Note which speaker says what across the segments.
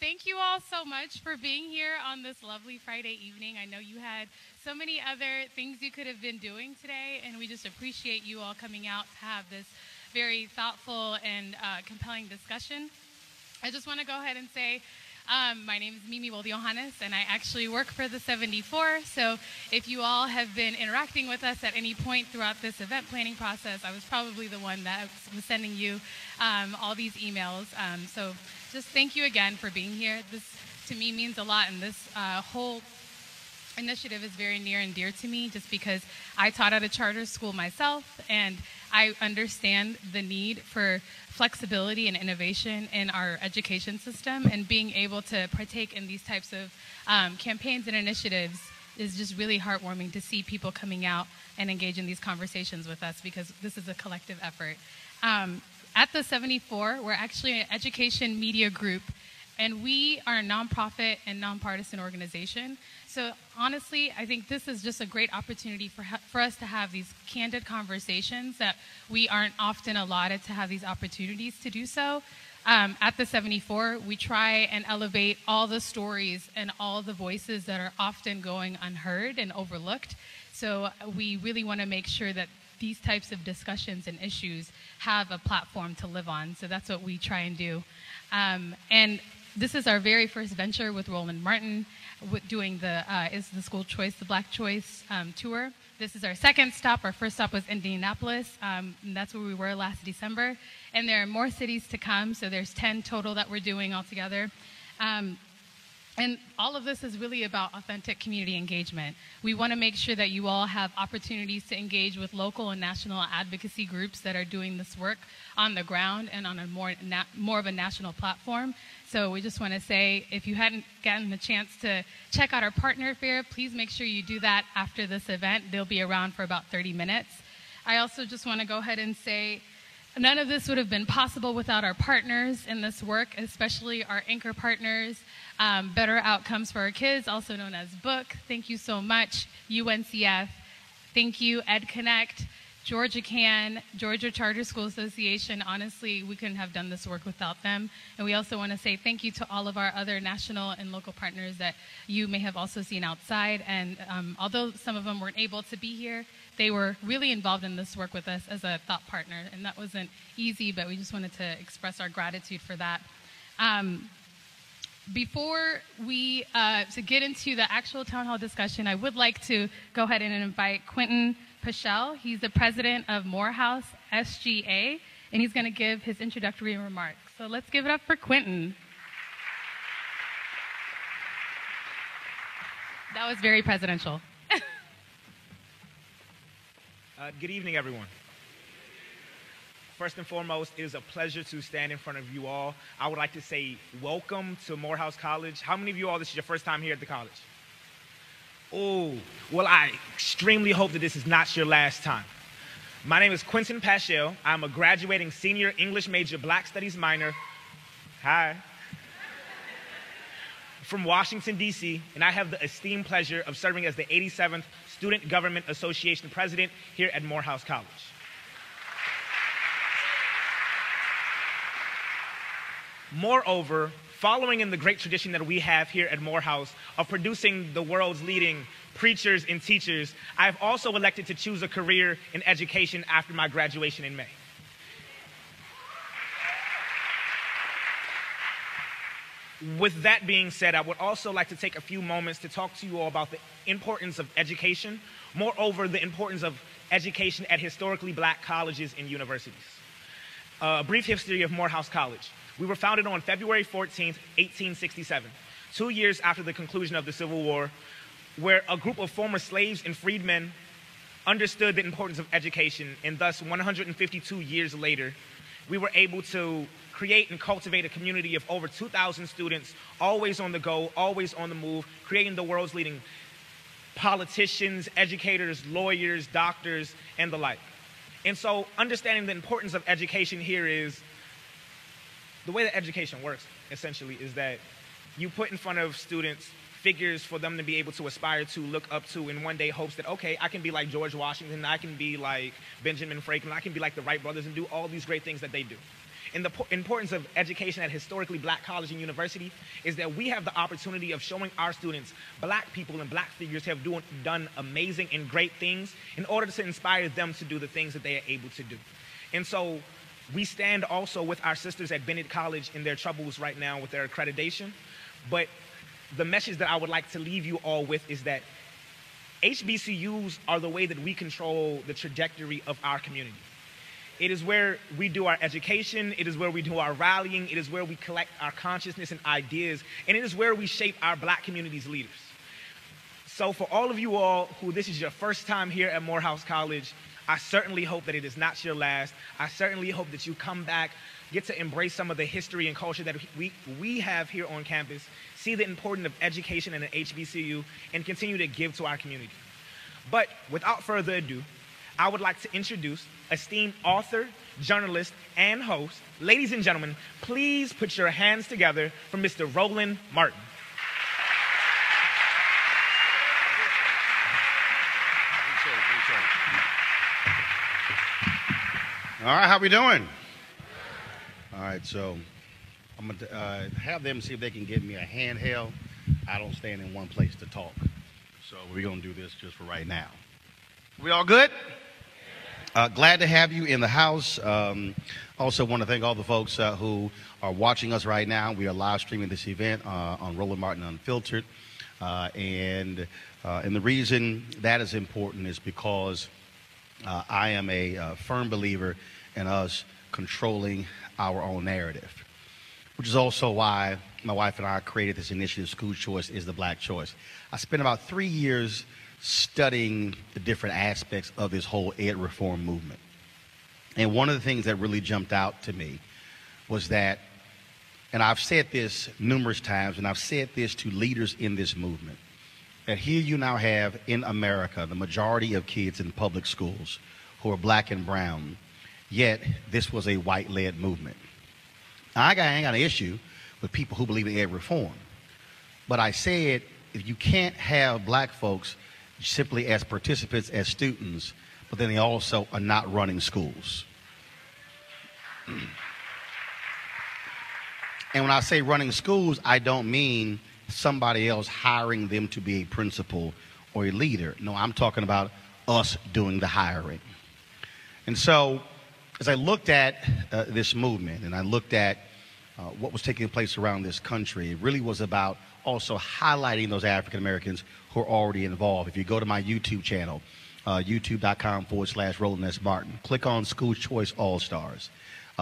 Speaker 1: Thank you all so much for being here on this lovely Friday evening. I know you had so many other things you could have been doing today, and we just appreciate you all coming out to have this very thoughtful and compelling discussion. I just want to go ahead and say my name is Mimi Johannes, and I actually work for the 74. So if you all have been interacting with us at any point throughout this event planning process, I was probably the one that was sending you all these emails. So just thank you again for being here. This, to me, means a lot, and this whole initiative is very near and dear to me just because I taught at a charter school myself, and I understand the need for flexibility and innovation in our education system, and being able to partake in these types of campaigns and initiatives is just really heartwarming to see people coming out and engage in these conversations with us, because this is a collective effort. At the 74, we're actually an education media group, and we are a nonprofit and nonpartisan organization. So honestly, I think this is just a great opportunity for us to have these candid conversations that we aren't often allotted to have these opportunities to do so. At the 74, we try and elevate all the stories and all the voices that are often going unheard and overlooked. So we really want to make sure that these types of discussions and issues have a platform to live on. So that's what we try and do. And this is our very first venture with Roland Martin, doing the Is the School Choice, the Black Choice tour. This is our second stop. Our first stop was Indianapolis, and that's where we were last December. And there are more cities to come, so there's 10 total that we're doing altogether. And all of this is really about authentic community engagement. We want to make sure that you all have opportunities to engage with local and national advocacy groups that are doing this work on the ground and on a more of a national platform. So we just want to say, if you hadn't gotten the chance to check out our partner fair, please make sure you do that after this event. They'll be around for about 30 minutes. I also just want to go ahead and say, none of this would have been possible without our partners in this work, especially our anchor partners, Better Outcomes for Our Kids, also known as Book. Thank you so much. UNCF. Thank you, EdConnect, Georgia CAN, Georgia Charter School Association. Honestly, we couldn't have done this work without them. And we also want to say thank you to all of our other national and local partners that you may have also seen outside. And although some of them weren't able to be here, they were really involved in this work with us as a thought partner. And that wasn't easy, but we just wanted to express our gratitude for that. Before we to get into the actual town hall discussion, I would like to go ahead and invite Quinton Paschal. He's the president of Morehouse SGA, and he's going to give his introductory remarks. So let's give it up for Quinton. That was very presidential.
Speaker 2: Good evening, everyone. First and foremost, it is a pleasure to stand in front of you all. I would like to say welcome to Morehouse College. How many of you all, this is your first time here at the college? Oh, well, I extremely hope that this is not your last time. My name is Quinton Paschal. I'm a graduating senior English major, Black Studies minor. Hi. From Washington, D.C., and I have the esteemed pleasure of serving as the 87th Student Government Association President here at Morehouse College. Moreover, following in the great tradition that we have here at Morehouse of producing the world's leading preachers and teachers, I've also elected to choose a career in education after my graduation in May. With that being said, I would also like to take a few moments to talk to you all about the importance of education, moreover, the importance of education at historically Black colleges and universities. A brief history of Morehouse College. We were founded on February 14th, 1867, 2 years after the conclusion of the Civil War, where a group of former slaves and freedmen understood the importance of education, and thus 152 years later, we were able to create and cultivate a community of over 2,000 students, always on the go, always on the move, creating the world's leading politicians, educators, lawyers, doctors, and the like. And so understanding the importance of education here is, the way that education works, essentially, is that you put in front of students figures for them to be able to aspire to, look up to, and one day hopes that, okay, I can be like George Washington, I can be like Benjamin Franklin, I can be like the Wright brothers and do all these great things that they do. And the importance of education at historically Black college and university is that we have the opportunity of showing our students Black people and Black figures have done amazing and great things in order to inspire them to do the things that they are able to do. And so we stand also with our sisters at Bennett College in their troubles right now with their accreditation. But the message that I would like to leave you all with is that HBCUs are the way that we control the trajectory of our community. It is where we do our education, it is where we do our rallying, it is where we collect our consciousness and ideas, and it is where we shape our Black community's leaders. So for all of you all who this is your first time here at Morehouse College, I certainly hope that it is not your last. I certainly hope that you come back, get to embrace some of the history and culture that we have here on campus, see the importance of education in an HBCU, and continue to give to our community. But without further ado, I would like to introduce esteemed author, journalist, and host. Ladies and gentlemen, please put your hands together for Mr. Roland Martin.
Speaker 3: All right, how we doing? All right, so I'm going to have them see if they can give me a handheld. I don't stand in one place to talk. So we're going to do this just for right now. We all good? Glad to have you in the house. Also want to thank all the folks who are watching us right now. We are live streaming this event on Roland Martin Unfiltered. And the reason that is important is because I am a firm believer in us controlling our own narrative, which is also why my wife and I created this initiative, School Choice is the Black Choice. I spent about 3 years studying the different aspects of this whole ed reform movement. And one of the things that really jumped out to me was that, and I've said this numerous times, and I've said this to leaders in this movement, that here you now have in America the majority of kids in public schools who are black and brown, yet this was a white-led movement. Now, I ain't got an issue with people who believe in ed reform, but I said if you can't have black folks simply as participants, as students, but then they also are not running schools. And when I say running schools, I don't mean somebody else hiring them to be a principal or a leader. No, I'm talking about us doing the hiring. And so as I looked at this movement and I looked at what was taking place around this country, it really was about also highlighting those African Americans who are already involved. If you go to my YouTube channel, youtube.com/Roland S. Martin, click on School Choice All-Stars.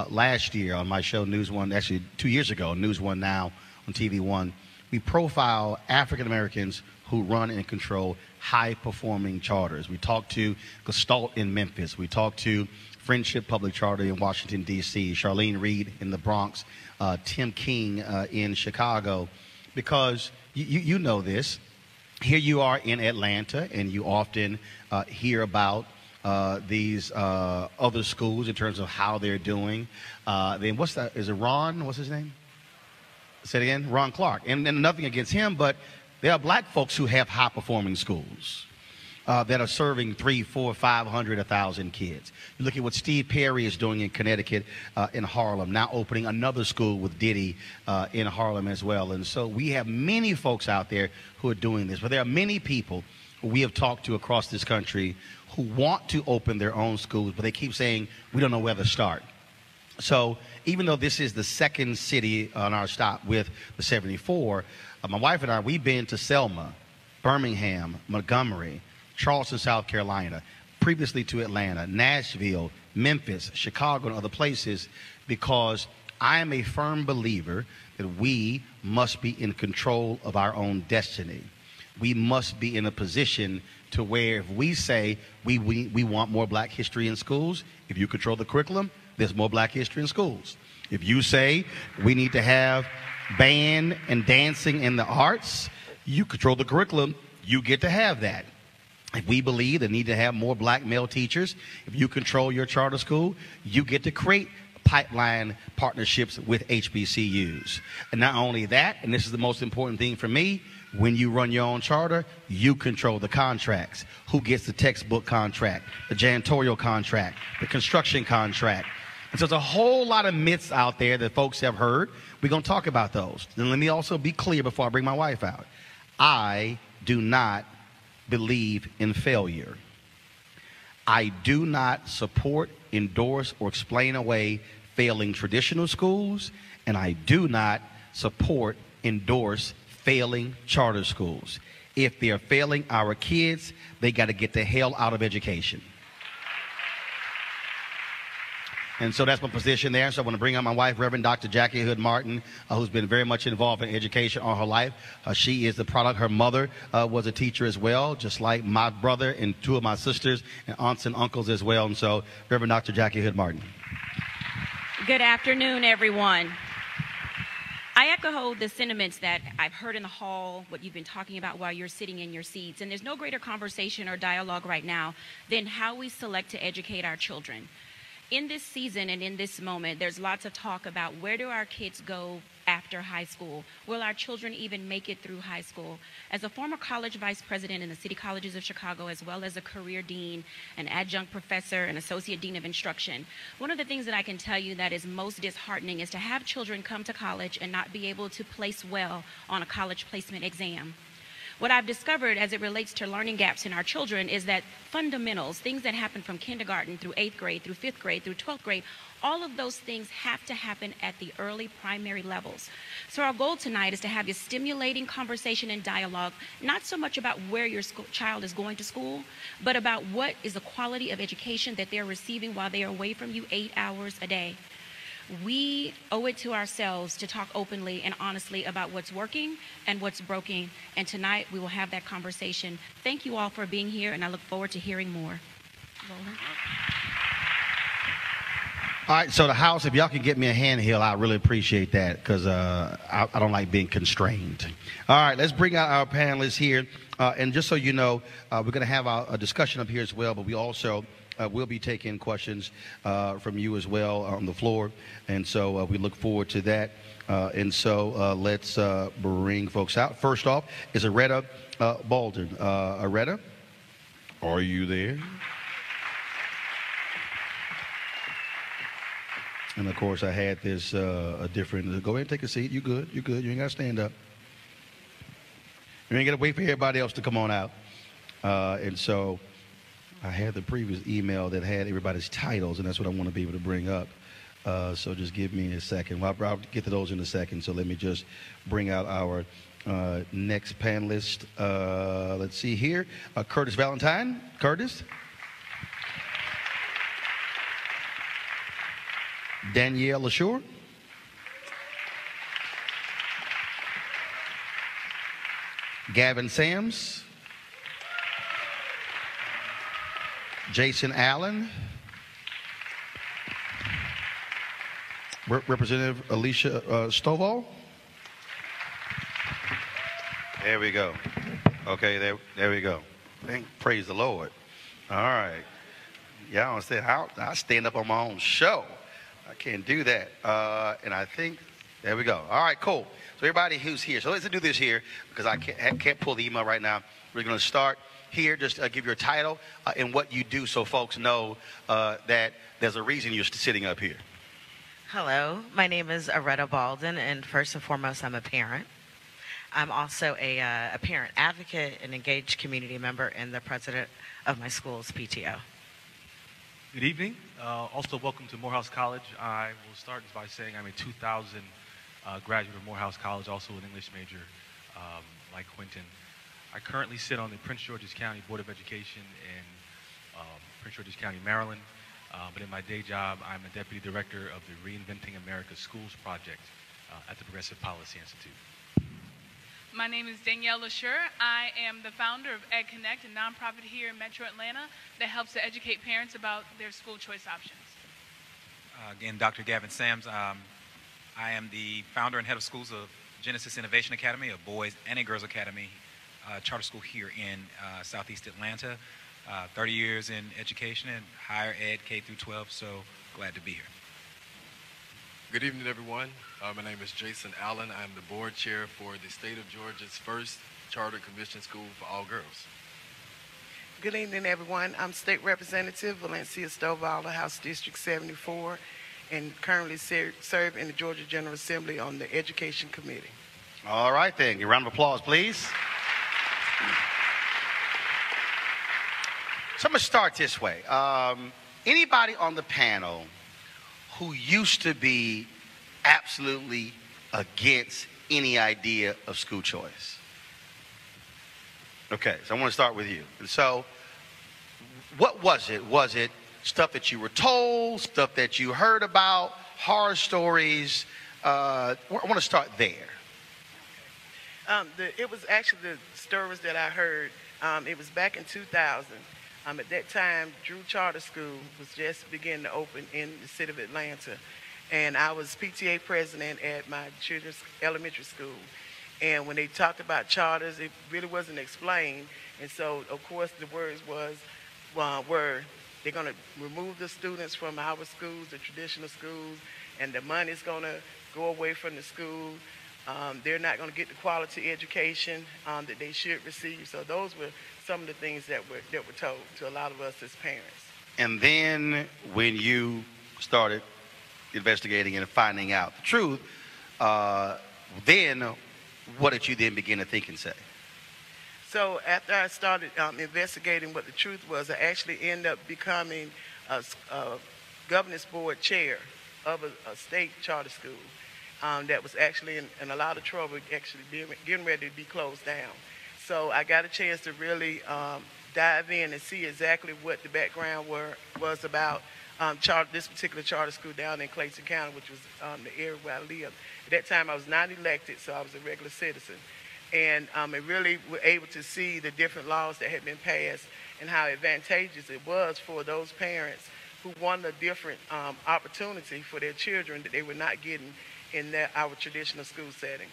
Speaker 3: Last year on my show, News One, actually 2 years ago, News One Now on TV One, we profile African Americans who run and control high-performing charters. We talked to Gestalt in Memphis. We talked to Friendship Public Charter in Washington, D.C., Charlene Reed in the Bronx, Tim King in Chicago, because you know this. Here you are in Atlanta, and you often hear about these other schools in terms of how they're doing. Then what's that? Is it Ron? What's his name? Say it again. Ron Clark. And nothing against him, but there are black folks who have high-performing schools that are serving 300, 400, 500, 1,000 kids. You look at what Steve Perry is doing in Connecticut, in Harlem, now opening another school with Diddy in Harlem as well. And so we have many folks out there who are doing this. But there are many people who we have talked to across this country who want to open their own schools, but they keep saying, we don't know where to start. So even though this is the second city on our stop with the 74, my wife and I, we've been to Selma, Birmingham, Montgomery, Charleston, South Carolina, previously to Atlanta, Nashville, Memphis, Chicago, and other places, because I am a firm believer that we must be in control of our own destiny. We must be in a position to where if we say we want more black history in schools, if you control the curriculum, there's more black history in schools. If you say we need to have band and dancing in the arts, you control the curriculum, you get to have that. If we believe they need to have more black male teachers, if you control your charter school, you get to create pipeline partnerships with HBCUs. And not only that, and this is the most important thing for me, when you run your own charter, you control the contracts. Who gets the textbook contract, the janitorial contract, the construction contract. And so there's a whole lot of myths out there that folks have heard. We're going to talk about those. And let me also be clear before I bring my wife out. I do not believe in failure. I do not support, endorse, or explain away failing traditional schools, and I do not support, endorse failing charter schools. If they're failing our kids, they got to get the hell out of education. And so that's my position there. So I want to bring up my wife, Reverend Dr. Jackie Hood Martin, who's been very much involved in education all her life. She is the product. Her mother was a teacher as well, just like my brother and two of my sisters and aunts and uncles as well. And so, Reverend Dr. Jackie Hood Martin.
Speaker 4: Good afternoon, everyone. I echo the sentiments that I've heard in the hall, what you've been talking about while you're sitting in your seats. And there's no greater conversation or dialogue right now than how we select to educate our children. In this season and in this moment, there's lots of talk about where do our kids go after high school? Will our children even make it through high school? As a former college vice president in the City Colleges of Chicago, as well as a career dean, an adjunct professor, an associate dean of instruction, one of the things that I can tell you that is most disheartening is to have children come to college and not be able to place well on a college placement exam. What I've discovered as it relates to learning gaps in our children is that fundamentals, things that happen from kindergarten through 8th grade, through 5th grade, through 12th grade, all of those things have to happen at the early primary levels. So our goal tonight is to have a stimulating conversation and dialogue, not so much about where your child is going to school, but about what is the quality of education that they're receiving while they are away from you 8 hours a day. We owe it to ourselves to talk openly and honestly about what's working and what's broken. And tonight we will have that conversation. Thank you all for being here, and I look forward to hearing more. Roland?
Speaker 3: All right, so the house, if y'all can get me a handheld, I really appreciate that because I don't like being constrained. All right, let's bring out our panelists here. And just so you know, we're going to have a discussion up here as well, but we also we'll be taking questions from you as well on the floor. And so we look forward to that. And so let's bring folks out. First off is Reto Baldwin. Reto, are you there? And of course, I had this a different. Go ahead and take a seat. You good? You good? You ain't got to stand up. You ain't got to wait for everybody else to come on out. And so I had the previous email that had everybody's titles, and that's what I want to be able to bring up. So just give me a second. Well, I'll get to those in a second. So let me just bring out our next panelist. Let's see here. Curtis Valentine. Curtis. Danielle Sure. Gavin Sams. Jason Allen. Representative Valencia Stovall. There we go. Okay, there we go. Praise the Lord. All right. Yeah, I understand. I stand up on my own show. I can't do that. And I think, there we go. All right, cool. So everybody who's here. So let's do this here because I can't pull the email right now. We're going to start here. Just give your title and what you do so folks know that there's a reason you're sitting up here.
Speaker 5: Hello, my name is Reto Baldwin, and first and foremost, I'm a parent. I'm also a parent advocate, an engaged community member, and the president of my school's PTO.
Speaker 6: Good evening. Also, welcome to Morehouse College. I will start by saying I'm a 2000 graduate of Morehouse College, also an English major, like Quinton. I currently sit on the Prince George's County Board of Education in Prince George's County, Maryland. But in my day job, I'm a deputy director of the Reinventing America Schools Project at the Progressive Policy Institute.
Speaker 7: My name is Danielle Sure. I am the founder of Ed Connect, a nonprofit here in Metro Atlanta that helps to educate parents about their school choice options.
Speaker 8: Again, Dr. Gavin Sams. I am the founder and head of schools of Genesis Innovation Academy, a boys and a girls academy charter school here in Southeast Atlanta. 30 years in education and higher ed, K through 12, so glad to be here.
Speaker 9: Good evening, everyone. My name is Jason Allen. I'm the board chair for the state of Georgia's first charter commission school for all girls.
Speaker 10: Good evening, everyone. I'm State Representative Valencia Stovall, House District 74, and currently serve in the Georgia General Assembly on the Education Committee.
Speaker 3: All right, then. A round of applause, please. So I'm going to start this way. Anybody on the panel who used to be absolutely against any idea of school choice? Okay, so I want to start with you. And so what was it? Was it stuff that you were told, stuff that you heard about, horror stories. I want to start there.
Speaker 10: It was actually the stories that I heard. It was back in 2000. At that time, Drew Charter School was just beginning to open in the city of Atlanta. And I was PTA president at my children's elementary school. And when they talked about charters, it really wasn't explained. And so, of course, the words were they're going to remove the students from our schools, the traditional schools, and the money's going to go away from the school. They're not going to get the quality education that they should receive. So those were some of the things that were told to a lot of us as parents.
Speaker 3: And then when you started investigating and finding out the truth, then what did you then begin to think and say?
Speaker 10: So after I started investigating what the truth was, I actually ended up becoming a governance board chair of a state charter school that was actually in a lot of trouble, actually getting ready to be closed down. So I got a chance to really dive in and see exactly what the background was about this particular charter school down in Clayton County, which was the area where I lived. At that time, I was not elected, so I was a regular citizen. And I really were able to see the different laws that had been passed and how advantageous it was for those parents who wanted a different opportunity for their children that they were not getting in our traditional school setting.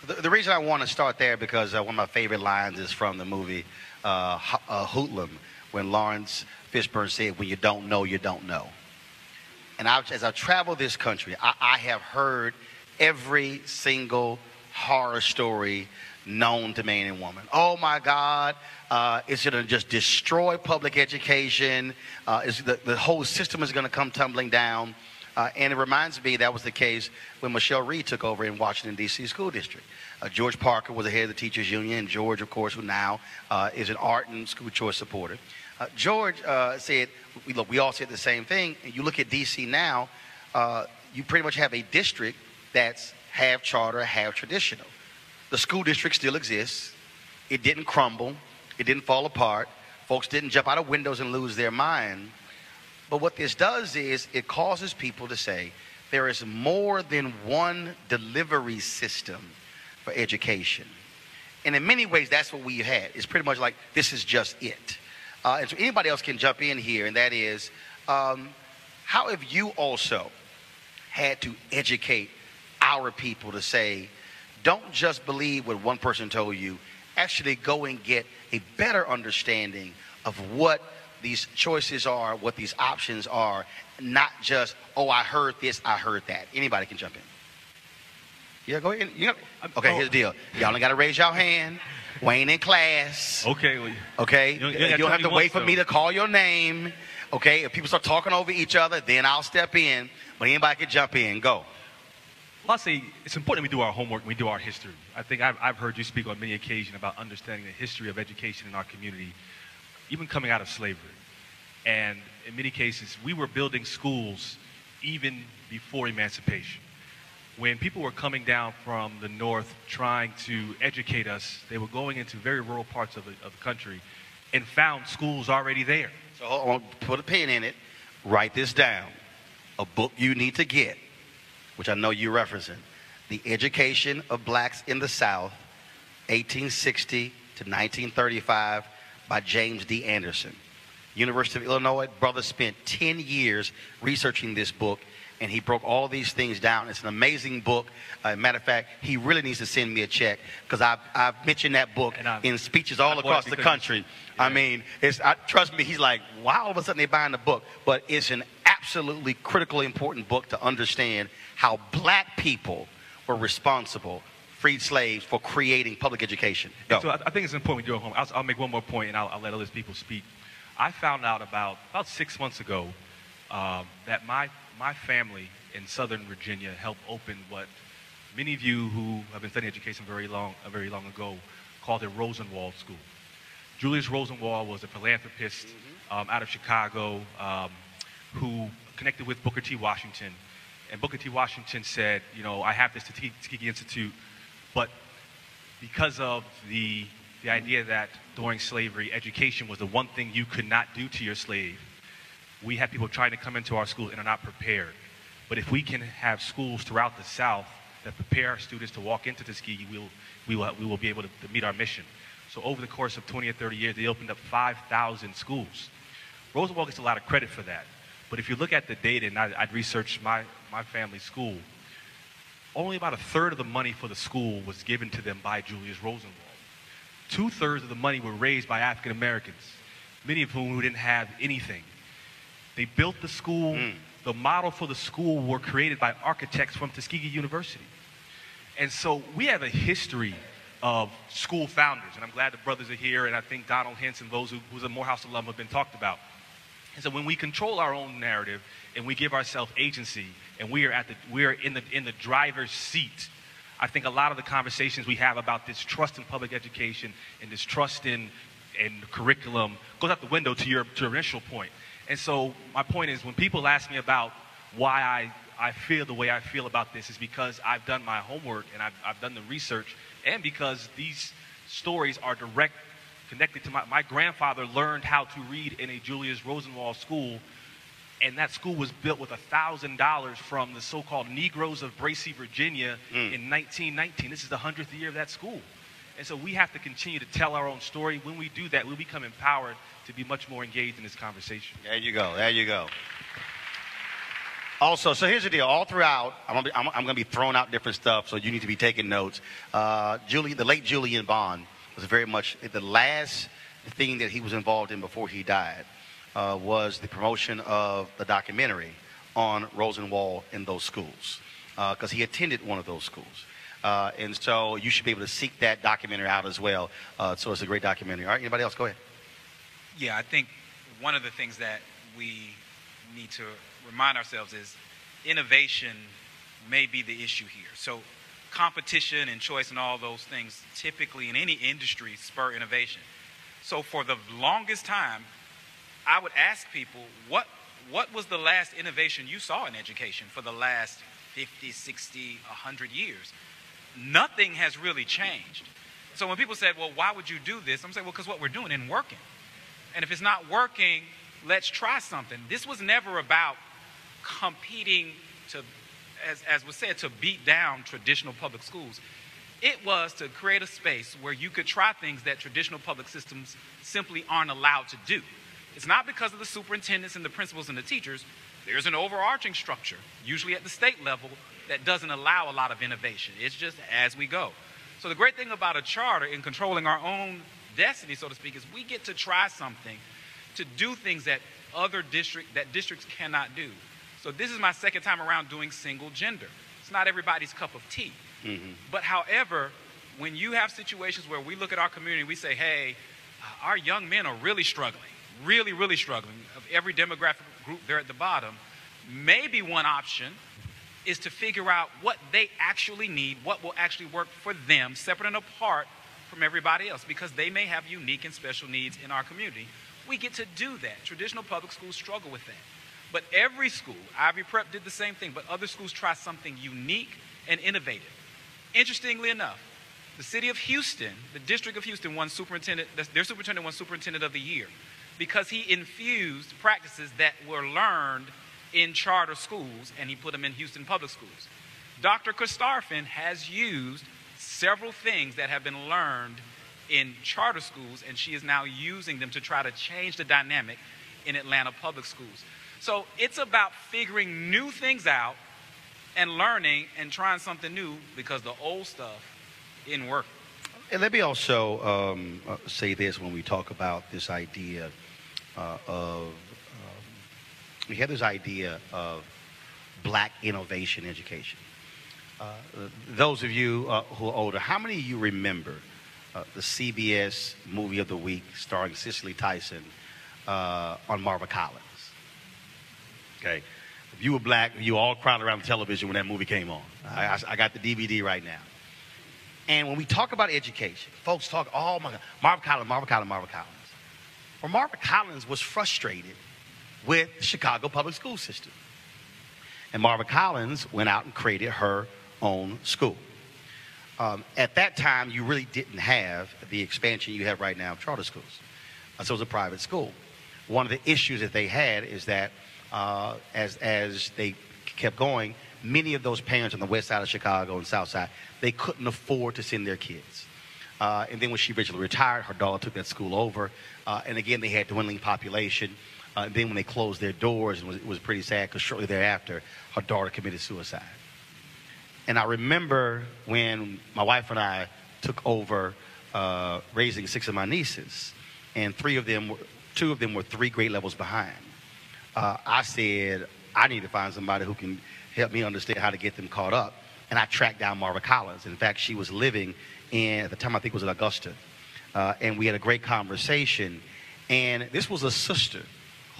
Speaker 3: The reason I want to start there because one of my favorite lines is from the movie Hoodlum, when Lawrence Fishburne said, "When you don't know, you don't know." And as I travel this country, I have heard every single horror story known to man and woman. Oh my God, it's going to just destroy public education. The whole system is going to come tumbling down. And it reminds me that was the case when Michelle Reed took over in Washington, D.C. School District. George Parker was the head of the Teachers Union, and George, of course, who now is an art and school choice supporter. George said, look, we all said the same thing. And you look at D.C. now, you pretty much have a district that's half charter, half traditional. The school district still exists. It didn't crumble. It didn't fall apart. Folks didn't jump out of windows and lose their mind. But what this does is it causes people to say there is more than one delivery system for education. And in many ways, that's what we had. It's pretty much like this is just it. And so anybody else can jump in here, and that is, how have you also had to educate our people to say, don't just believe what one person told you, actually go and get a better understanding of what these choices are, what these options are, not just, oh, I heard this, I heard that. Anybody can jump in. Yeah, go ahead. Okay, here's the deal. Y'all ain't got to raise your hand. Wayne in class.
Speaker 6: Okay. Well,
Speaker 3: okay? You don't have to wait for me to call your name. Okay? If people start talking over each other, then I'll step in. But anybody can jump in. Go.
Speaker 6: Well, I'll say it's important we do our homework, we do our history. I think I've heard you speak on many occasions about understanding the history of education in our community, even coming out of slavery. And in many cases, we were building schools even before emancipation. When people were coming down from the north trying to educate us, they were going into very rural parts of the country and found schools already there.
Speaker 3: So I want to put a pen in it. Write this down. A book you need to get, which I know you're referencing. The Education of Blacks in the South, 1860 to 1935, by James D. Anderson. University of Illinois, brother spent 10 years researching this book, and he broke all these things down. It's an amazing book. Matter of fact, he really needs to send me a check because I've mentioned that book in speeches all across the country. Yeah. I mean, trust me, he's like, wow, all of a sudden they're buying the book. But it's an absolutely critically important book to understand how black people were responsible, freed slaves, for creating public education.
Speaker 6: So I think it's important we do it home. I'll make one more point, and I'll let other people speak. I found out about 6 months ago that my family in Southern Virginia helped open what many of you who have been studying education very long ago called the Rosenwald School. Julius Rosenwald was a philanthropist out of Chicago who connected with Booker T. Washington. And Booker T. Washington said, you know, I have this Tuskegee Institute, but because of the idea that during slavery, education was the one thing you could not do to your slave, we have people trying to come into our schools and are not prepared. But if we can have schools throughout the South that prepare our students to walk into Tuskegee, we will be able to meet our mission. So over the course of 20 or 30 years, they opened up 5,000 schools. Rosenwald gets a lot of credit for that. But if you look at the data, and I'd researched my family's school, only about 1/3 of the money for the school was given to them by Julius Rosenwald. 2/3 of the money were raised by African Americans, many of whom didn't have anything. They built the school. The model for the school were created by architects from Tuskegee University. And so we have a history of school founders, and I'm glad the brothers are here, and I think Donald Hintz and those who's a Morehouse alum have been talked about. And so when we control our own narrative and we give ourselves agency, and we are in the driver's seat, I think a lot of the conversations we have about this trust in public education and this trust in curriculum goes out the window to your initial point. And so my point is, when people ask me about why I feel the way I feel about this, is because I've done my homework and I've done the research, and because these stories are direct connected to my grandfather learned how to read in a Julius Rosenwald school, and that school was built with $1,000 from the so-called Negroes of Bracy, Virginia in 1919. This is the 100th year of that school. And so we have to continue to tell our own story. When we do that, we'll become empowered to be much more engaged in this conversation.
Speaker 3: There you go. There you go. Also, so here's the deal. All throughout, I'm going to be throwing out different stuff, so you need to be taking notes. The late Julian Bond was very much the last thing that he was involved in before he died was the promotion of the documentary on Rosenwald in those schools, because he attended one of those schools. And so you should be able to seek that documentary out as well. So it's a great documentary. All right, anybody else? Go ahead.
Speaker 8: Yeah, I think one of the things that we need to remind ourselves is innovation may be the issue here. So competition and choice and all those things typically in any industry spur innovation. So for the longest time, I would ask people, what was the last innovation you saw in education for the last 50, 60, 100 years? Nothing has really changed. So when people said, well, why would you do this? I'm saying, well, because what we're doing isn't working. And if it's not working, let's try something. This was never about competing to, as was said, to beat down traditional public schools. It was to create a space where you could try things that traditional public systems simply aren't allowed to do. It's not because of the superintendents and the principals and the teachers. There's an overarching structure, usually at the state level, that doesn't allow a lot of innovation. It's just as we go. So the great thing about a charter in controlling our own destiny, so to speak, is we get to try something to do things that districts cannot do. So this is my second time around doing single gender. It's not everybody's cup of tea. But however, when you have situations where we look at our community, we say, hey, our young men are really struggling, really, really struggling. Of every demographic group, they're at the bottom. Maybe one option is to figure out what they actually need, what will actually work for them, separate and apart from everybody else, because they may have unique and special needs in our community. We get to do that. Traditional public schools struggle with that. But every school, Ivy Prep did the same thing, but other schools try something unique and innovative. Interestingly enough, the city of Houston, the district of Houston, their superintendent won Superintendent of the Year because he infused practices that were learned in charter schools, and he put them in Houston public schools. Dr. Kostarfin has used several things that have been learned in charter schools, and she is now using them to try to change the dynamic in Atlanta public schools. So it's about figuring new things out and learning and trying something new, because the old stuff didn't work.
Speaker 3: And let me also say this when we talk about this idea we have this idea of black innovation education. Those of you who are older, how many of you remember the CBS movie of the week starring Cicely Tyson on Marva Collins? Okay. If you were black, you all crowded around the television when that movie came on. I got the DVD right now. And when we talk about education, folks talk, oh my God, Marva Collins, Marva Collins, Marva Collins. Well, Marva Collins was frustrated with the Chicago public school system. And Marva Collins went out and created her own school. At that time, you really didn't have the expansion you have right now of charter schools. So it was a private school. one of the issues that they had is that as they kept going, many of those parents on the west side of Chicago and south side, they couldn't afford to send their kids. And then when she eventually retired, her daughter took that school over. And again, they had dwindling population. Then when they closed their doors, it was pretty sad because shortly thereafter, her daughter committed suicide. And I remember when my wife and I took over raising 6 of my nieces, and 2 of them were 3 grade levels behind. I said, I need to find somebody who can help me understand how to get them caught up. And I tracked down Marva Collins. In fact, she was living at the time I think it was in Augusta. And we had a great conversation. And this was a sister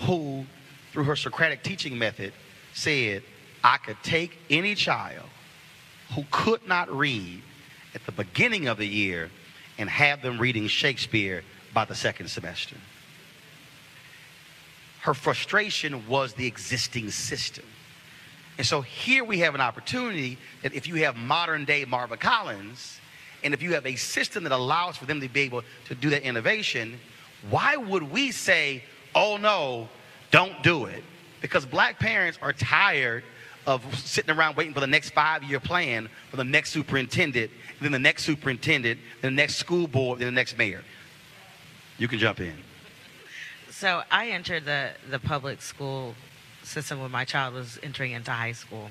Speaker 3: who, through her Socratic teaching method, said, I could take any child who could not read at the beginning of the year and have them reading Shakespeare by the second semester. Her frustration was the existing system. And so here we have an opportunity that if you have modern day Marva Collins, and if you have a system that allows for them to be able to do that innovation, why would we say, oh no, don't do it? Because black parents are tired of sitting around waiting for the next 5-year plan for the next superintendent, then the next superintendent, then the next school board, then the next mayor. You can jump in.
Speaker 5: So I entered the public school system when my child was entering into high school.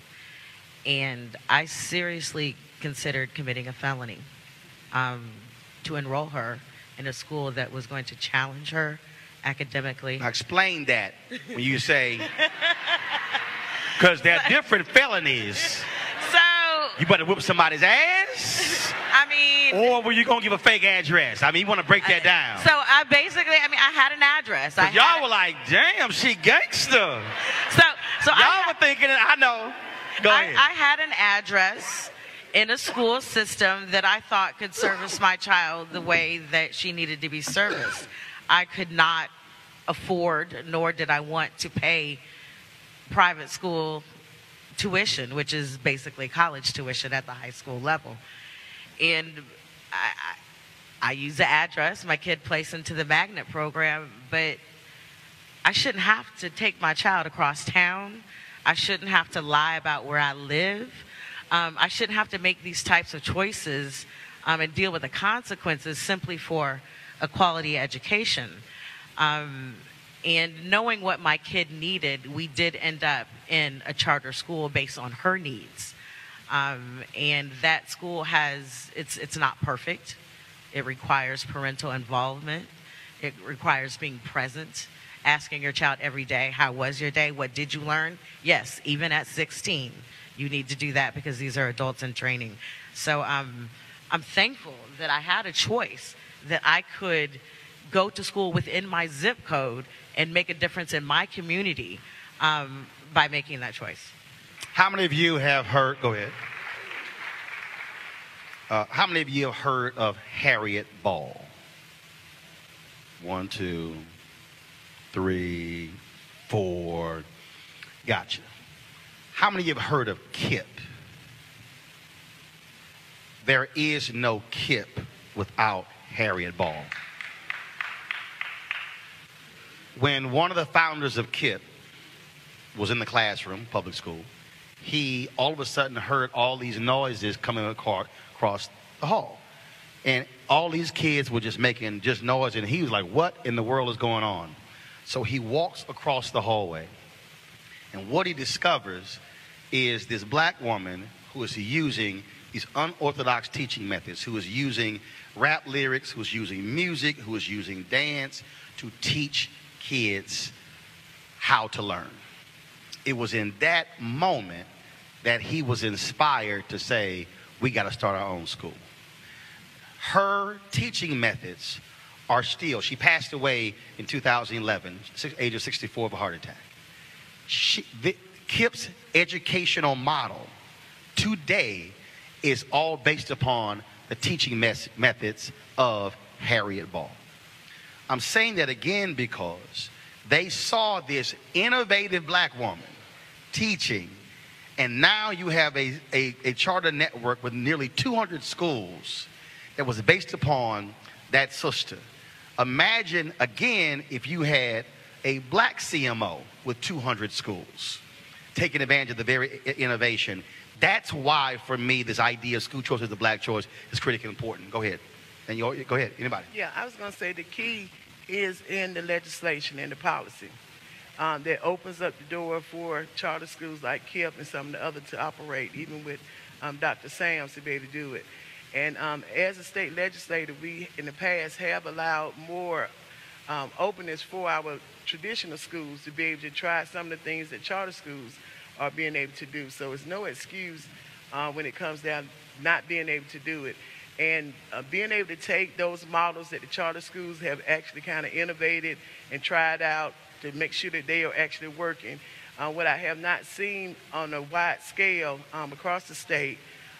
Speaker 5: And I seriously considered committing a felony to enroll her in a school that was going to challenge her academically.
Speaker 3: Now explain that when you say, because there are different felonies.
Speaker 5: So
Speaker 3: you better whip somebody's ass?
Speaker 5: I mean...
Speaker 3: Or were you going to give a fake address? I mean, you want to break that down.
Speaker 5: So I had an address.
Speaker 3: Y'all were like, damn, she gangster.
Speaker 5: So
Speaker 3: y'all were thinking, I know. Go ahead.
Speaker 5: I had an address in a school system that I thought could service my child the way that she needed to be serviced. I could not afford, nor did I want to pay private school tuition, which is basically college tuition at the high school level. And I used the address my kid placed into the magnet program, but I shouldn't have to take my child across town. I shouldn't have to lie about where I live. I shouldn't have to make these types of choices and deal with the consequences simply for a quality education. And knowing what my kid needed, we did end up in a charter school based on her needs. And that school it's not perfect. It requires parental involvement. It requires being present, asking your child every day, how was your day? What did you learn? Yes, even at 16, you need to do that because these are adults in training. So I'm thankful that I had a choice, that I could go to school within my zip code and make a difference in my community by making that choice.
Speaker 3: How many of you have heard, go ahead. How many of you have heard of Harriet Ball? 1, 2, 3, 4. Gotcha. How many of you have heard of KIP? There is no KIP without Harriet Ball. When one of the founders of KIP was in the classroom, public school, he all of a sudden heard all these noises coming across the hall. And all these kids were just making just noise, and he was like, what in the world is going on? So he walks across the hallway, and what he discovers is this black woman who is using these unorthodox teaching methods, who is using rap lyrics, who is using music, who is using dance to teach kids how to learn. It was in that moment that he was inspired to say, we got to start our own school. Her teaching methods are still, she passed away in 2011, age of 64 of a heart attack. KIP's educational model today is all based upon the teaching methods of Harriet Ball. I'm saying that again because they saw this innovative black woman teaching, and now you have a charter network with nearly 200 schools that was based upon that sister. Imagine, again, if you had a black CMO with 200 schools, taking advantage of the very innovation. That's why, for me, this idea of school choice as the black choice is critically important. Go ahead. And go ahead. Anybody?
Speaker 10: Yeah, I was going to say the key is in the legislation and the policy that opens up the door for charter schools like KIPP and some of the others to operate, even with Dr. Sams to be able to do it. And as a state legislator, we in the past have allowed more openness for our traditional schools to be able to try some of the things that charter schools are being able to do. So it's no excuse when it comes down not being able to do it. And being able to take those models that the charter schools have actually kind of innovated and tried out to make sure that they are actually working. What I have not seen on a wide scale across the state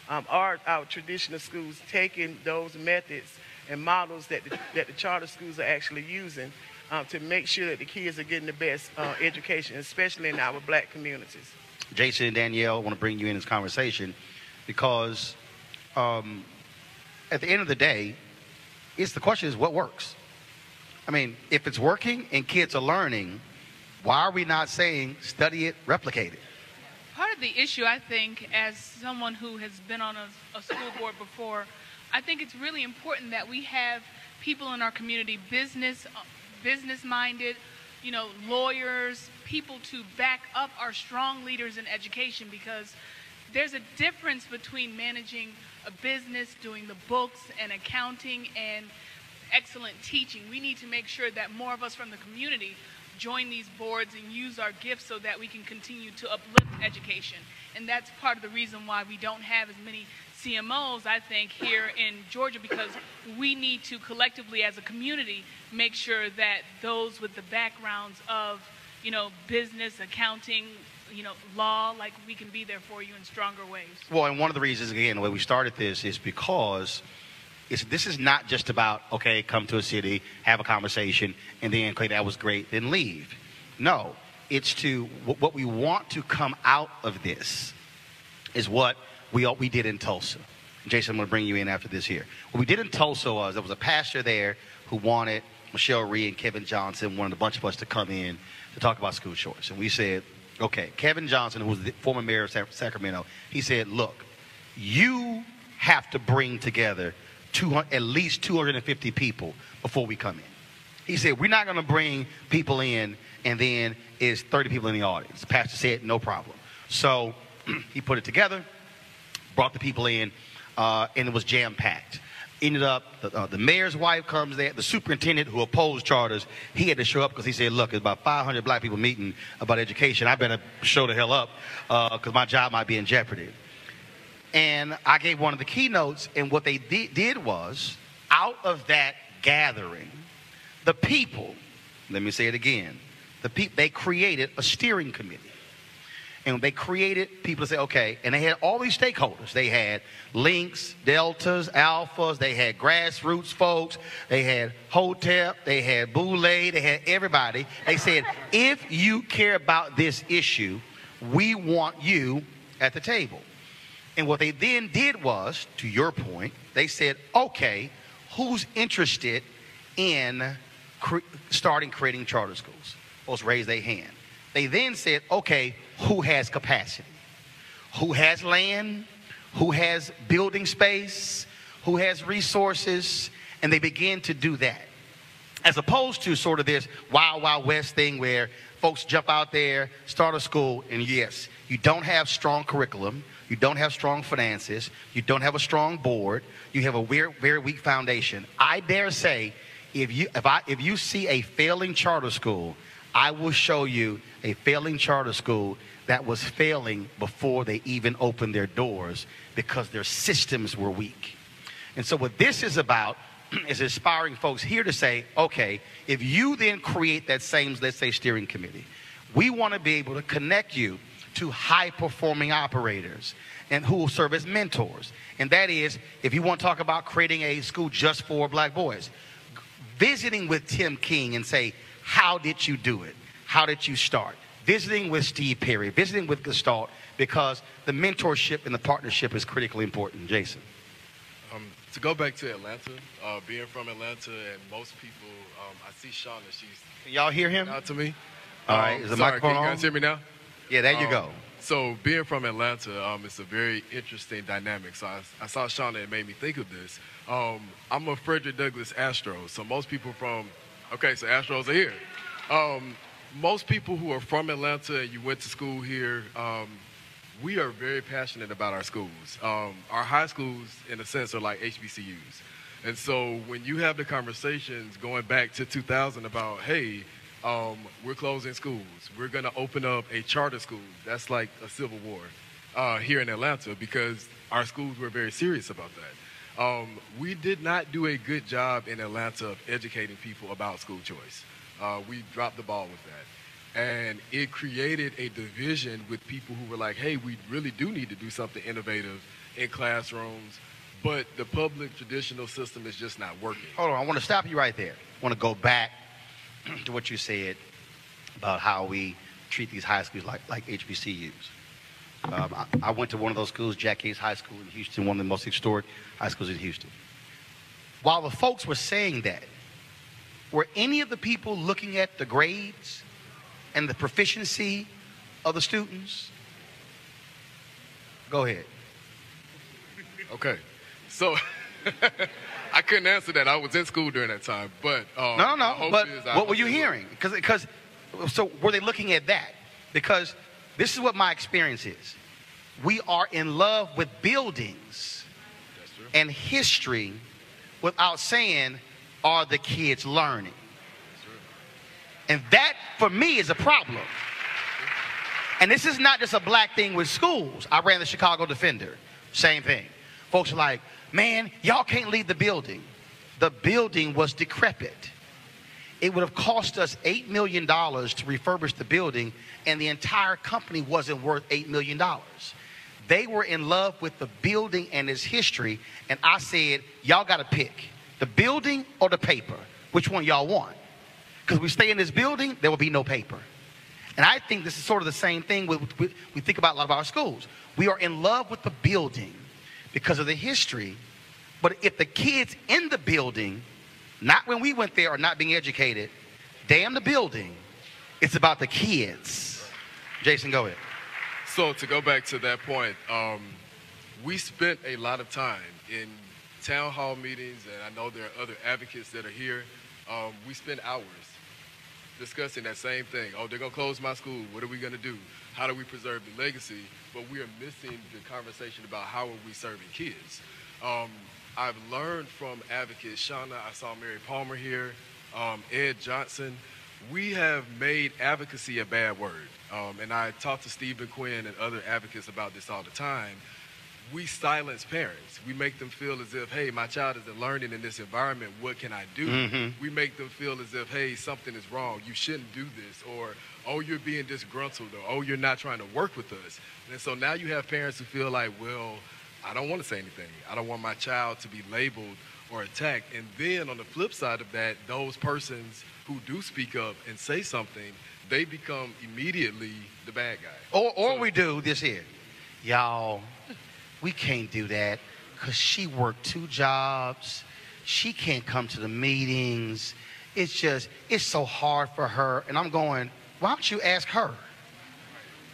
Speaker 10: are our traditional schools taking those methods and models that the charter schools are actually using to make sure that the kids are getting the best education, especially in our black communities.
Speaker 3: Jason and Danielle, I want to bring you in this conversation because at the end of the day, the question is what works? I mean, if it's working and kids are learning, why are we not saying study it, replicate it?
Speaker 7: Part of the issue, I think, as someone who has been on a school board before, I think it's really important that we have people in our community, business-minded, lawyers, people to back up our strong leaders in education, because there's a difference between managing a business, doing the books and accounting and excellent teaching. We need to make sure that more of us from the community join these boards and use our gifts so that we can continue to uplift education. And that's part of the reason why we don't have as many CMOs, I think, here in Georgia, because we need to collectively as a community make sure that those with the backgrounds of, business, accounting, law, like we can be there for you in stronger ways.
Speaker 3: Well, and one of the reasons, again, the way we started this is because this is not just about, okay, come to a city, have a conversation, and then, okay, that was great, then leave. No, it's what we want to come out of this is what we did in Tulsa. Jason, I'm going to bring you in after this here. What we did in Tulsa was there was a pastor there who wanted Michelle Reed and Kevin Johnson, wanted a bunch of us to come in to talk about school choice. And we said, okay, Kevin Johnson, who was the former mayor of Sacramento, he said, look, you have to bring together at least 250 people before we come in. He said, we're not going to bring people in and then it's 30 people in the audience. The pastor said, no problem. So he put it together, brought the people in, and it was jam-packed. Ended up, the mayor's wife comes there. The superintendent who opposed charters, he had to show up because he said, look, there's about 500 black people meeting about education. I better show the hell up because my job might be in jeopardy. And I gave one of the keynotes, and what they did was, out of that gathering, the people, let me say it again, they created a steering committee. And they created people to say, okay, and they had all these stakeholders. They had Links, Deltas, Alphas, they had grassroots folks, they had Hotep, they had Boule, they had everybody. They said, if you care about this issue, we want you at the table. And what they then did was, to your point, they said, okay, who's interested in creating charter schools? Let's raise their hand. They then said, okay, who has capacity? Who has land? Who has building space? Who has resources? And they began to do that. As opposed to sort of this Wild Wild West thing where folks jump out there, start a school, and yes, you don't have strong curriculum, you don't have strong finances, you don't have a strong board, you have a very weak foundation. I dare say, if you see a failing charter school, I will show you a failing charter school that was failing before they even opened their doors because their systems were weak. And so what this is about is inspiring folks here to say, okay, if you then create that same, let's say, steering committee, we want to be able to connect you to high-performing operators and who will serve as mentors. And that is, if you want to talk about creating a school just for black boys, visiting with Tim King and say, how did you do it? How did you start? Visiting with Steve Perry, visiting with Gestalt, because the mentorship and the partnership is critically important. Jason.
Speaker 9: To go back to Atlanta, being from Atlanta, and most people, I see Shauna, she's...
Speaker 3: Can y'all hear him?
Speaker 9: Out to me.
Speaker 3: All right, is the
Speaker 9: sorry,
Speaker 3: microphone
Speaker 9: can you
Speaker 3: on?
Speaker 9: guys hear me now?
Speaker 3: Yeah, there you go.
Speaker 9: So being from Atlanta, it's a very interesting dynamic. So I saw Shauna, and it made me think of this. I'm a Frederick Douglass Astros, so most people from... Okay, so Astros are here. Most people who are from Atlanta and you went to school here, we are very passionate about our schools. Our high schools, in a sense, are like HBCUs. And so when you have the conversations going back to 2000 about, hey, we're closing schools, we're going to open up a charter school, that's like a civil war here in Atlanta, because our schools were very serious about that. We did not do a good job in Atlanta of educating people about school choice. We dropped the ball with that. And it created a division with people who were like, hey, we really do need to do something innovative in classrooms, but the public traditional system is just not working.
Speaker 3: Hold on, I want to stop you right there. I want to go back to what you said about how we treat these high schools like HBCUs. I went to one of those schools, Jack Case High School in Houston, one of the most historic high schools in Houston. While the folks were saying that, were any of the people looking at the grades and the proficiency of the students? Go ahead.
Speaker 9: Okay, so I couldn't answer that. I was in school during that time, but
Speaker 3: no. But what were you hearing? Because so were they looking at that? Because this is what my experience is. We are in love with buildings and history without saying, are the kids learning? And that, for me, is a problem. And this is not just a black thing with schools. I ran the Chicago Defender. Same thing. Folks are like, man, y'all can't leave the building. The building was decrepit. It would have cost us $8 million to refurbish the building, and the entire company wasn't worth $8 million. They were in love with the building and its history, and I said, y'all got to pick the building or the paper. Which one y'all want? Because we stay in this building, there will be no paper. And I think this is sort of the same thing we think about a lot of our schools. We are in love with the building because of the history. But if the kids in the building, not when we went there, are not being educated, damn the building. It's about the kids. Jason, go ahead.
Speaker 9: So to go back to that point, we spent a lot of time in town hall meetings, and I know there are other advocates that are here. We spend hours discussing that same thing. Oh, they're going to close my school. What are we going to do? How do we preserve the legacy? But we are missing the conversation about how are we serving kids. I've learned from advocates, Shauna, I saw Mary Palmer here, Ed Johnson. We have made advocacy a bad word. And I talk to Stephen Quinn and other advocates about this all the time. We silence parents. We make them feel as if, hey, my child isn't learning in this environment. What can I do? Mm-hmm. We make them feel as if, hey, something is wrong. You shouldn't do this. Or, oh, you're being disgruntled. Or, oh, you're not trying to work with us. And so now you have parents who feel like, well, I don't want to say anything. I don't want my child to be labeled or attacked. And then on the flip side of that, those persons who do speak up and say something, they become immediately the bad guy.
Speaker 3: Or we do this here. Y'all, we can't do that because she worked 2 jobs. She can't come to the meetings. It's so hard for her. And I'm going, why don't you ask her?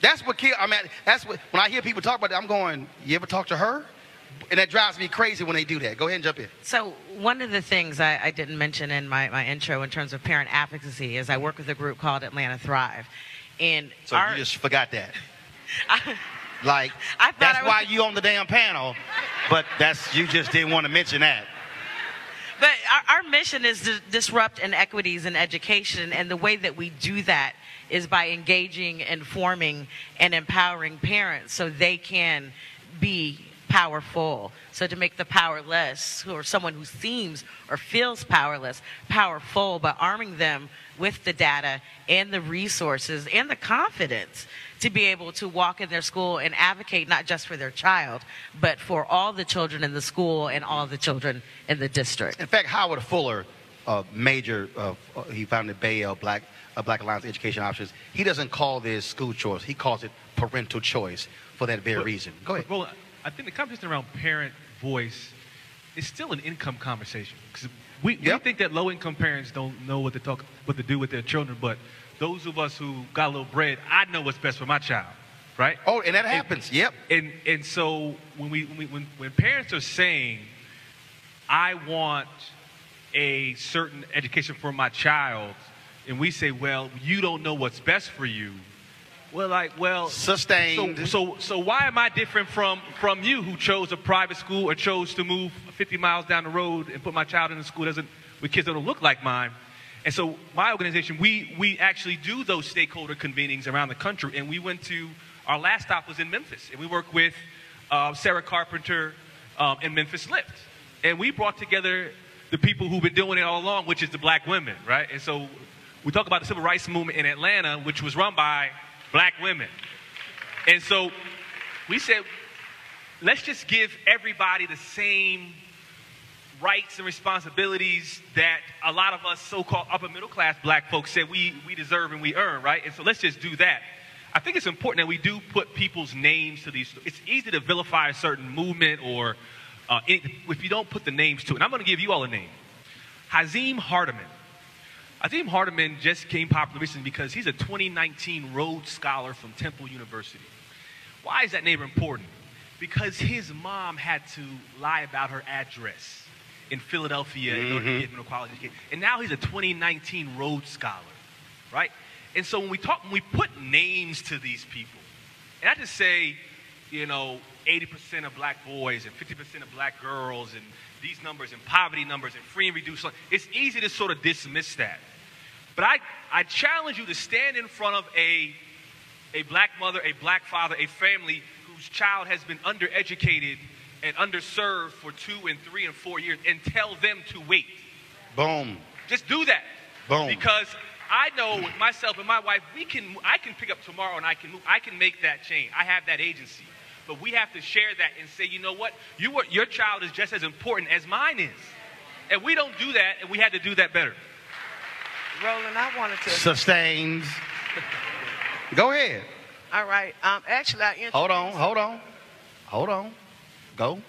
Speaker 3: That's what when I hear people talk about that, I'm going, you ever talk to her? And that drives me crazy when they do that. Go ahead and jump in.
Speaker 5: So one of the things I didn't mention in my intro in terms of parent advocacy is I work with a group called Atlanta Thrive. And
Speaker 3: so you just forgot that. That's why you on the damn panel, but you just didn't want to mention that.
Speaker 5: But our mission is to disrupt inequities in education, and the way that we do that is by engaging, informing, and empowering parents so they can be powerful. So to make the powerless, or someone who seems or feels powerless, powerful, but arming them with the data and the resources and the confidence to be able to walk in their school and advocate not just for their child, but for all the children in the school and all the children in the district.
Speaker 3: In fact, Howard Fuller, he founded BAEL, Black Alliance Education Options. He doesn't call this school choice. He calls it parental choice for that very reason. Go ahead.
Speaker 6: Well, I think the conversation around parent voice it's still an income conversation. Because we think that low-income parents don't know what to do with their children, but those of us who got a little bread, I know what's best for my child, right?
Speaker 3: Oh, and that happens. Yep.
Speaker 6: And so when parents are saying, I want a certain education for my child, and we say, well, you don't know what's best for you. Well,
Speaker 3: sustained.
Speaker 6: So why am I different from you who chose a private school or chose to move 50 miles down the road and put my child in a school with kids that don't look like mine? And so my organization, we actually do those stakeholder convenings around the country, and we went to, our last stop was in Memphis, and we worked with Sarah Carpenter and Memphis Lift. And we brought together the people who've been doing it all along, which is the black women, right? And so we talk about the civil rights movement in Atlanta, which was run by black women. And so we said, let's just give everybody the same rights and responsibilities that a lot of us so-called upper middle class black folks said we deserve and we earn, right? And so let's just do that. I think it's important that we do put people's names to these. It's easy to vilify a certain movement or if you don't put the names to it. And I'm going to give you all a name. Hazim Hardiman. Hazim Hardiman just came popular recently because he's a 2019 Rhodes Scholar from Temple University. Why is that name important? Because his mom had to lie about her address in Philadelphia in order to get him a college education. And now he's a 2019 Rhodes Scholar, right? And so when we put names to these people, and I just say, 80% of black boys and 50% of black girls and these numbers and poverty numbers and free and reduced, it's easy to sort of dismiss that. But I challenge you to stand in front of a black mother, a black father, a family whose child has been undereducated and underserved for 2 and 3 and 4 years and tell them to wait.
Speaker 3: Boom.
Speaker 6: Just do that.
Speaker 3: Boom.
Speaker 6: Because I know with myself and my wife, I can pick up tomorrow and I can make that change. I have that agency. But we have to share that and say, you know what? Your child is just as important as mine is. And we don't do that, and we had to do that better.
Speaker 10: Roland, I wanted to...
Speaker 3: Sustained. Go ahead.
Speaker 10: All right. Actually, I introduced...
Speaker 3: Hold on. Go.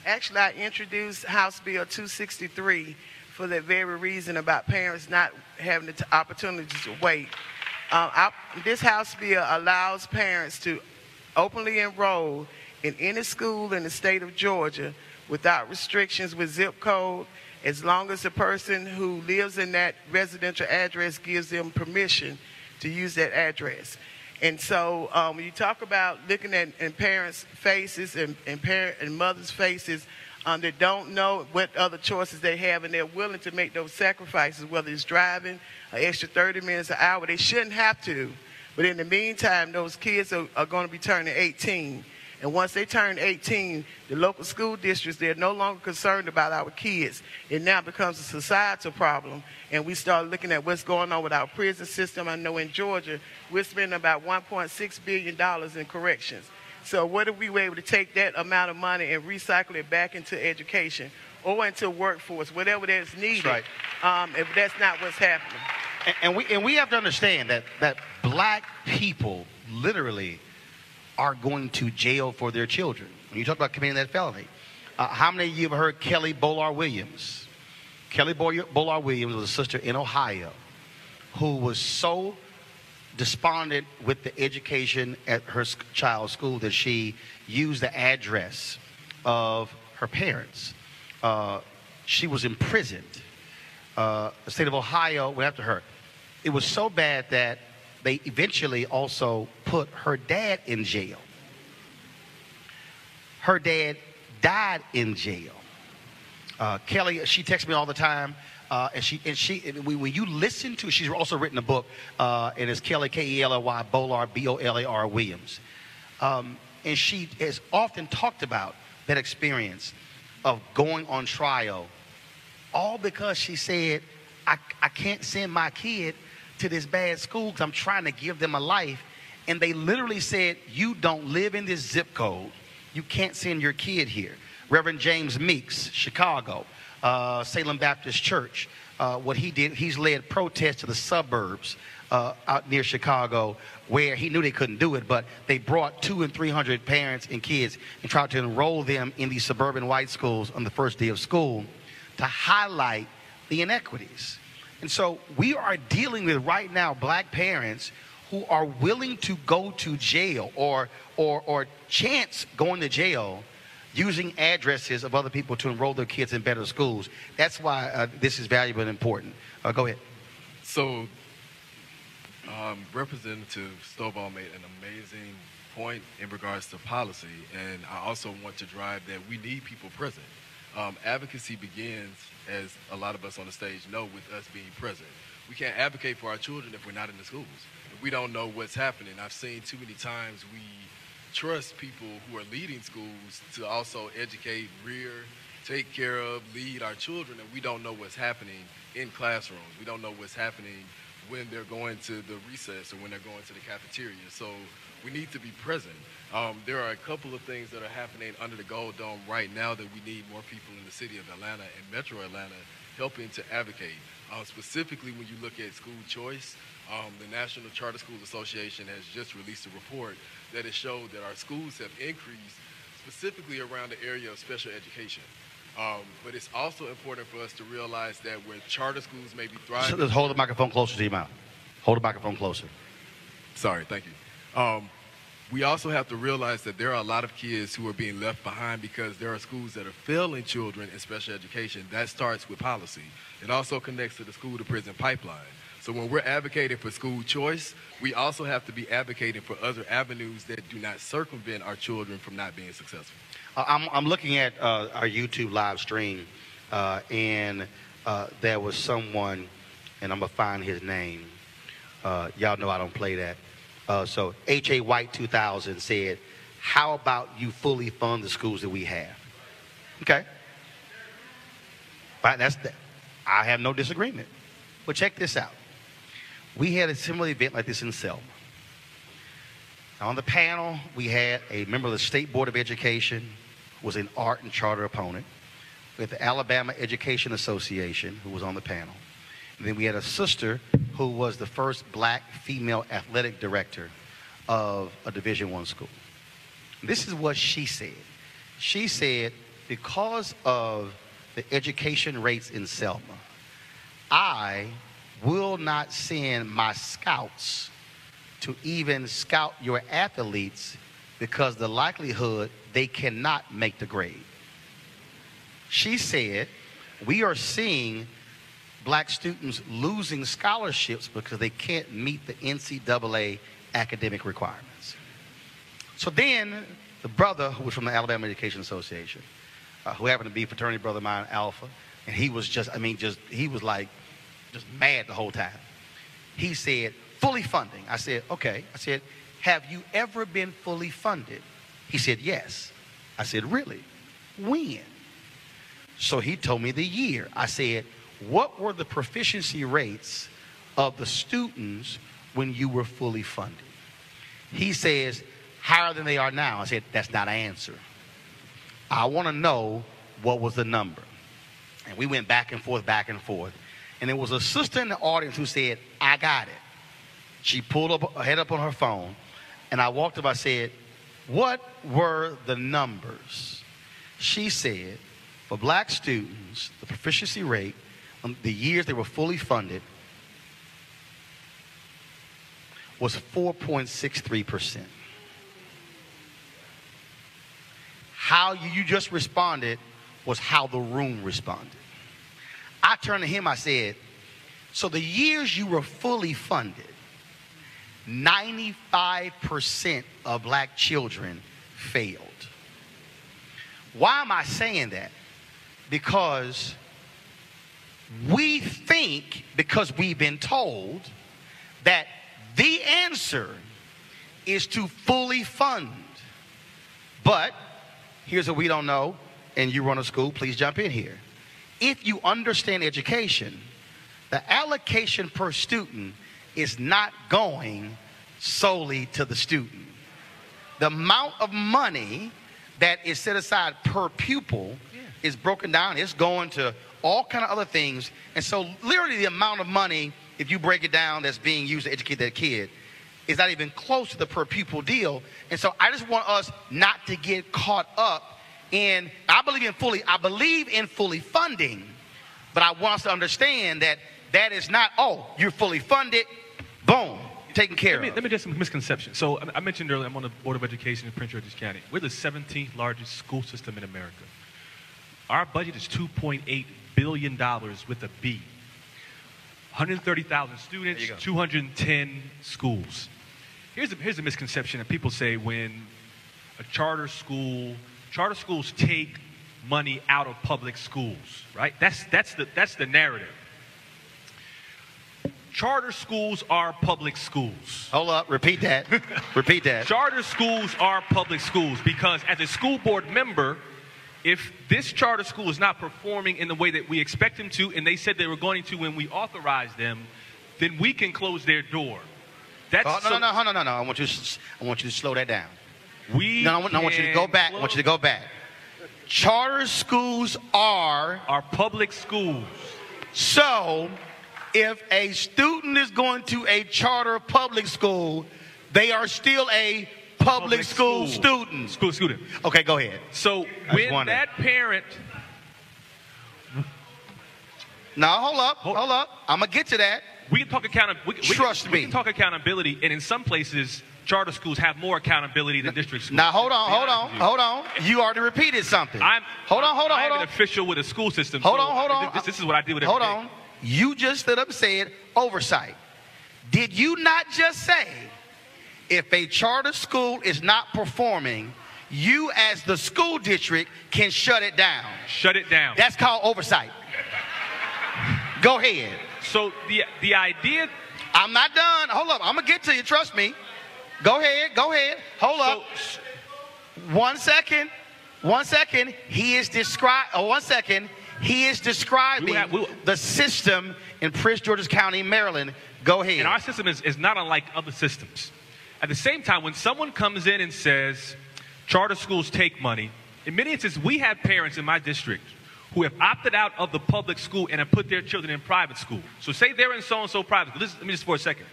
Speaker 10: Actually, I introduced House Bill 263 for that very reason about parents not having the opportunity to wait. This House bill allows parents to openly enroll in any school in the state of Georgia without restrictions with zip code, as long as the person who lives in that residential address gives them permission to use that address. And so when you talk about looking at in parents' faces and mothers' faces that don't know what other choices they have, and they're willing to make those sacrifices, whether it's driving an extra 30 minutes an hour, they shouldn't have to. But in the meantime, those kids are going to be turning 18. And once they turn 18, the local school districts, they're no longer concerned about our kids. It now becomes a societal problem. And we start looking at what's going on with our prison system. I know in Georgia, we're spending about $1.6 billion in corrections. So what if we were able to take that amount of money and recycle it back into education or into workforce, whatever that's needed,
Speaker 3: that's right.
Speaker 10: If that's not what's happening.
Speaker 3: And we have to understand that black people literally are going to jail for their children. When you talk about committing that felony, how many of you have heard Kelly Bolar Williams? Kelly Bolar Williams was a sister in Ohio who was so despondent with the education at her child's school that she used the address of her parents. She was imprisoned. The state of Ohio went after her. It was so bad that they eventually also put her dad in jail. Her dad died in jail. Kelly, she texts me all the time, when you listen to, she's also written a book, and it's Kelly, K-E-L-L-Y, Bolar, B-O-L-A-R, Williams. And she has often talked about that experience of going on trial, all because she said, I can't send my kid to this bad school because I'm trying to give them a life. And they literally said, you don't live in this zip code. You can't send your kid here. Reverend James Meeks, Chicago, Salem Baptist Church, what he did, he's led protests to the suburbs out near Chicago where he knew they couldn't do it, but they brought 200 and 300 parents and kids and tried to enroll them in these suburban white schools on the first day of school to highlight the inequities. And so we are dealing with right now black parents who are willing to go to jail or chance going to jail using addresses of other people to enroll their kids in better schools. That's why this is valuable and important. Go ahead.
Speaker 9: So Representative Stovall made an amazing point in regards to policy, and I also want to drive that we need people present. Advocacy begins, as a lot of us on the stage know, with us being present. We can't advocate for our children if we're not in the schools. If we don't know what's happening. I've seen too many times we trust people who are leading schools to also educate, rear, take care of, lead our children, and we don't know what's happening in classrooms. We don't know what's happening when they're going to the recess or when they're going to the cafeteria. So we need to be present. There are a couple of things that are happening under the Gold Dome right now that we need more people in the city of Atlanta and Metro Atlanta helping to advocate. Specifically, when you look at school choice, the National Charter Schools Association has just released a report that has showed that our schools have increased specifically around the area of special education. But it's also important for us to realize that where charter schools may be thriving...
Speaker 3: So hold the microphone closer to your mouth. Hold the microphone closer.
Speaker 9: Sorry, thank you. We also have to realize that there are a lot of kids who are being left behind because there are schools that are failing children in special education. That starts with policy. It also connects to the school-to-prison pipeline. So when we're advocating for school choice, we also have to be advocating for other avenues that do not circumvent our children from not being successful.
Speaker 3: I'm looking at our YouTube live stream, and there was someone, and I'm going to find his name. Y'all know I don't play that. So H.A. White 2000 said, how about you fully fund the schools that we have? Okay. But I have no disagreement. But check this out. We had a similar event like this in Selma. On the panel, we had a member of the State Board of Education, who was an art and charter opponent. We had the Alabama Education Association, who was on the panel. And then we had a sister who was the first black female athletic director of a Division I school. This is what she said. She said, because of the education rates in Selma, I will not send my scouts to even scout your athletes because the likelihood they cannot make the grade. She said, we are seeing black students losing scholarships because they can't meet the NCAA academic requirements. So then the brother who was from the Alabama Education Association, who happened to be a fraternity brother of mine, Alpha, and he was just mad the whole time. He said, fully funding. I said, okay. I said, have you ever been fully funded? He said, yes. I said, really? When? So he told me the year. I said, what were the proficiency rates of the students when you were fully funded? He says, higher than they are now. I said, that's not an answer. I want to know what was the number. And we went back and forth, back and forth. And there was a sister in the audience who said, I got it. She pulled up her head up on her phone, and I walked up, I said, what were the numbers? She said, for black students, the proficiency rate on the years they were fully funded was 4.63%. How you just responded was how the room responded. I turned to him, I said, so the years you were fully funded, 95% of black children failed. Why am I saying that? Because we think, because we've been told, that the answer is to fully fund. But here's what we don't know, and you run a school, please jump in here. If you understand education, the allocation per student is not going solely to the student. The amount of money that is set aside per pupil is broken down. It's going to all kind of other things. And so literally the amount of money, if you break it down, that's being used to educate that kid is not even close to the per pupil deal. And so I just want us not to get caught up in, I believe in fully funding, but I want us to understand that that is not, oh, you're fully funded, boom, taken care of.
Speaker 6: Let me just some misconceptions. So I mentioned earlier, I'm on the Board of Education in Prince George's County. We're the 17th largest school system in America. Our budget is $2.8 billion with a B. 130,000 students, 210 schools. Here's a misconception that people say when a charter schools take money out of public schools, right? That's the narrative. Charter schools are public schools.
Speaker 3: Hold up, repeat that. Repeat that.
Speaker 6: Charter schools are public schools because as a school board member, if this charter school is not performing in the way that we expect them to, and they said they were going to when we authorized them, then we can close their door.
Speaker 3: No. I want you to slow that down. I want you to go back. I want you to go back. Charter schools are
Speaker 6: public schools.
Speaker 3: So, if a student is going to a charter public school, they are still a public school student.
Speaker 6: Student.
Speaker 3: Okay, go ahead.
Speaker 6: So when that parent.
Speaker 3: Now, hold up. I'm going to get to that.
Speaker 6: We can talk accountability.
Speaker 3: Trust me.
Speaker 6: We can talk accountability, and in some places, charter schools have more accountability than district schools.
Speaker 3: Now, hold on. You already repeated something. Hold on.
Speaker 6: I'm an official with a school system.
Speaker 3: Hold on.
Speaker 6: This is what I deal with.
Speaker 3: Hold on. You just stood up and said oversight. Did you not just say if a charter school is not performing, you as the school district can shut it down?
Speaker 6: Shut it down.
Speaker 3: That's called oversight. Go ahead.
Speaker 6: So the idea.
Speaker 3: I'm not done. Hold up. I'm going to get to you. Trust me. Go ahead. Hold up. 1 second. He is describing the system in Prince George's County, Maryland. Go ahead.
Speaker 6: And our system is not unlike other systems. At the same time, when someone comes in and says charter schools take money, in many instances, we have parents in my district who have opted out of the public school and have put their children in private school. So say they're in so-and-so private school. Let me just for a second.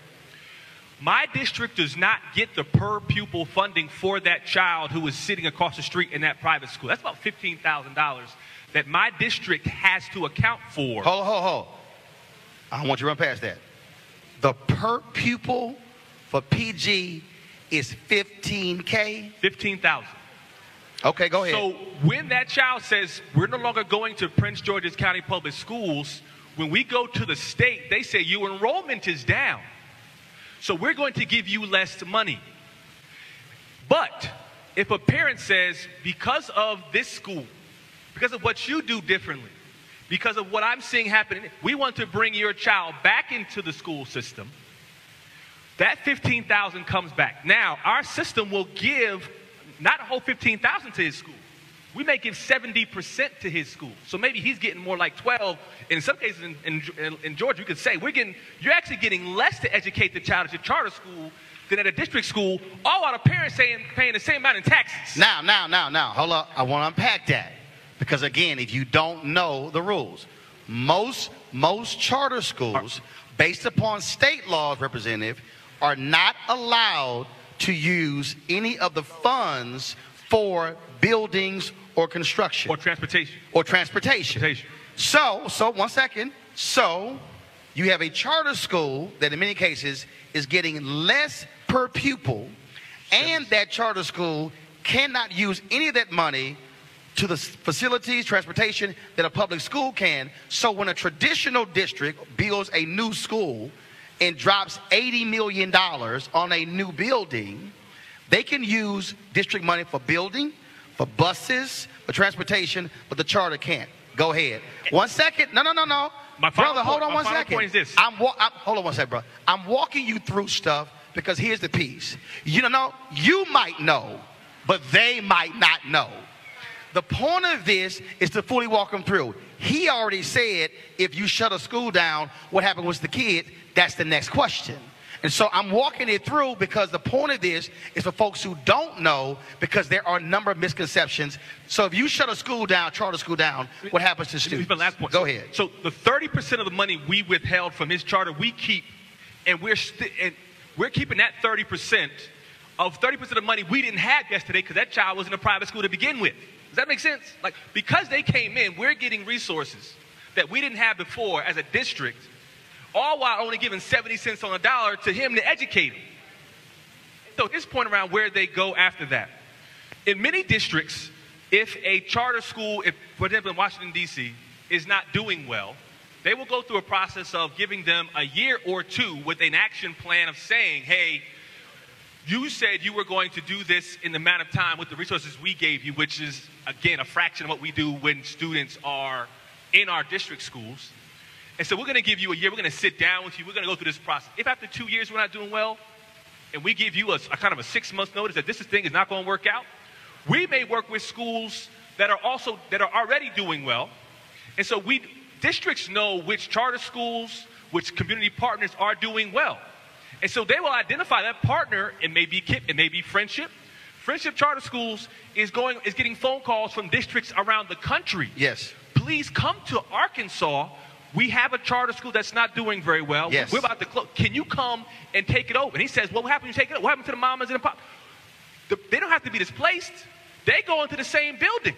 Speaker 6: My district does not get the per pupil funding for that child who is sitting across the street in that private school. That's about $15,000 that my district has to account for.
Speaker 3: Hold. I want you to run past that. The per pupil for PG is $15K?
Speaker 6: $15,000.
Speaker 3: Okay, go ahead.
Speaker 6: So when that child says, we're no longer going to Prince George's County Public Schools, when we go to the state, they say your enrollment is down. So we're going to give you less money. But if a parent says, because of this school, because of what you do differently, because of what I'm seeing happening, we want to bring your child back into the school system, that $15,000 comes back. Now, our system will give not a whole $15,000 to his school. We may give 70% to his school. So maybe he's getting more like 12. In some cases in Georgia, you could say you're actually getting less to educate the child at your charter school than at a district school, all while the parents paying the same amount in taxes.
Speaker 3: Now, hold up. I want to unpack that. Because again, if you don't know the rules, most charter schools, based upon state laws, Representative, are not allowed to use any of the funds for buildings or construction.
Speaker 6: Or transportation.
Speaker 3: So 1 second. So you have a charter school that in many cases is getting less per pupil, and that charter school cannot use any of that money to the facilities, transportation that a public school can. So when a traditional district builds a new school and drops $80 million on a new building, they can use district money for building, for buses, for transportation, but the charter can't. Go ahead. 1 second. No. Brother, hold on 1 second.
Speaker 6: Point is this.
Speaker 3: Hold on 1 second, bro. I'm walking you through stuff because here's the piece. You might know, but they might not know. The point of this is to fully walk them through. He already said if you shut a school down, what happened with the kid? That's the next question. And so I'm walking it through because the point of this is for folks who don't know, because there are a number of misconceptions. So if you shut a school down, charter school down, what happens to students?
Speaker 11: Last point.
Speaker 3: Go ahead.
Speaker 11: So the 30% of the money we withheld from his charter, we keep, and we're keeping that 30% of 30% of the money we didn't have yesterday because that child was in a private school to begin with. Does that make sense? Like, because they came in, we're getting resources that we didn't have before as a district, all while only giving 70 cents on a dollar to him to educate him. So at this point around where they go after that. In many districts, if a charter school, for example in Washington, D.C., is not doing well, they will go through a process of giving them a year or two with an action plan of saying, hey, you said you were going to do this in the amount of time with the resources we gave you, which is, again, a fraction of what we do when students are in our district schools. And so we're going to give you a year. We're going to sit down with you. We're going to go through this process. If after 2 years we're not doing well, and we give you a kind of a 6-month notice that this thing is not going to work out, we may work with schools that are already doing well. And so districts know which charter schools, which community partners are doing well. And so they will identify that partner. It may be KIPP, it may be Friendship. Friendship Charter Schools is getting phone calls from districts around the country.
Speaker 3: Yes.
Speaker 11: Please come to Arkansas. We have a charter school that's not doing very well.
Speaker 3: Yes.
Speaker 11: We're about to close. Can you come and take it over? And he says, well, what happened when you take it over? What happened to the mamas and the papas? They don't have to be displaced. They go into the same building.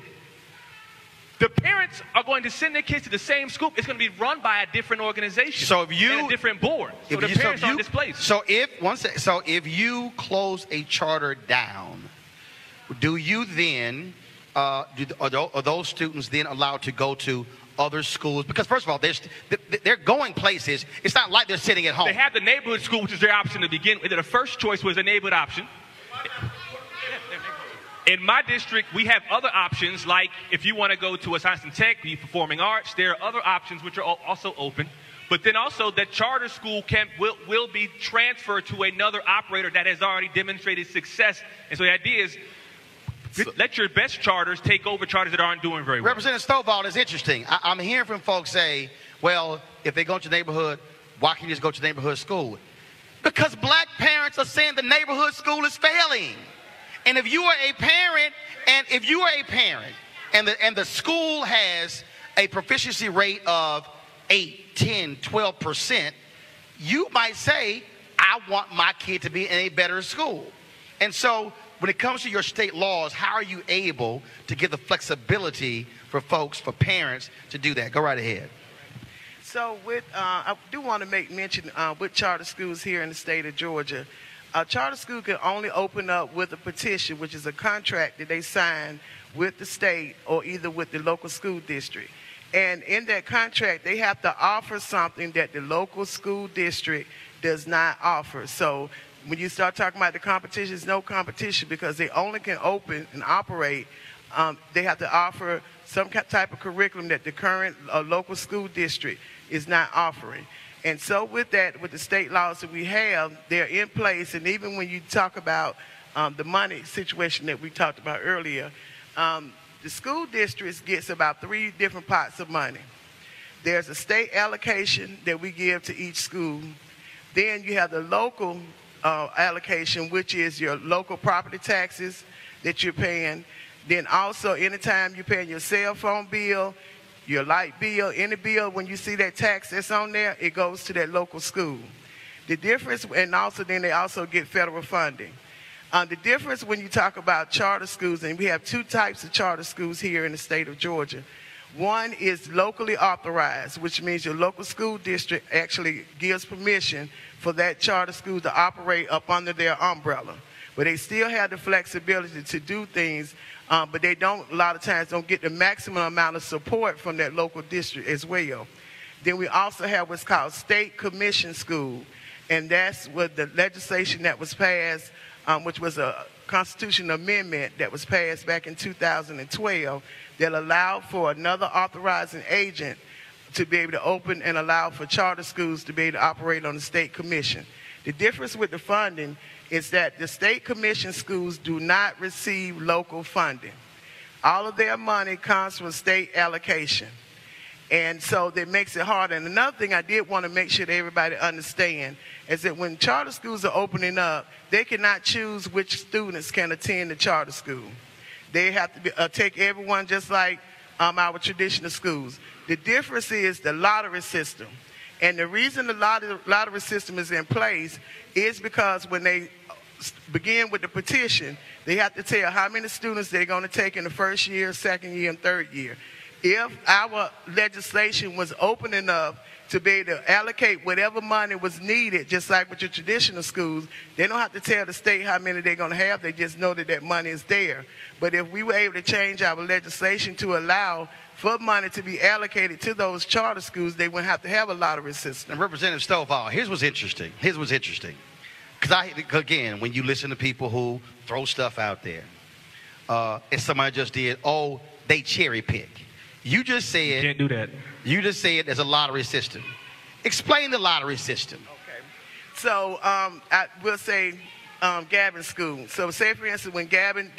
Speaker 11: The parents are going to send their kids to the same school. It's going to be run by a different organization and a different board. So the parents aren't displaced.
Speaker 3: So if you close a charter down, do you then, are those students then allowed to go to other schools? Because first of all, they're going places. It's not like they're sitting at home.
Speaker 11: They have the neighborhood school, which is their option to begin with. The first choice was a neighborhood option. In my district, we have other options, like if you want to go to a science and tech, be performing arts, there are other options which are also open. But then also that charter school will be transferred to another operator that has already demonstrated success. And so the idea is, let your best charters take over charters that aren't doing very well.
Speaker 3: Representative Stovall is interesting. I'm hearing from folks say, well, if they go to the neighborhood, why can't you just go to the neighborhood school? Because black parents are saying the neighborhood school is failing. And if you are a parent, and the school has a proficiency rate of 8, 10, 12%, you might say, I want my kid to be in a better school. And so when it comes to your state laws, how are you able to give the flexibility for folks, for parents, to do that? Go right ahead.
Speaker 10: So I do want to make mention with charter schools here in the state of Georgia, a charter school can only open up with a petition, which is a contract that they sign with the state or either with the local school district. And in that contract, they have to offer something that the local school district does not offer. So when you start talking about the competition, there's no competition because they only can open and operate. They have to offer some type of curriculum that the current local school district is not offering. And so with that, with the state laws that we have, they're in place. And even when you talk about the money situation that we talked about earlier, the school districts gets about 3 different pots of money. There's a state allocation that we give to each school. Then you have the local allocation, which is your local property taxes that you're paying. Then also anytime you're paying your cell phone bill, your light bill, any bill, when you see that tax that's on there, it goes to that local school. The difference, and also then they also get federal funding. The difference when you talk about charter schools, and we have 2 types of charter schools here in the state of Georgia. One is locally authorized, which means your local school district actually gives permission for that charter school to operate up under their umbrella. But they still have the flexibility to do things, but they don't, a lot of times, don't get the maximum amount of support from that local district as well. Then we also have what's called state commission school, and that's what the legislation that was passed, which was a constitutional amendment that was passed back in 2012 that allowed for another authorizing agent to be able to open and allow for charter schools to be able to operate on the state commission. The difference with the funding is that the state commission schools do not receive local funding. All of their money comes from state allocation. And so that makes it hard. And another thing I did want to make sure that everybody understand is that when charter schools are opening up, they cannot choose which students can attend the charter school. They have to take everyone just like our traditional schools. The difference is the lottery system. And the reason the lottery system is in place is because when they begin with the petition, they have to tell how many students they're going to take in the first year, second year, and third year. If our legislation was open enough to be able to allocate whatever money was needed, just like with your traditional schools, they don't have to tell the state how many they're going to have. They just know that that money is there. But if we were able to change our legislation to allow for money to be allocated to those charter schools, they wouldn't have to have a lottery system.
Speaker 3: And Representative Stovall, here's what's interesting. Because again, when you listen to people who throw stuff out there, and somebody just did, they cherry pick. You just said
Speaker 11: you can't do that.
Speaker 3: You just said there's a lottery system. Explain the lottery system.
Speaker 10: Okay. So I will say Gavin's school. So say, for instance, when Gavin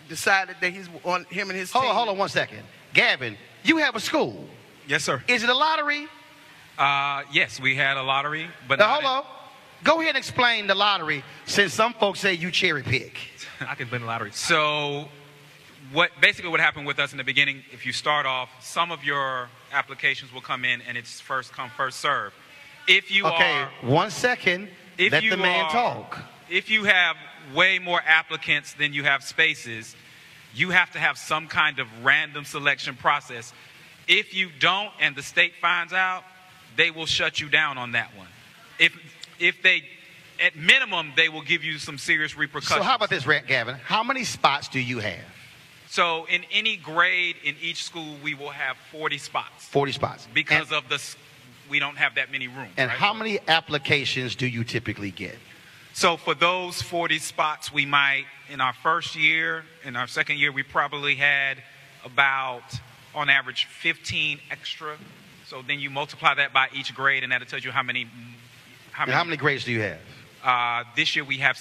Speaker 10: decided that he's on him and his team.
Speaker 3: Hold on 1 second. Gavin, you have a school.
Speaker 8: Yes, sir.
Speaker 3: Is it a lottery?
Speaker 8: Yes, we had a lottery, but
Speaker 3: now, hold on. Go ahead and explain the lottery, since some folks say you cherry pick.
Speaker 11: I can win the lottery.
Speaker 8: So what happened with us in the beginning, if you start off, some of your applications will come in and it's first come, first serve. If you
Speaker 3: 1 second, let the man talk.
Speaker 8: If you have way more applicants than you have spaces, you have to have some kind of random selection process. If you don't and the state finds out, they will shut you down on that one. If they, at minimum, they will give you some serious repercussions.
Speaker 3: So how about this, Gavin? How many spots do you have?
Speaker 8: So in any grade in each school, we will have 40 spots.
Speaker 3: 40 spots.
Speaker 8: Because we don't have that many rooms.
Speaker 3: And
Speaker 8: right?
Speaker 3: how many applications do you typically get?
Speaker 8: So for those 40 spots, we might, in our first year, in our second year, we probably had about, on average, 15 extra. So then you multiply that by each grade, and that'll tell you how many
Speaker 3: grades do you have?
Speaker 8: This year we have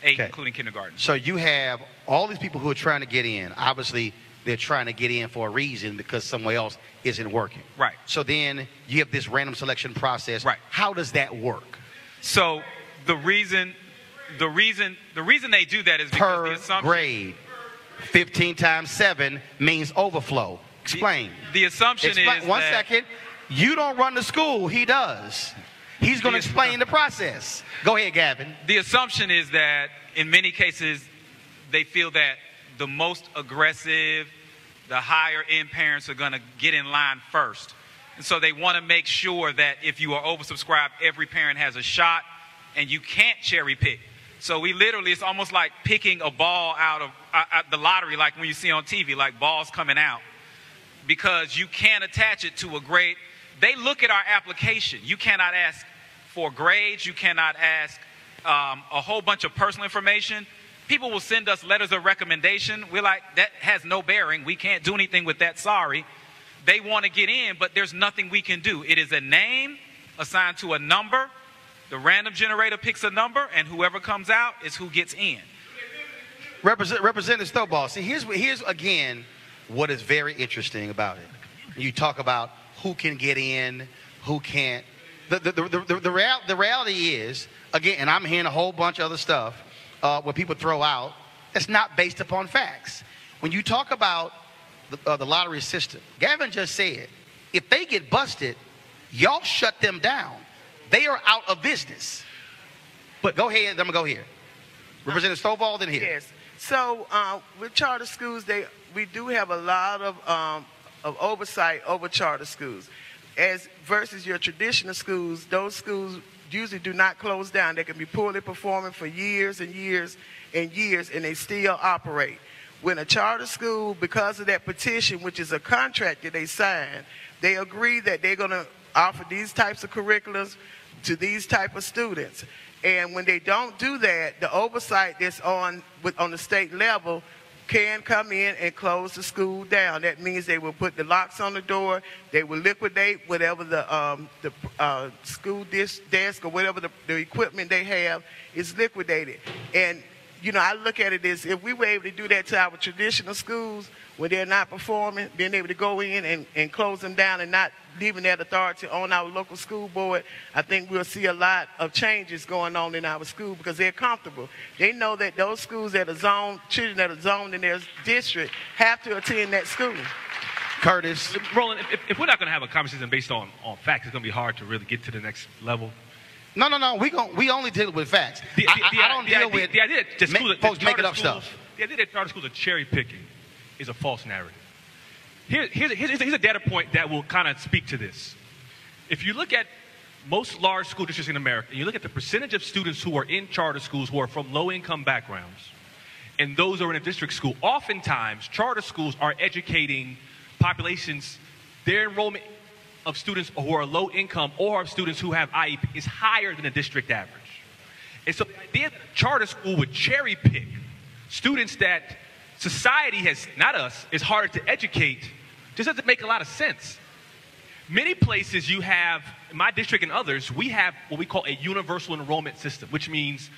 Speaker 8: 8, including kindergarten.
Speaker 3: So you have all these people who are trying to get in. Obviously, they're trying to get in for a reason because somewhere else isn't working.
Speaker 8: Right.
Speaker 3: So then you have this random selection process.
Speaker 8: Right.
Speaker 3: How does that work?
Speaker 8: So the reason they do that is because the assumption,
Speaker 3: grade, 15 times 7 means overflow. Explain.
Speaker 8: The assumption is
Speaker 3: One second. You don't run the school. He does. He's going to explain the process. Go ahead, Gavin.
Speaker 8: The assumption is that in many cases, they feel that the most aggressive, the higher end parents are going to get in line first. And so they want to make sure that if you are oversubscribed, every parent has a shot and you can't cherry pick. So it's almost like picking a ball out of the lottery, like when you see on TV, like balls coming out. Because you can't attach it to a grade. They look at our application. You cannot ask for grades. You cannot ask a whole bunch of personal information. People will send us letters of recommendation. We're like, that has no bearing. We can't do anything with that. Sorry. They want to get in, but there's nothing we can do. It is a name assigned to a number. The random generator picks a number, and whoever comes out is who gets in.
Speaker 3: Representative Stovall, see, here's again what is very interesting about it. You talk about who can get in, who can't. The reality is, again, and I'm hearing a whole bunch of other stuff where people throw out, it's not based upon facts. When you talk about the lottery system, Gavin just said, if they get busted, y'all shut them down. They are out of business. But go ahead, I'm going to go here. Representative Stovall, then here.
Speaker 10: Yes. So with charter schools, we do have a lot of oversight over charter schools. Versus your traditional schools, those schools usually do not close down. They can be poorly performing for years and years and years, and they still operate. When a charter school, because of that petition, which is a contract that they sign, they agree that they're going to offer these types of curriculums to these type of students. And when they don't do that, the oversight that's on the state level can come in and close the school down. That means they will put the locks on the door. They will liquidate whatever the school desk or whatever the equipment they have is liquidated. And you know, I look at it as if we were able to do that to our traditional schools when they're not performing, being able to go in and close them down and not leaving that authority on our local school board, I think we'll see a lot of changes going on in our school because they're comfortable. They know that those schools that are zoned, children that are zoned in their district have to attend that school.
Speaker 3: Curtis.
Speaker 11: Roland, if we're not going to have a conversation based on facts, it's going to be hard to really get to the next level.
Speaker 3: No. We only deal with facts. I don't deal with
Speaker 11: the idea that
Speaker 3: folks making up stuff.
Speaker 11: The idea that charter schools are cherry picking is a false narrative. Here's a data point that will kind of speak to this. If you look at most large school districts in America, and you look at the percentage of students who are in charter schools who are from low-income backgrounds, and those who are in a district school, oftentimes charter schools are educating populations, their enrollment of students who are low income or of students who have IEP is higher than the district average. And so the idea that a charter school would cherry pick students that society has, not us, is harder to educate just doesn't make a lot of sense. Many places you have, in my district and others, we have what we call a universal enrollment system, which means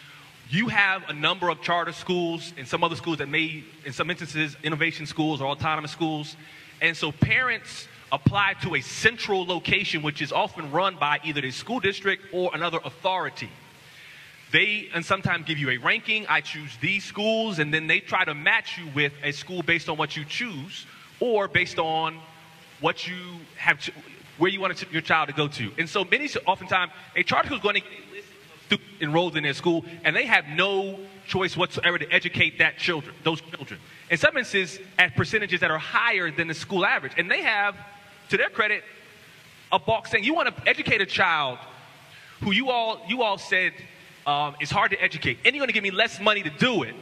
Speaker 11: you have a number of charter schools and some other schools that may, in some instances, innovation schools or autonomous schools. And so parents apply to a central location, which is often run by either the school district or another authority. They and sometimes give you a ranking. I choose these schools, and then they try to match you with a school based on what you choose or based on what you have, where you want your child to go to. And so oftentimes, a charter school is going to get a list of students enrolled in their school, and they have no choice whatsoever to educate those children. In some instances, at percentages that are higher than the school average. And they have, to their credit, a box saying, you want to educate a child who you all said is hard to educate, and you're going to give me less money to do it,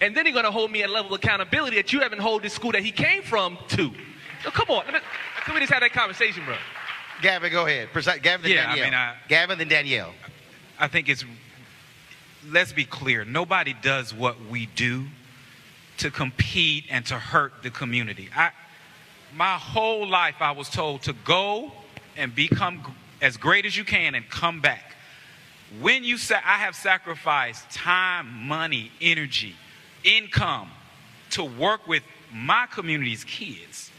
Speaker 11: and then you're going to hold me at a level of accountability that you haven't held the school that he came from to. So come on. Can we just have that conversation, bro?
Speaker 3: Gavin, go ahead. Gavin, then Danielle. Gavin, then Danielle.
Speaker 8: I think let's be clear. Nobody does what we do to compete and to hurt the community. My whole life I was told to go and become as great as you can and come back. When you say I have sacrificed time, money, energy, income to work with my community's kids.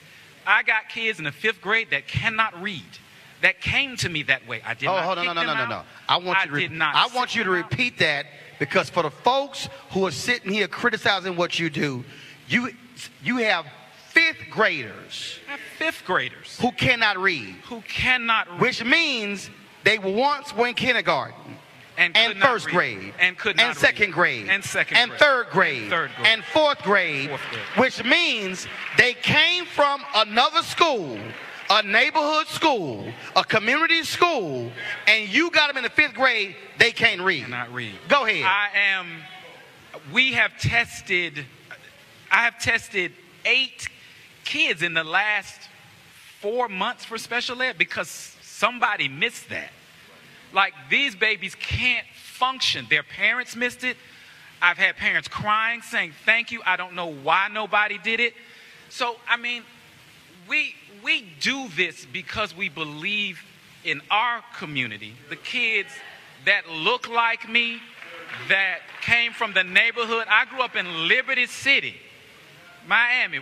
Speaker 8: I got kids in the 5th grade that cannot read. That came to me that way. I did not kick them out.
Speaker 3: No. I want you to repeat that, because for the folks who are sitting here criticizing what you do, you have 5th graders.
Speaker 8: I have 5th graders
Speaker 3: who cannot read. Which means they once were in kindergarten. And 1st grade, and 2nd grade, and 3rd grade, and 4th grade, which means they came from another school, a neighborhood school, a community school, and you got them in the 5th grade, they can't read.
Speaker 8: Cannot read.
Speaker 3: Go ahead.
Speaker 8: I have tested 8 kids in the last 4 months for special ed because somebody missed that. Like, these babies can't function. Their parents missed it. I've had parents crying, saying, thank you. I don't know why nobody did it. So, I mean, we do this because we believe in our community. The kids that look like me, that came from the neighborhood. I grew up in Liberty City, Miami,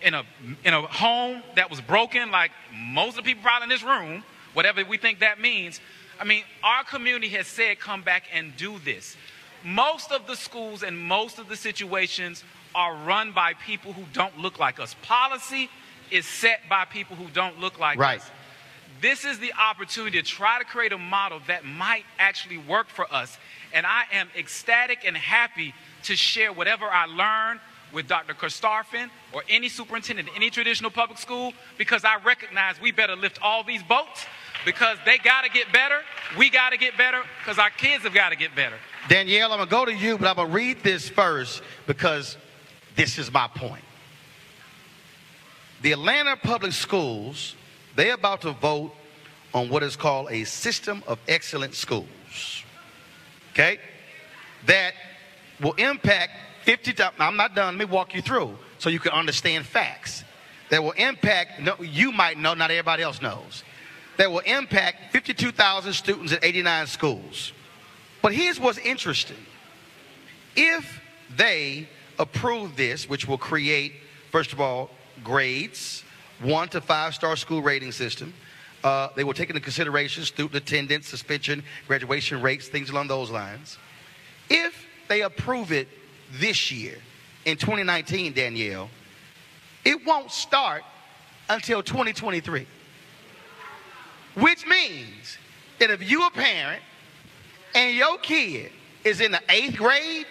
Speaker 8: in a home that was broken, like most of the people probably in this room, whatever we think that means. I mean, our community has said, come back and do this. Most of the schools and most of the situations are run by people who don't look like us. Policy is set by people who don't look like us. This is the opportunity to try to create a model that might actually work for us. And I am ecstatic and happy to share whatever I learned with Dr. Kostarfin or any superintendent in any traditional public school, because I recognize we better lift all these boats, because they got to get better. We got to get better because our kids have got to get better.
Speaker 3: Danielle, I'm going to go to you, but I'm going to read this first because this is my point. The Atlanta Public Schools, they're about to vote on what is called a system of excellent schools. Okay? That will impact 50,000. I'm not done. Let me walk you through so you can understand facts. That will impact, you might know, not everybody else knows. That will impact 52,000 students at 89 schools. But here's what's interesting. if they approve this, which will create, first of all, grades, 1 to 5-star school rating system. They will take into consideration student attendance, suspension, graduation rates, things along those lines. If they approve it this year, in 2019, Danielle, it won't start until 2023. Which means that if you're a parent and your kid is in the 8th grade,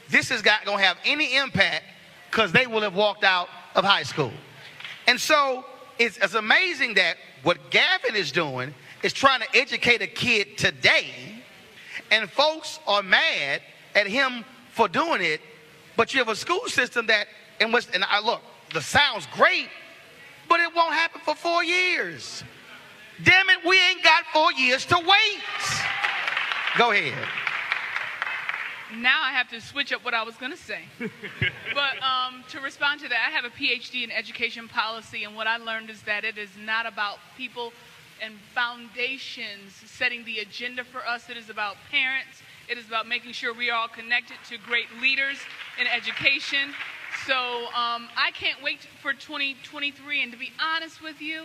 Speaker 3: this is not going to have any impact because they will have walked out of high school. And so it's amazing that what Gavin is doing is trying to educate a kid today, and folks are mad at him for doing it, but you have a school system that, look, the sounds great, but it won't happen for 4 years. Damn it, we ain't got 4 years to wait. Go ahead.
Speaker 7: Now I have to switch up what I was going to say. But to respond to that, I have a PhD in education policy, and what I learned is that it is not about people and foundations setting the agenda for us. It is about parents. It is about making sure we are all connected to great leaders in education. So I can't wait for 2023, and to be honest with you,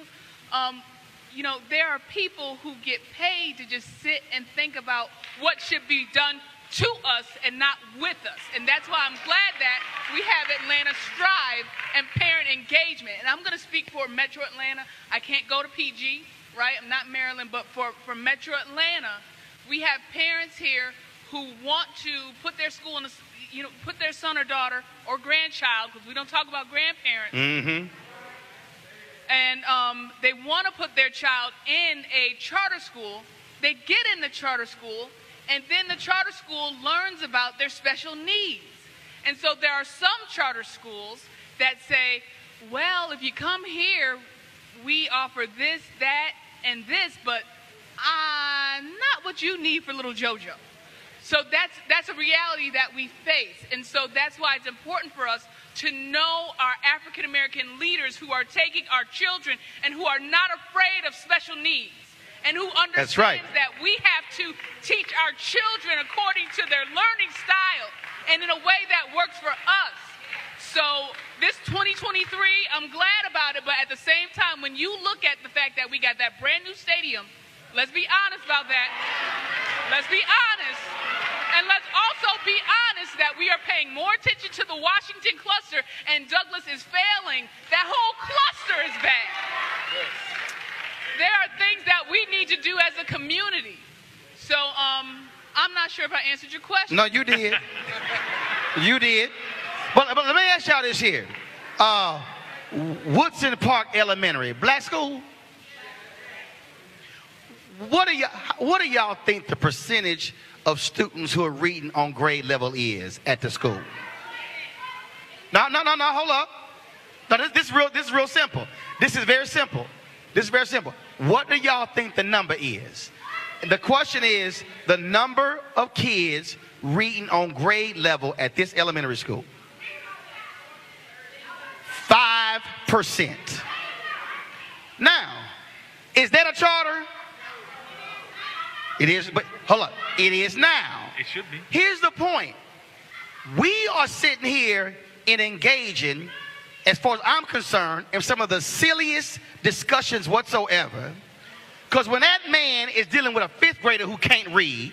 Speaker 7: there are people who get paid to just sit and think about what should be done to us and not with us. And that's why I'm glad that we have Atlanta Strive and parent engagement. And I'm going to speak for Metro Atlanta. I can't go to PG, right? I'm not Maryland, but for Metro Atlanta, we have parents here who want to put their school in put their son or daughter or grandchild, because we don't talk about grandparents. Mm-hmm. And they want to put their child in a charter school. They get in the charter school, and then the charter school learns about their special needs. And so there are some charter schools that say, well, if you come here, we offer this, that, and this, but not what you need for little JoJo. So that's a reality that we face. And so that's why it's important for us to know our African-American leaders who are taking our children and who are not afraid of special needs, and who understands that we have to teach our children according to their learning style and in a way that works for us. So this 2023, I'm glad about it, but at the same time, when you look at the fact that we got that brand new stadium, let's be honest about that. Let's be honest. And let's also be honest that we are paying more attention to the Washington cluster, and Douglas is failing. That whole cluster is bad. There are things that we need to do as a community. So I'm not sure if I answered your question.
Speaker 3: No, you did. You did. But let me ask y'all this here. Woodson Park Elementary, black school? What do y'all think the percentage of students who are reading on grade level is at the school? No, hold up. No, this is real simple. This is very simple. What do y'all think the number is? The question is the number of kids reading on grade level at this elementary school. 5%. Now, is that a charter? It is, but hold on. It is now.
Speaker 11: It should be.
Speaker 3: Here's the point. We are sitting here and engaging, as far as I'm concerned, in some of the silliest discussions whatsoever. Because when that man is dealing with a 5th grader who can't read,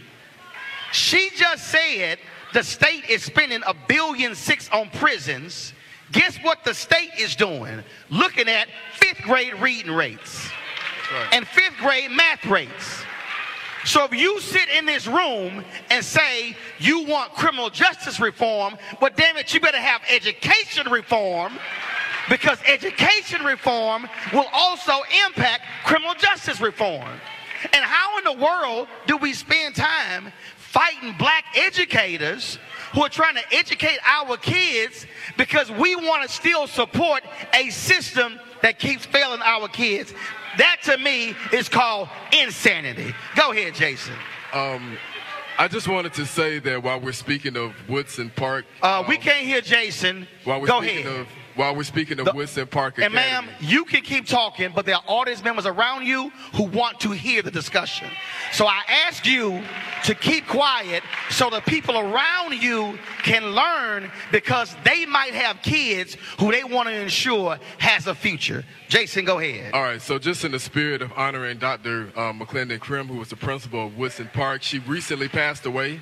Speaker 3: she just said the state is spending $1.6 billion on prisons. Guess what the state is doing? Looking at 5th grade reading rates and 5th grade math rates. So if you sit in this room and say you want criminal justice reform, but damn it, you better have education reform, because education reform will also impact criminal justice reform. And how in the world do we spend time fighting black educators who are trying to educate our kids because we want to still support a system that keeps failing our kids? That to me is called insanity. Go ahead, Jason.
Speaker 9: I just wanted to say that while we're speaking of Woodson Park,
Speaker 3: we can't hear Jason.
Speaker 9: While we're
Speaker 3: Go
Speaker 9: speaking
Speaker 3: ahead.
Speaker 9: of while we're speaking of Woodson Park Academy.
Speaker 3: And ma'am, you can keep talking, but there are audience members around you who want to hear the discussion. So I ask you to keep quiet so the people around you can learn, because they might have kids who they want to ensure has a future. Jason, go ahead.
Speaker 9: All right, so just in the spirit of honoring Dr. McClendon Krim, who was the principal of Woodson Park, she recently passed away.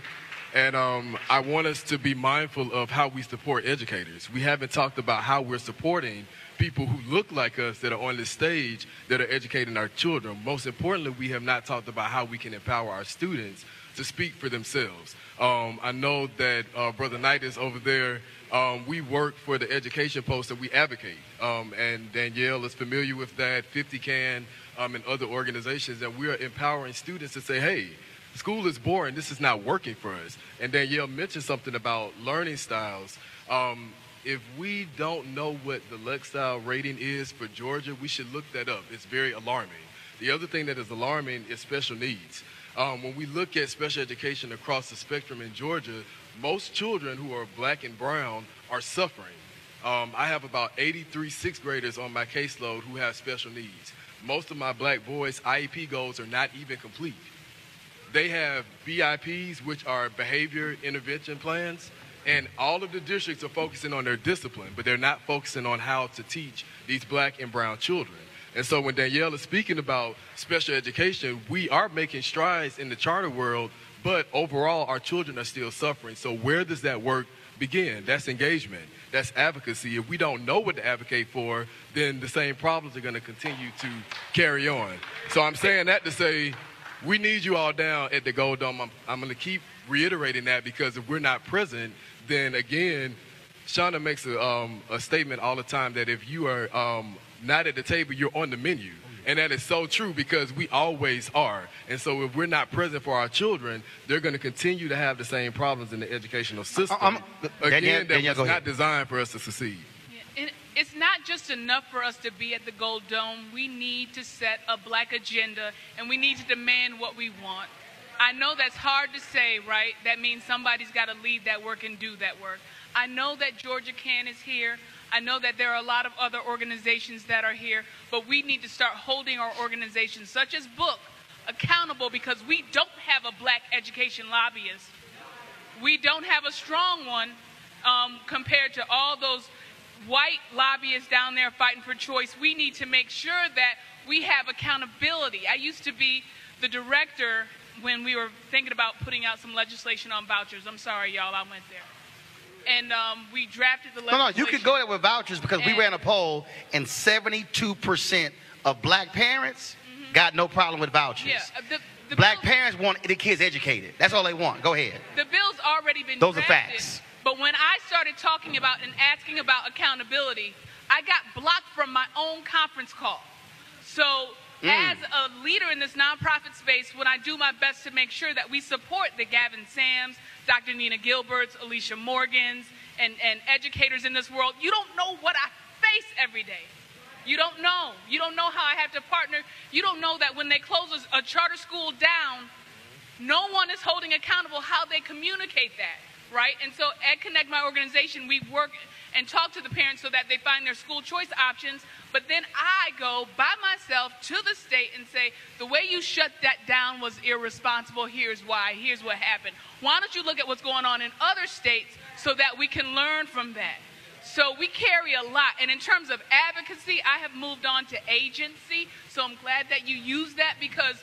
Speaker 9: And I want us to be mindful of how we support educators. We haven't talked about how we're supporting people who look like us that are on this stage that are educating our children. Most importantly, we have not talked about how we can empower our students to speak for themselves. I know that Brother Knight is over there. We work for the education post and we advocate. And Danielle is familiar with that, 50 Can, and other organizations. And we are empowering students to say, hey, school is boring. This is not working for us. And Danielle mentioned something about learning styles. If we don't know what the Lexile rating is for Georgia, we should look that up. It's very alarming. The other thing that is alarming is special needs. When we look at special education across the spectrum in Georgia, most children who are black and brown are suffering. I have about 83 sixth graders on my caseload who have special needs. Most of my black boys' IEP goals are not even complete. They have BIPs, which are behavior intervention plans, and all of the districts are focusing on their discipline, but they're not focusing on how to teach these black and brown children. And so when Danielle is speaking about special education, we are making strides in the charter world, but overall our children are still suffering. So where does that work begin? That's engagement. That's advocacy. If we don't know what to advocate for, then the same problems are going to continue to carry on. So I'm saying that to say, we need you all down at the Gold Dome. I'm going to keep reiterating that, because if we're not present, then again, Shauna makes a statement all the time that if you are not at the table, you're on the menu. And that is so true, because we always are. And so if we're not present for our children, they're going to continue to have the same problems in the educational system. Again, that was not designed for us to succeed.
Speaker 7: It's not just enough for us to be at the Gold Dome. We need to set a black agenda, and we need to demand what we want. I know that's hard to say, right? That means somebody's got to lead that work and do that work. I know that Georgia Can is here. I know that there are a lot of other organizations that are here, but we need to start holding our organizations, such as Book, accountable, because we don't have a black education lobbyist. We don't have a strong one compared to all those white lobbyists down there fighting for choice. We need to make sure that we have accountability. I used to be the director when we were thinking about putting out some legislation on vouchers. I'm sorry, y'all, I went there. And we drafted the legislation.
Speaker 3: No, you could go there with vouchers, because we ran a poll, and 72% of black parents got no problem with vouchers.
Speaker 7: Yeah, the
Speaker 3: black parents want the kids educated. That's all they want. Go ahead.
Speaker 7: The bill's already been
Speaker 3: Those
Speaker 7: drafted.
Speaker 3: are facts.
Speaker 7: But when I started talking about and asking about accountability, I got blocked from my own conference call. So as a leader in this nonprofit space, when I do my best to make sure that we support the Gavin Sams, Dr. Nina Gilberts, Alicia Morgans, and educators in this world, you don't know what I face every day. You don't know. You don't know how I have to partner. You don't know that when they close a charter school down, no one is holding accountable how they communicate that. Right? And so at Connect, my organization, we work and talk to the parents so that they find their school choice options. But then I go by myself to the state and say, the way you shut that down was irresponsible. Here's why. Here's what happened. Why don't you look at what's going on in other states so that we can learn from that? So we carry a lot. And in terms of advocacy, I have moved on to agency. So I'm glad that you use that, because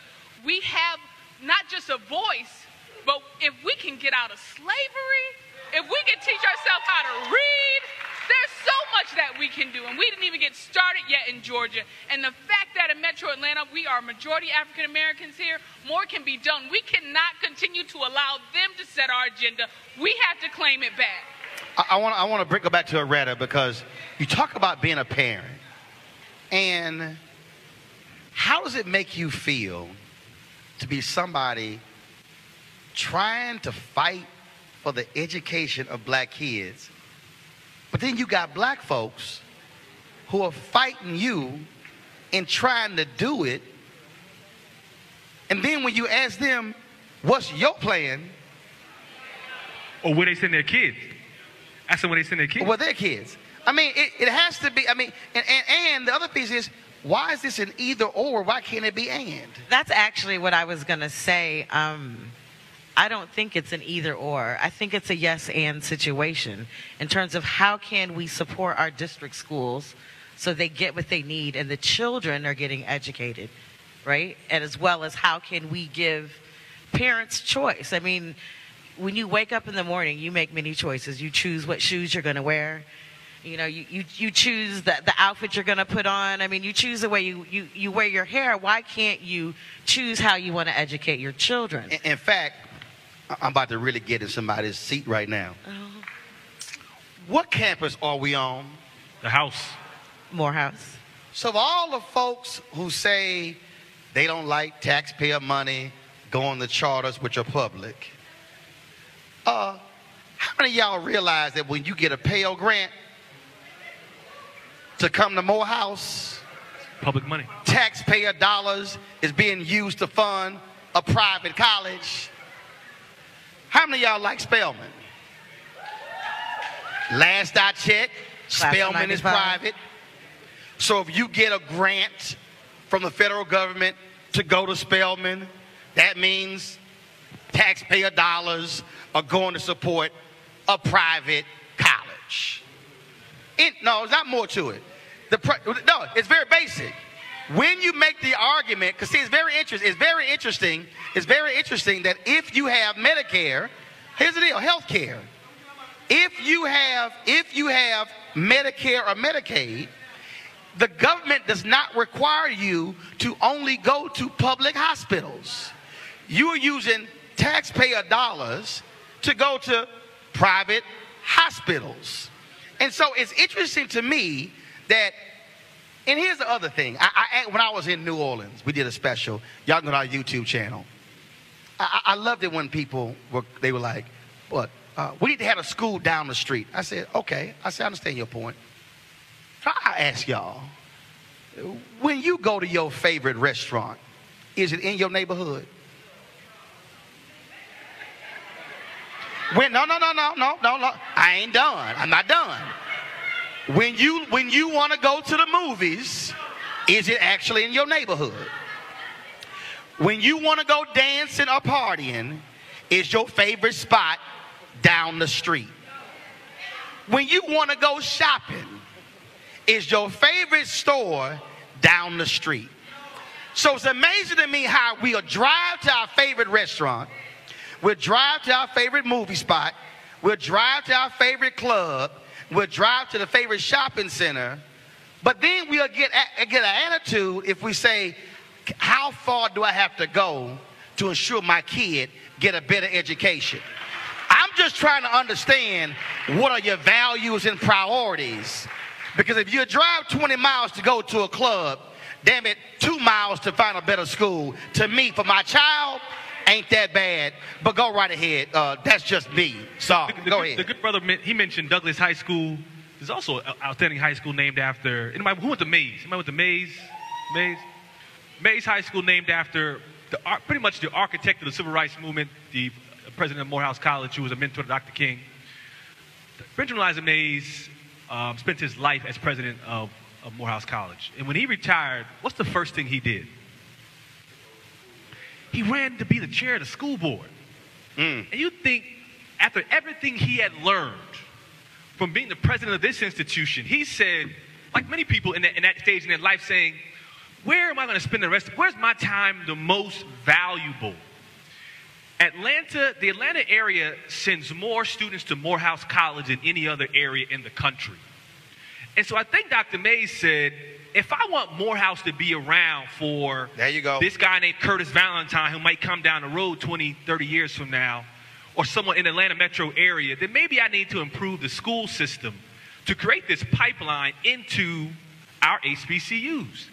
Speaker 7: we have not just a voice, but if we can get out of slavery, if we can teach ourselves how to read, there's so much that we can do. And we didn't even get started yet in Georgia. And the fact that in Metro Atlanta, we are majority African Americans here, more can be done. We cannot continue to allow them to set our agenda. We have to claim it back.
Speaker 3: I want to go back to Reto, because you talk about being a parent. And how does it make you feel to be somebody trying to fight for the education of black kids, but then you got black folks who are fighting you and trying to do it, and then when you ask them, what's your plan?
Speaker 11: Or where they send their kids. Ask them where they send their kids.
Speaker 3: Well, their kids. I mean, it has to be. I mean, and the other piece is, why is this an either or? Why can't it be and?
Speaker 5: That's actually what I was going to say. I don't think it's an either or. I think it's a yes and situation in terms of how can we support our district schools so they get what they need and the children are getting educated, right? And as well as how can we give parents choice. I mean, when you wake up in the morning, you make many choices. You choose what shoes you're going to wear. You know, you choose the outfit you're going to put on. I mean, you choose the way you wear your hair. Why can't you choose how you want to educate your children?
Speaker 3: In fact, I'm about to really get in somebody's seat right now.
Speaker 5: Oh.
Speaker 3: What campus are we on?
Speaker 11: The house.
Speaker 5: Morehouse.
Speaker 3: So of all the folks who say they don't like taxpayer money going to charters which are public, how many of y'all realize that when you get a Pell Grant to come to Morehouse,
Speaker 11: Public money.
Speaker 3: taxpayer dollars is being used to fund a private college? How many of y'all like Spelman? Last I checked, Spelman is private. So if you get a grant from the federal government to go to Spelman, that means taxpayer dollars are going to support a private college. No, there's not more to it. No, it's very basic. When you make the argument, because see, it's very interesting that if you have Medicare, here's the deal, health care. If you have Medicare or Medicaid, the government does not require you to only go to public hospitals. You are using taxpayer dollars to go to private hospitals. And so it's interesting to me that, and here's the other thing. When I was in New Orleans, we did a special. Y'all can go to our YouTube channel. I loved it when people were like, "What? We need to have a school down the street." I said, "Okay." I said, "I understand your point." So I ask y'all, when you go to your favorite restaurant, is it in your neighborhood? No. I ain't done. I'm not done. When you want to go to the movies, is it actually in your neighborhood? When you want to go dancing or partying, is your favorite spot down the street? When you want to go shopping, is your favorite store down the street? So it's amazing to me how we'll drive to our favorite restaurant, we'll drive to our favorite movie spot, we'll drive to our favorite club, we'll drive to the favorite shopping center, but then we'll get an attitude if we say, how far do I have to go to ensure my kid get a better education? I'm just trying to understand, what are your values and priorities? Because if you drive 20 miles to go to a club, damn it, 2 miles to find a better school, to me, for my child, ain't that bad. But go right ahead. That's just me. So go ahead.
Speaker 11: The good brother, he mentioned Douglas High School. There's also an outstanding high school named after, anybody who went to Mays? Anybody went to Mays? Mays High School, named after pretty much the architect of the civil rights movement, the president of Morehouse College, who was a mentor to Dr. King. Benjamin Eliza Mays spent his life as president of Morehouse College. And when he retired, what's the first thing he did? He ran to be the chair of the school board. And you think, after everything he had learned from being the president of this institution, he said, like many people in that stage in their life, saying, where am I going to spend where's my time the most valuable? The Atlanta area sends more students to Morehouse College than any other area in the country. And so I think Dr. Mays said, if I want Morehouse to be around for this guy named Curtis Valentine, who might come down the road 20, 30 years from now, or someone in the Atlanta metro area, then maybe I need to improve the school system to create this pipeline into our HBCUs.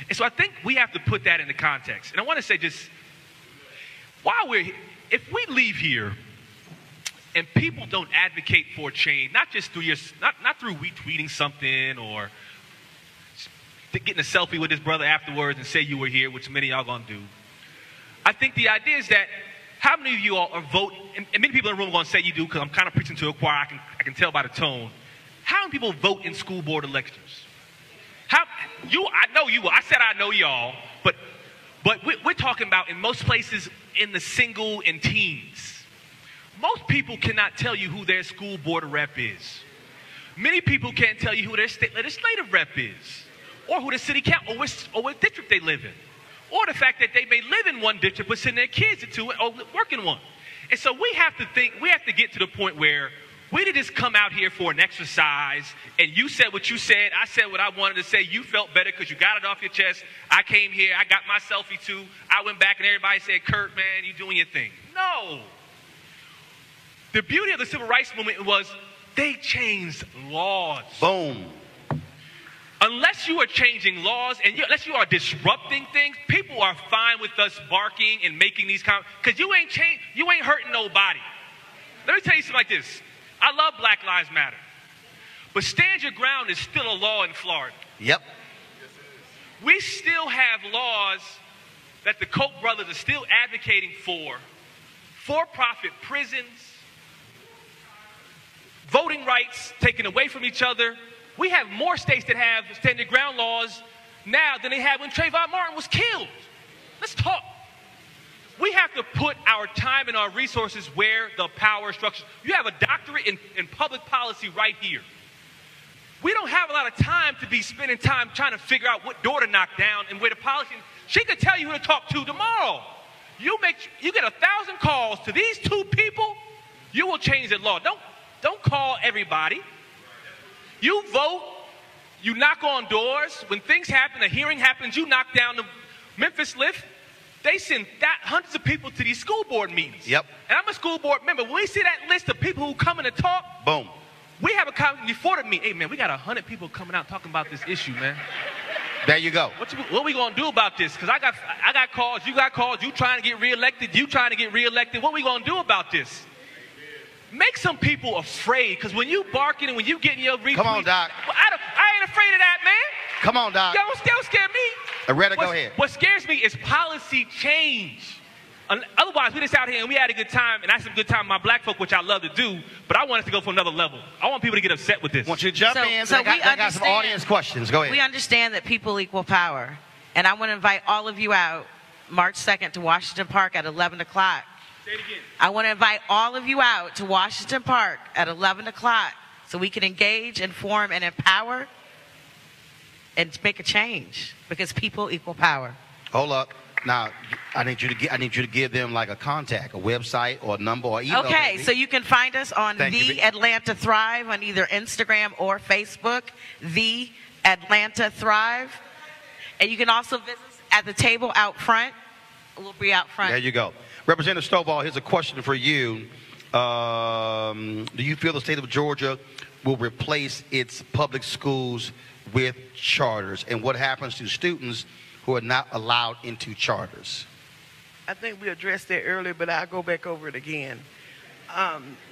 Speaker 11: And so I think we have to put that into context. And I want to say just, if we leave here and people don't advocate for change, not just through not through retweeting something or getting a selfie with his brother afterwards and say you were here, which many of y'all gonna do. I think the idea is that how many of you all are voting, and many people in the room are gonna say you do, because I'm kind of preaching to a choir, I can tell by the tone. How many people vote in school board elections? I know you will. I said I know y'all, but we're talking about in most places in the single and teens. Most people cannot tell you who their school board rep is. Many people can't tell you who their state legislative rep is, or who the city council, or what district they live in, or the fact that they may live in one district but send their kids into it or work in one. And so we have to get to the point where we didn't just come out here for an exercise and you said what you said, I said what I wanted to say, you felt better because you got it off your chest. I came here, I got my selfie too. I went back and everybody said, Kurt, man, you doing your thing. No. The beauty of the civil rights movement was they changed laws.
Speaker 3: Boom.
Speaker 11: Unless you are changing laws and unless you are disrupting things, people are fine with us barking and making these comments because you ain't hurting nobody. Let me tell you something like this. I love Black Lives Matter, but stand your ground is still a law in Florida.
Speaker 3: Yep.
Speaker 11: We still have laws that the Koch brothers are still advocating for-profit prisons, voting rights taken away from each other. We have more states that have stand your ground laws now than they had when Trayvon Martin was killed. Let's talk. We have to put our time and our resources where the power structures. You have a doctorate in public policy right here. We don't have a lot of time to be spending time trying to figure out what door to knock down and where the policy. She could tell you who to talk to tomorrow. You get 1,000 calls to these two people, you will change the law. Don't call everybody. You vote, you knock on doors. When things happen, a hearing happens, you knock down the Memphis lift. They send hundreds of people to these school board meetings.
Speaker 3: Yep.
Speaker 11: And I'm a school board member. When we see that list of people who come in to talk,
Speaker 3: boom.
Speaker 11: We have a conversation before the meeting. Hey, man, we got 100 people coming out talking about this issue, man.
Speaker 3: There you go.
Speaker 11: What are we going to do about this? Because I got calls, you got calls, you trying to get reelected, you trying to get reelected. What are we going to do about this? Make some people afraid, because when you barking and when you getting your retweets.
Speaker 3: Come on, Doc.
Speaker 11: I ain't afraid of that, man.
Speaker 3: Come on, Doc.
Speaker 11: Y'all don't scare me.
Speaker 3: Reto, go ahead.
Speaker 11: What scares me is policy change. Otherwise, we just out here and we had a good time, and I had some good time with my black folk, which I love to do, but I want us to go for another level. I want people to get upset with this.
Speaker 3: I want you to jump in. So I got some audience questions. Go ahead.
Speaker 5: We understand that people equal power, and I want to invite all of you out March 2nd to Washington Park at 11 o'clock.
Speaker 11: Say it again.
Speaker 5: I want to invite all of you out to Washington Park at 11 o'clock so we can engage, inform, and empower and make a change, because people equal power.
Speaker 3: Hold up. Now, I need you to give them like a contact, a website or a number or email.
Speaker 5: Okay, so you can find us on The Atlanta Thrive on either Instagram or Facebook, The Atlanta Thrive. And you can also visit us at the table out front. We'll be out front.
Speaker 3: There you go. Representative Stovall, here's a question for you. Do you feel the state of Georgia will replace its public schools with charters? And what happens to students who are not allowed into charters?
Speaker 10: I think we addressed that earlier, but I'll go back over it again.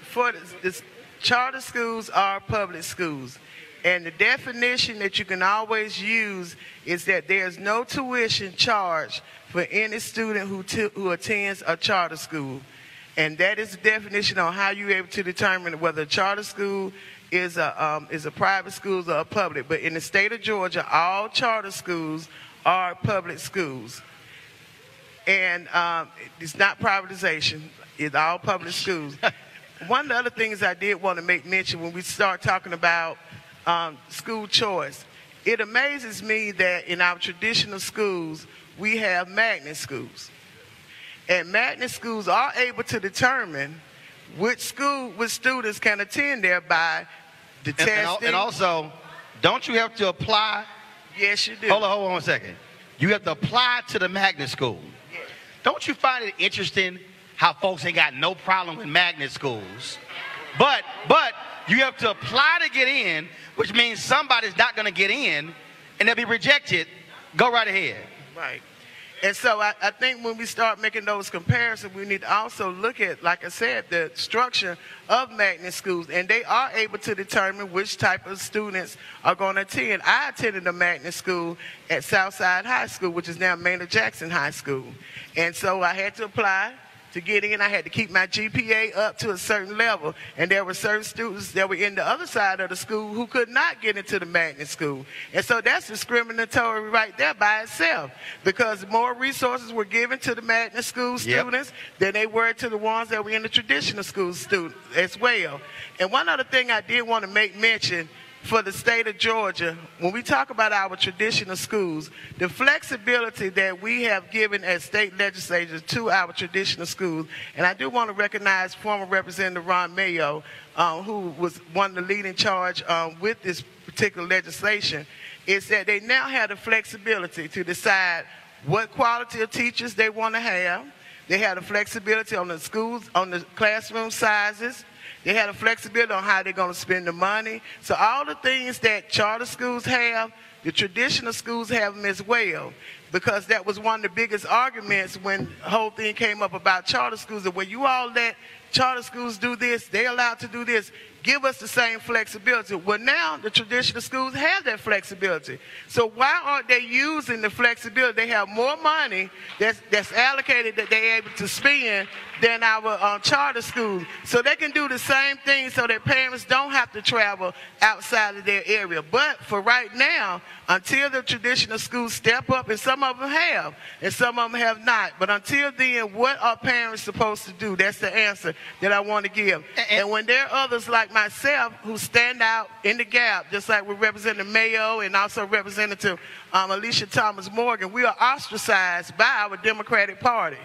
Speaker 10: For this, charter schools are public schools. And the definition that you can always use is that there's no tuition charge for any student who attends a charter school. And that is the definition on how you're able to determine whether a charter school is a private school or a public. But in the state of Georgia, all charter schools are public schools. And it's not privatization. It's all public schools. One of the other things I did want to make mention when we start talking about school choice, it amazes me that in our traditional schools, we have magnet schools. And magnet schools are able to determine which students can attend there by the testing.
Speaker 3: And also, don't you have to apply?
Speaker 10: Yes, you do.
Speaker 3: Hold on 1 second. You have to apply to the magnet school.
Speaker 10: Yes.
Speaker 3: Don't you find it interesting how folks ain't got no problem with magnet schools, but you have to apply to get in, which means somebody's not going to get in, and they'll be rejected. Go right ahead.
Speaker 10: Right. And so I think when we start making those comparisons, we need to also look at, like I said, the structure of magnet schools. And they are able to determine which type of students are going to attend. I attended a magnet school at Southside High School, which is now Maynard Jackson High School. And so I had to apply to get in. I had to keep my GPA up to a certain level. And there were certain students that were in the other side of the school who could not get into the magnet school. And so that's discriminatory right there by itself, because more resources were given to the magnet school students than they were to the ones that were in the traditional school students as well. And one other thing I did want to make mention for the state of Georgia, when we talk about our traditional schools, the flexibility that we have given as state legislators to our traditional schools, and I do want to recognize former Representative Ron Mayo, who was one of the leading charge with this particular legislation, is that they now have the flexibility to decide what quality of teachers they want to have. They have the flexibility on the schools, on the classroom sizes. They had a flexibility on how they're going to spend the money. So all the things that charter schools have, the traditional schools have them as well, because that was one of the biggest arguments when the whole thing came up about charter schools, that when you all let charter schools do this, they're allowed to do this, give us the same flexibility. Well, now the traditional schools have that flexibility. So why aren't they using the flexibility? They have more money that's allocated that they're able to spend than our charter schools. So they can do the same thing so that parents don't have to travel outside of their area. But for right now, until the traditional schools step up, and some of them have, and some of them have not, but until then, what are parents supposed to do? That's the answer that I want to give. And when there are others like myself who stand out in the gap, just like with Representative Mayo and also Representative Alicia Thomas Morgan, we are ostracized by our Democratic Party.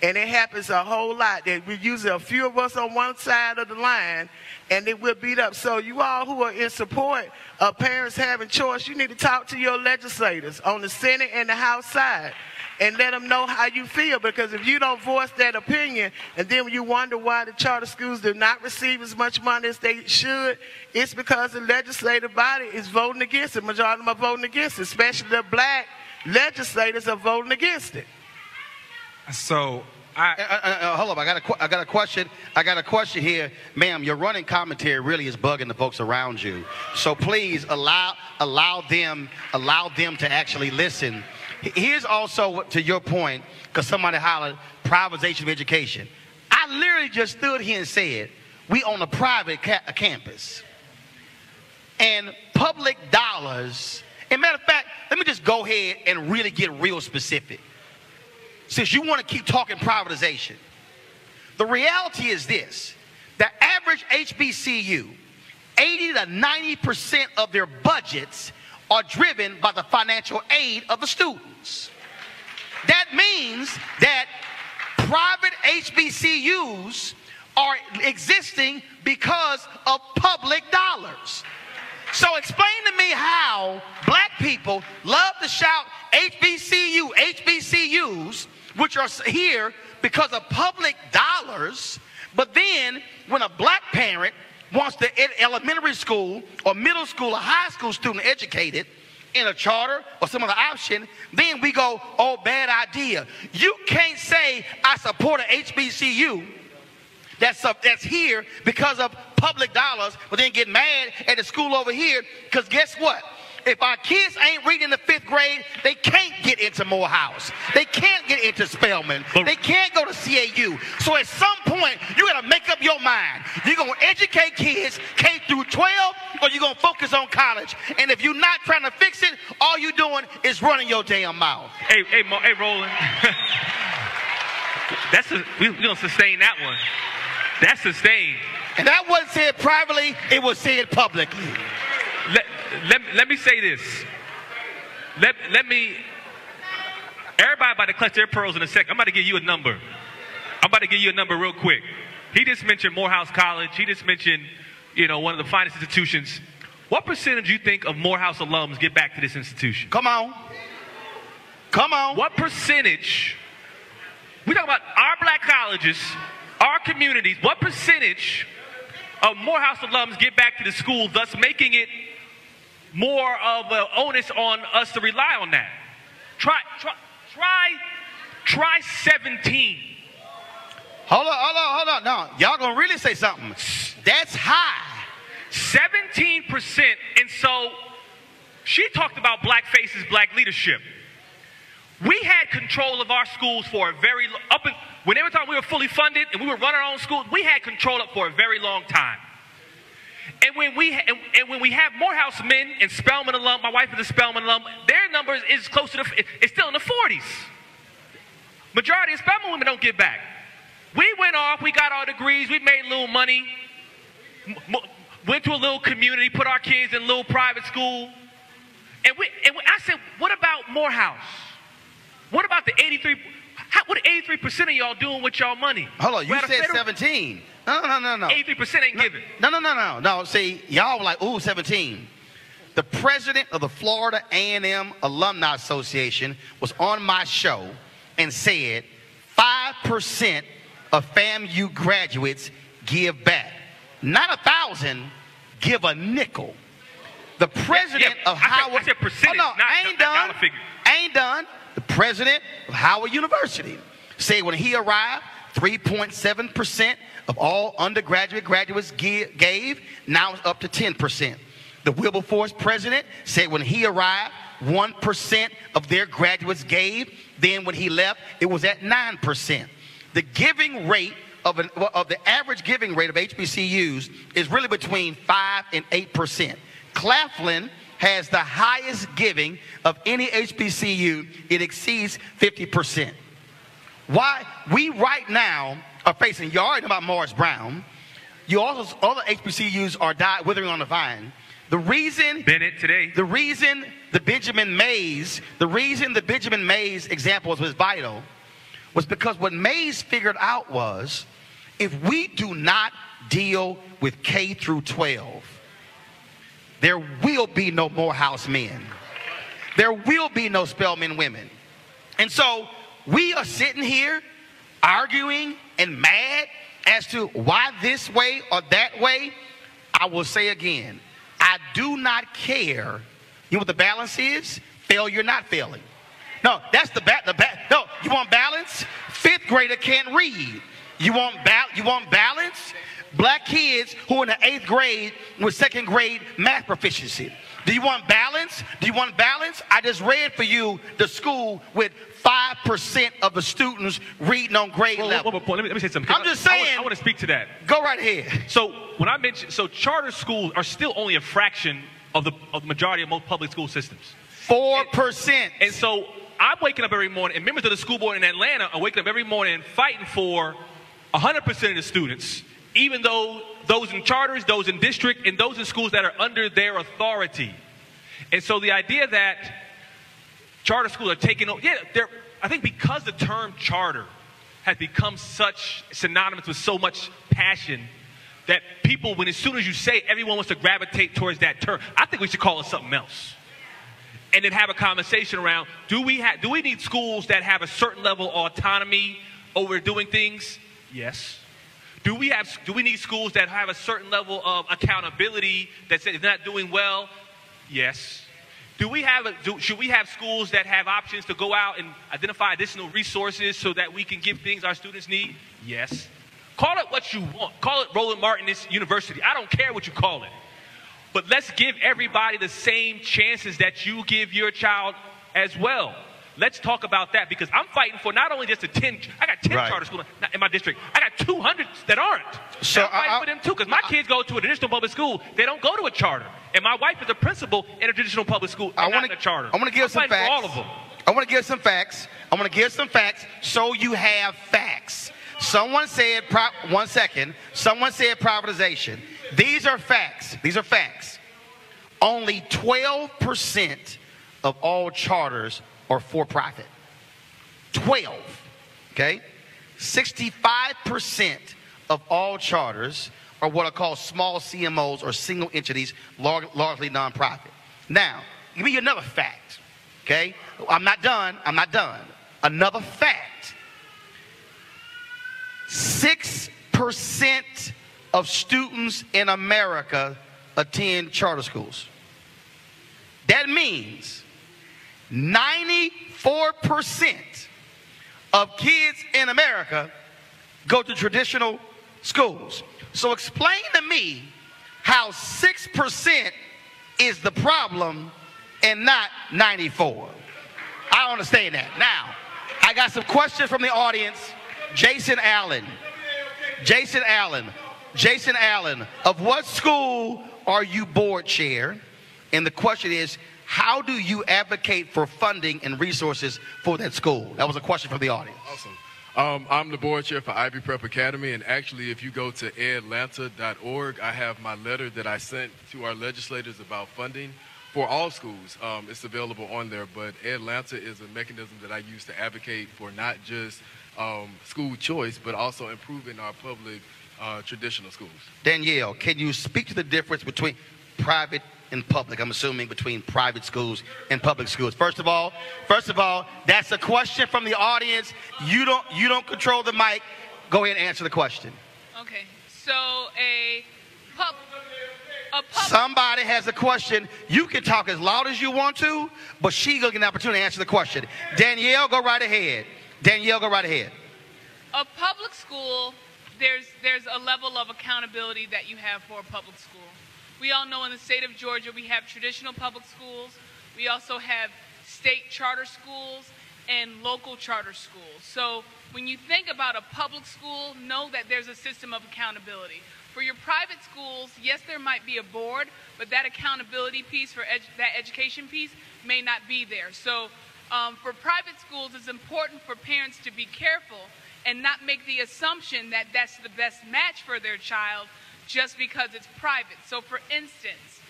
Speaker 10: And it happens a whole lot. That we usually a few of us on one side of the line, and then we're beat up. So you all who are in support of parents having choice, you need to talk to your legislators on the Senate and the House side and let them know how you feel. Because if you don't voice that opinion, and then you wonder why the charter schools do not receive as much money as they should, it's because the legislative body is voting against it. Majority of them are voting against it, especially the black legislators are voting against it.
Speaker 3: So, hold up. I got a question. I got a question here, ma'am. Your running commentary really is bugging the folks around you. So please allow them to actually listen. Here's also to your point, because somebody hollered privatization of education. I literally just stood here and said we on a private campus, and public dollars. And matter of fact, let me just go ahead and really get real specific. Since you want to keep talking privatization, the reality is this: the average HBCU, 80 to 90% of their budgets are driven by the financial aid of the students. That means that private HBCUs are existing because of public dollars. So explain to me how black people love to shout HBCUs, which are here because of public dollars, but then when a black parent wants the elementary school or middle school or high school student educated in a charter or some other option, then we go, oh, bad idea. You can't say I support an HBCU that's here because of public dollars, but then get mad at the school over here, because guess what? If our kids ain't reading in the 5th grade, they can't get into Morehouse. They can't get into Spelman. They can't go to CAU. So at some point, you got to make up your mind. You're going to educate kids K through 12, or you're going to focus on college. And if you're not trying to fix it, all you're doing is running your damn mouth.
Speaker 11: Hey, Roland. We're going to sustain that one. That's sustained.
Speaker 3: And that wasn't said privately, it was said publicly.
Speaker 11: Let me say this. Everybody about to clutch their pearls in a second. I'm about to give you a number. Real quick. He just mentioned Morehouse College. He just mentioned, one of the finest institutions. What percentage do you think of Morehouse alums get back to this institution?
Speaker 3: Come on.
Speaker 11: What percentage, we talk about our black colleges, our communities, what percentage of Morehouse alums get back to the school, thus making it more of an onus on us to rely on that? Try 17.
Speaker 3: Hold on. No, y'all gonna really say something. That's high.
Speaker 11: 17%. And so she talked about black faces, black leadership. We had control of our schools for a very When every time we were fully funded and we were running our own schools, we had control up for a very long time. And when we have Morehouse men and Spelman alum, my wife is a Spelman alum, their numbers is close to it's still in the 40s. Majority of Spelman women don't get back. We went off, we got our degrees, we made a little money, went to a little community, put our kids in a little private school. And I said, what about Morehouse? What about the 83? What are 83% of y'all doing with y'all money?
Speaker 3: Hold on, you said 17. No.
Speaker 11: 83% ain't giving.
Speaker 3: No. See, y'all were like, ooh, 17. The president of the Florida A&M Alumni Association was on my show and said 5% of FAMU graduates give back. Not 1,000, give a nickel. The president of Howard.
Speaker 11: I said percentage,
Speaker 3: I ain't done. The president of Howard University said when he arrived, 3.7% of all undergraduate graduates gave. Now it's up to 10%. The Wilberforce president said when he arrived, 1% of their graduates gave. Then when he left, it was at 9%. The giving rate of the average giving rate of HBCUs is really between 5 and 8%. Claflin has the highest giving of any HBCU. It exceeds 50%. Why we right now are facing, you already know about Morris Brown. You also, all the HBCUs are withering on the vine. The reason
Speaker 11: Bennett today.
Speaker 3: The reason the Benjamin Mays example was vital was because what Mays figured out was if we do not deal with K through 12, there will be no Morehouse men. There will be no Spelman women. And so we are sitting here arguing and mad as to why this way or that way. I will say again, I do not care. You know what the balance is? Failure, not failing. No, that's no, you want balance? Fifth grader can't read. You want balance? Black kids who are in the 8th grade with 2nd grade math proficiency. Do you want balance? I just read for you the school with 5% of the students reading on grade level.
Speaker 11: Let me say something.
Speaker 3: I'm just saying.
Speaker 11: I want to speak to that.
Speaker 3: Go right ahead.
Speaker 11: So when I mentioned, charter schools are still only a fraction of the majority of most public school systems.
Speaker 3: 4%.
Speaker 11: And so I'm waking up every morning, and members of the school board in Atlanta are waking up every morning and fighting for 100% of the students, even though those in charters, those in district, and those in schools that are under their authority. And so the idea that charter schools are taking over, I think because the term charter has become such synonymous with so much passion that people, when as soon as you say it, everyone wants to gravitate towards that term. I think we should call it something else. And then have a conversation around, do we need schools that have a certain level of autonomy over doing things? Yes. Do we need schools that have a certain level of accountability that says they're not doing well? Yes. Should we have schools that have options to go out and identify additional resources so that we can give things our students need? Yes. Call it what you want. Call it Roland Martin University. I don't care what you call it. But let's give everybody the same chances that you give your child as well. Let's talk about that, because I'm fighting for not only just I got 10 charter schools in my district. I got 200 that aren't. So I'm fighting for them too, because my kids go to a traditional public school. They don't go to a charter. And my wife is a principal in a traditional public school and not in a charter.
Speaker 3: I want to give some facts.
Speaker 11: For all of them.
Speaker 3: I want to give some facts. So you have facts. Someone said, Someone said privatization. These are facts. Only 12% of all charters are for profit. 12. Okay? 65% of all charters are what are called small CMOs or single entities, largely nonprofit. Now, give me another fact. Okay? I'm not done. Another fact. 6% of students in America attend charter schools. That means 94% of kids in America go to traditional schools. So explain to me how 6% is the problem and not 94. I don't understand that. Now, I got some questions from the audience. Jason Allen. Jason Allen, of what school are you board chair? And the question is, how do you advocate for funding and resources for that school? That was a question from the audience.
Speaker 9: Awesome. I'm the board chair for Ivy Prep Academy, and actually, if you go to edlanta.org, I have my letter that I sent to our legislators about funding for all schools. It's available on there, but Atlanta is a mechanism that I use to advocate for not just school choice, but also improving our public traditional schools.
Speaker 3: Danielle, can you speak to the difference between private and public? I'm assuming between private schools and public schools. First of all, that's a question from the audience. You don't control the mic. Go ahead and answer the question.
Speaker 7: Okay. So
Speaker 3: somebody has a question. You can talk as loud as you want to, but she's going to get an opportunity to answer the question. Danielle, go right ahead.
Speaker 7: A public school, there's a level of accountability that you have for a public school. We all know in the state of Georgia we have traditional public schools. We also have state charter schools and local charter schools. So when you think about a public school, know that there's a system of accountability. For your private schools, yes, there might be a board, but that accountability piece for that education piece may not be there. So for private schools, it's important for parents to be careful and not make the assumption that that's the best match for their child just because it's private. So for instance,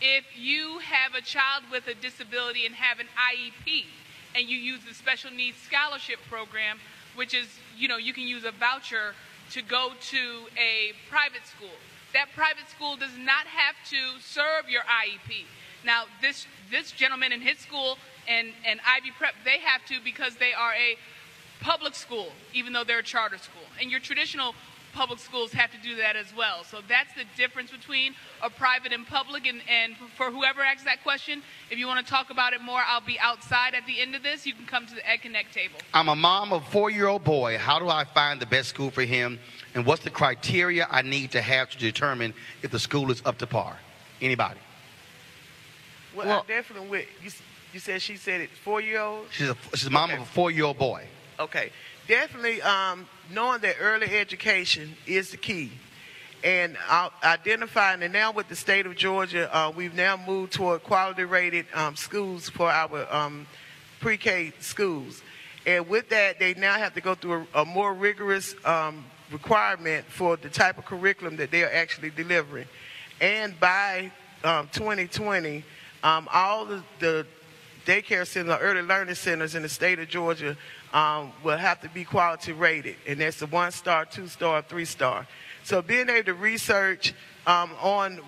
Speaker 7: if you have a child with a disability and have an IEP and you use the special needs scholarship program, which is, you can use a voucher to go to a private school. That private school does not have to serve your IEP. Now, this gentleman in his school and Ivy Prep, they have to because they are a public school, even though they're a charter school. And your traditional public schools have to do that as well. So that's the difference between a private and public. And for whoever asks that question, if you want to talk about it more, I'll be outside at the end of this. You can come to the Ed Connect table.
Speaker 3: I'm a mom of a 4-year-old boy. How do I find the best school for him? And what's the criteria I need to have to determine if the school is up to par? Anybody?
Speaker 10: Well, I definitely you said she said it 4-year-old?
Speaker 3: She's a mom of a 4-year-old boy.
Speaker 10: Okay. Definitely knowing that early education is the key. And identifying, and now with the state of Georgia, we've now moved toward quality-rated schools for our pre-K schools. And with that, they now have to go through a more rigorous requirement for the type of curriculum that they're actually delivering. And by 2020, all the daycare centers, early learning centers in the state of Georgia will have to be quality rated. And that's the 1-star, 2-star, 3-star. So being able to research on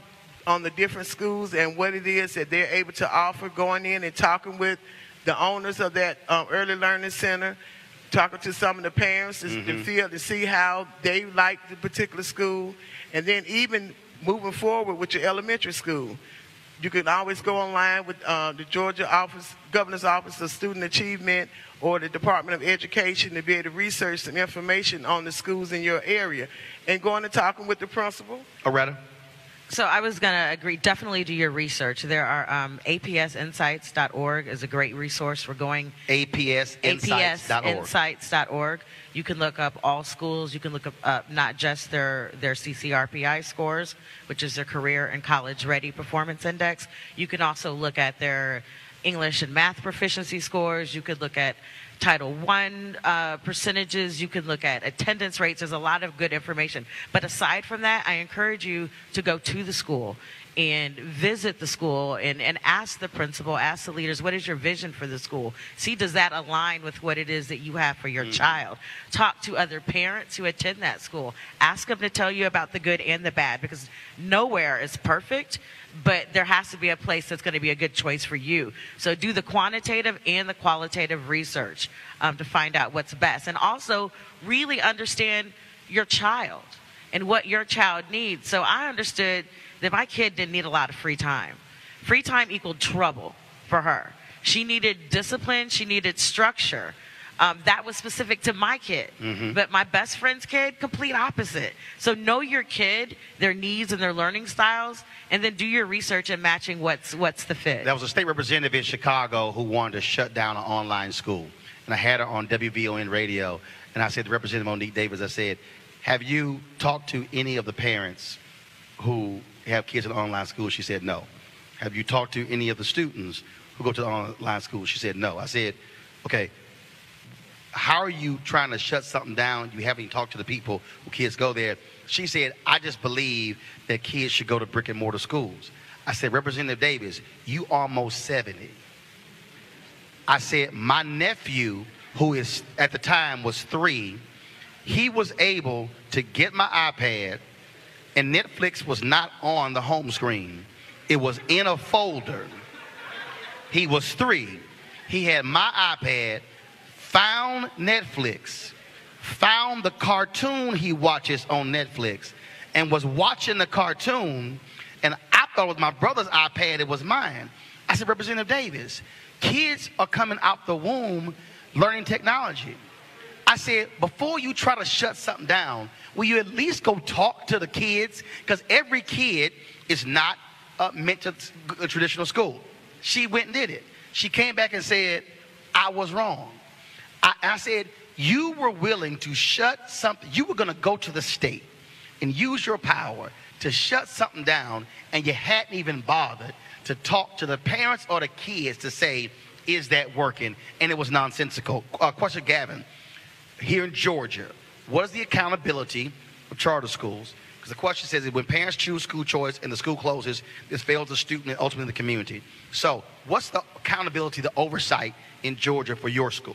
Speaker 10: the different schools and what it is that they're able to offer, going in and talking with the owners of that early learning center, talking to some of the parents to see how they like the particular school, and then even moving forward with your elementary school. You can always go online with the Georgia Governor's Office of Student Achievement or the Department of Education to be able to research some information on the schools in your area and going and talking with the principal.
Speaker 3: Aretta?
Speaker 5: So I was going to agree, definitely do your research. There are apsinsights.org is a great resource for going.
Speaker 3: apsinsights.org.
Speaker 5: You can look up all schools. You can look up not just their CCRPI scores, which is their Career and College Ready Performance Index. You can also look at their English and math proficiency scores. You could look at Title I percentages. You can look at attendance rates. There's a lot of good information. But aside from that, I encourage you to go to the school and visit the school and ask the principal, ask the leaders, what is your vision for the school? See, does that align with what it is that you have for your child? Talk to other parents who attend that school. Ask them to tell you about the good and the bad, because nowhere is perfect, but there has to be a place that's going to be a good choice for you. So do the quantitative and the qualitative research to find out what's best. And also really understand your child and what your child needs. So I understood that my kid didn't need a lot of free time. Free time equaled trouble for her. She needed discipline. She needed structure. That was specific to my kid. But my best friend's kid, complete opposite. So know your kid, their needs and their learning styles, and then do your research and matching what's the fit.
Speaker 3: There was a state representative in Chicago who wanted to shut down an online school. And I had her on WVON radio. and I said to Representative Monique Davis, I said, have you talked to any of the parents who have kids in online school? She said no. Have you talked to any of the students who go to the online school? She said no. I said, okay, how are you trying to shut something down? You haven't talked to the people who kids go there. She said, I just believe that kids should go to brick and mortar schools. I said, Representative Davis, you almost 70. I said, my nephew, who is at the time was 3, he was able to get my iPad, and Netflix was not on the home screen. It was in a folder. He was 3. He had my iPad, found Netflix, found the cartoon he watches on Netflix, and was watching the cartoon, and I thought it was my brother's iPad, it was mine. I said, Representative Davis, kids are coming out the womb learning technology. I said, before you try to shut something down, will you at least go talk to the kids? Because every kid is not meant to a traditional school. She went and did it. She came back and said, I was wrong. I said, you were willing to shut something. You were going to go to the state and use your power to shut something down, and you hadn't even bothered to talk to the parents or the kids to say, is that working? And it was nonsensical. Question, Gavin. Here in Georgia, what is the accountability of charter schools? Because the question says that when parents choose school choice and the school closes, this fails the student and ultimately the community. So what's the accountability, the oversight in Georgia for your school?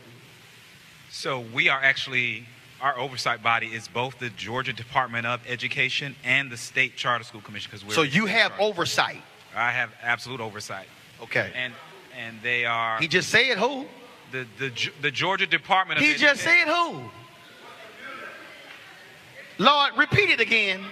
Speaker 8: So we are actually, our oversight body is both the Georgia Department of Education and the State Charter School Commission. So
Speaker 3: you have oversight?
Speaker 8: I have absolute oversight.
Speaker 3: Okay.
Speaker 8: And they are...
Speaker 3: He just said who?
Speaker 8: The Georgia Department of Education.
Speaker 3: He just said who? Lord, repeat it again.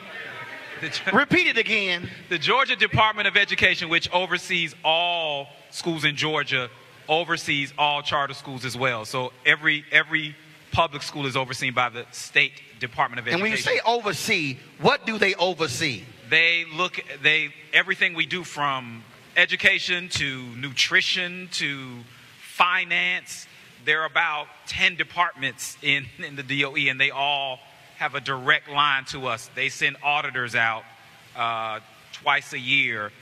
Speaker 3: Repeat it again.
Speaker 8: The Georgia Department of Education, which oversees all schools in Georgia, oversees all charter schools as well. So every public school is overseen by the State Department of Education.
Speaker 3: And when you say oversee, what do they oversee?
Speaker 8: Everything we do, from education to nutrition to finance. There are about 10 departments in the DOE, and they all have a direct line to us. They send auditors out twice a year.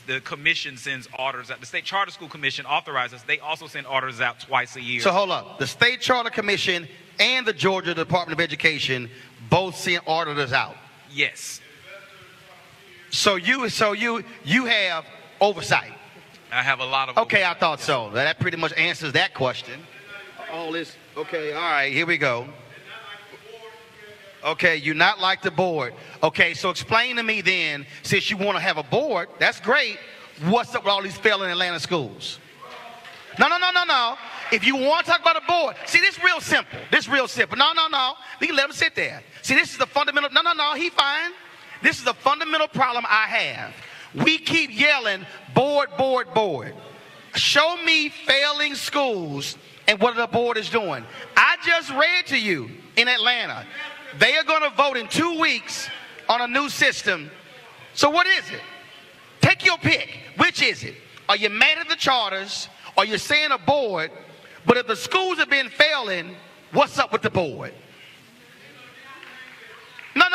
Speaker 8: The commission sends auditors out. The State Charter School Commission authorizes. They also send auditors out twice a year.
Speaker 3: So hold up. The State Charter Commission and the Georgia Department of Education both send auditors out.
Speaker 8: Yes.
Speaker 3: So you have oversight.
Speaker 8: I have a lot of
Speaker 3: oversight. I thought so. That pretty much answers that question. All this. Okay, all right, here we go. Okay, you're not like the board. Okay, so explain to me then, since you want to have a board, that's great. What's up with all these failing Atlanta schools? No. If you want to talk about a board, see, this is real simple. No. We can let them sit there. See, this is the fundamental. No, he fine. This is the fundamental problem I have. We keep yelling, board. Show me failing schools and what the board is doing. I just read to you in Atlanta. They are going to vote in 2 weeks on a new system. So what is it? Take your pick. Which is it? Are you mad at the charters? Or you're saying a board? But if the schools have been failing, what's up with the board? No.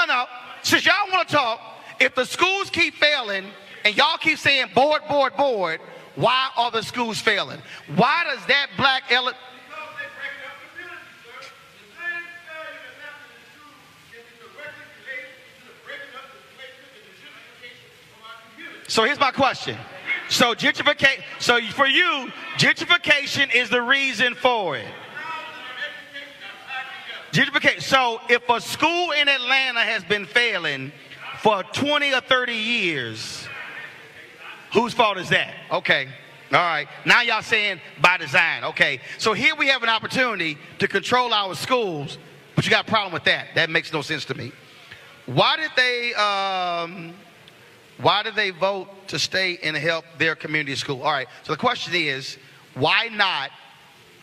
Speaker 3: Since y'all want to talk, if the schools keep failing and y'all keep saying board, why are the schools failing? Why does that black element... So here's my question. So for you, gentrification is the reason for it. Gentrification. So if a school in Atlanta has been failing for 20 or 30 years, whose fault is that? Okay. All right. Now y'all saying by design. Okay. So here we have an opportunity to control our schools, but you got a problem with that. That makes no sense to me. Why did they vote to stay and help their community school? All right. So the question is, why not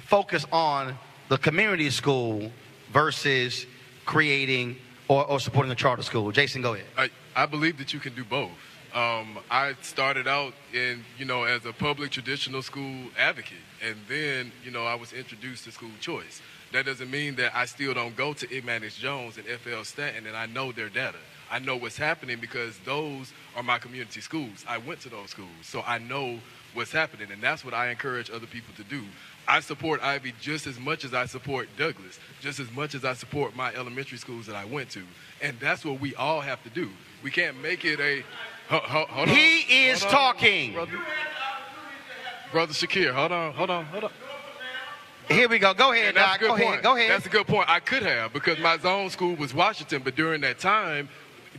Speaker 3: focus on the community school versus creating or supporting a charter school? Jason, go ahead.
Speaker 9: I believe that you can do both. I started out as a public traditional school advocate, and then, I was introduced to school choice. That doesn't mean that I still don't go to Ignatius Jones and FL Stanton and I know their data. I know what's happening because those are my community schools. I went to those schools, so I know what's happening, and that's what I encourage other people to do. I support Ivy just as much as I support Douglas, just as much as I support my elementary schools that I went to, and that's what we all have to do. We can't make it a... Hold on.
Speaker 3: He is talking.
Speaker 9: Brother Shakir, hold on.
Speaker 3: Here we go. Go ahead, Doc. Go ahead.
Speaker 9: That's a good point. I could have, because my zone school was Washington, but during that time,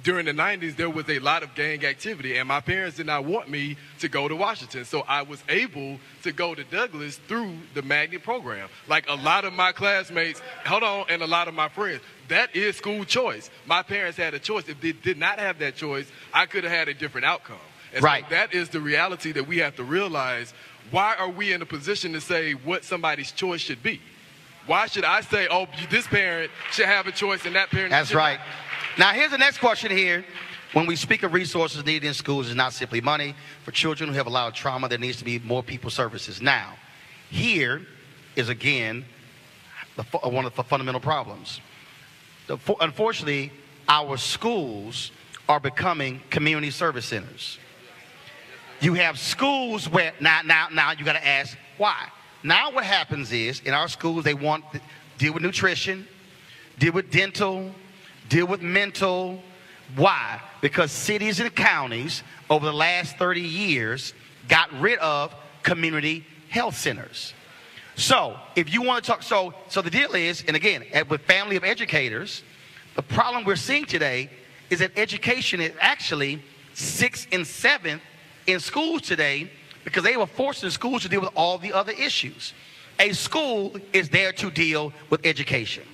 Speaker 9: during the 90s, there was a lot of gang activity, and my parents did not want me to go to Washington. So I was able to go to Douglas through the magnet program. Like a lot of my classmates, and a lot of my friends. That is school choice. My parents had a choice. If they did not have that choice, I could have had a different outcome. And
Speaker 3: right.
Speaker 9: So that is the reality that we have to realize. Why are we in a position to say what somebody's choice should be? Why should I say, oh, this parent should have a choice and that parent
Speaker 3: That's
Speaker 9: should
Speaker 3: right.
Speaker 9: not?
Speaker 3: Now, here's the next question here. When we speak of resources needed in schools, it's not simply money. For children who have a lot of trauma, there needs to be more people services. Now, here is, again, one of the fundamental problems. Unfortunately, our schools are becoming community service centers. You have schools where, now you got to ask, why? Now what happens is, in our schools, they want to deal with nutrition, deal with dental, deal with mental. Why? Because cities and counties over the last 30 years got rid of community health centers. So if you want to talk, so the deal is, and again, with family of educators, the problem we're seeing today is that education is actually 6th and 7th in schools today because they were forcing schools to deal with all the other issues. A school is there to deal with education,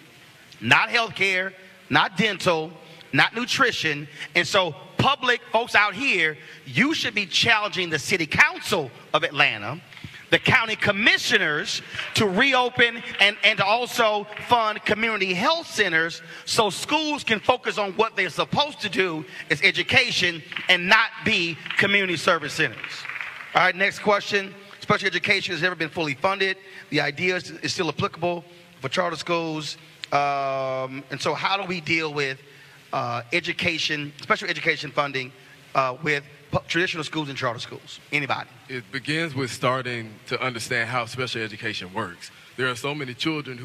Speaker 3: not healthcare, not dental, not nutrition. And so public folks out here, you should be challenging the city council of Atlanta, the county commissioners, to reopen and to also fund community health centers so schools can focus on what they're supposed to do is education and not be community service centers. All right, next question. Special education has never been fully funded. The idea is still applicable for charter schools. And so how do we deal with education, special education funding with traditional schools and charter schools? Anybody?
Speaker 9: It begins with starting to understand how special education works. There are so many children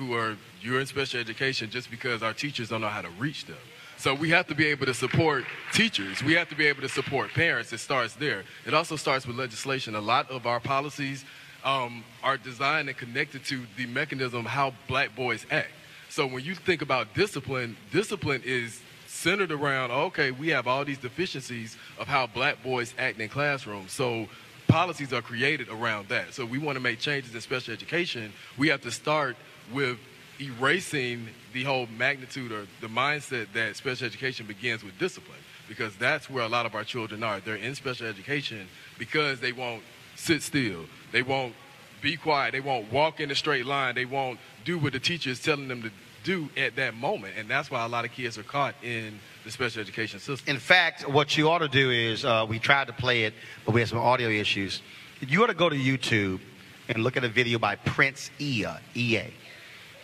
Speaker 9: you're in special education just because our teachers don't know how to reach them. So we have to be able to support teachers. We have to be able to support parents. It starts there. It also starts with legislation. A lot of our policies are designed and connected to the mechanism of how black boys act. So when you think about discipline, discipline is centered around, okay, we have all these deficiencies of how black boys act in classrooms. So policies are created around that. So we want to make changes in special education. We have to start with erasing the whole magnitude or the mindset that special education begins with discipline, because that's where a lot of our children are. They're in special education because they won't sit still. They won't be quiet. They won't walk in a straight line. They won't do what the teacher is telling them to do at that moment, and that's why a lot of kids are caught in the special education system.
Speaker 3: In fact, what you ought to do is, we tried to play it, but we had some audio issues. You ought to go to YouTube and look at a video by Prince EA.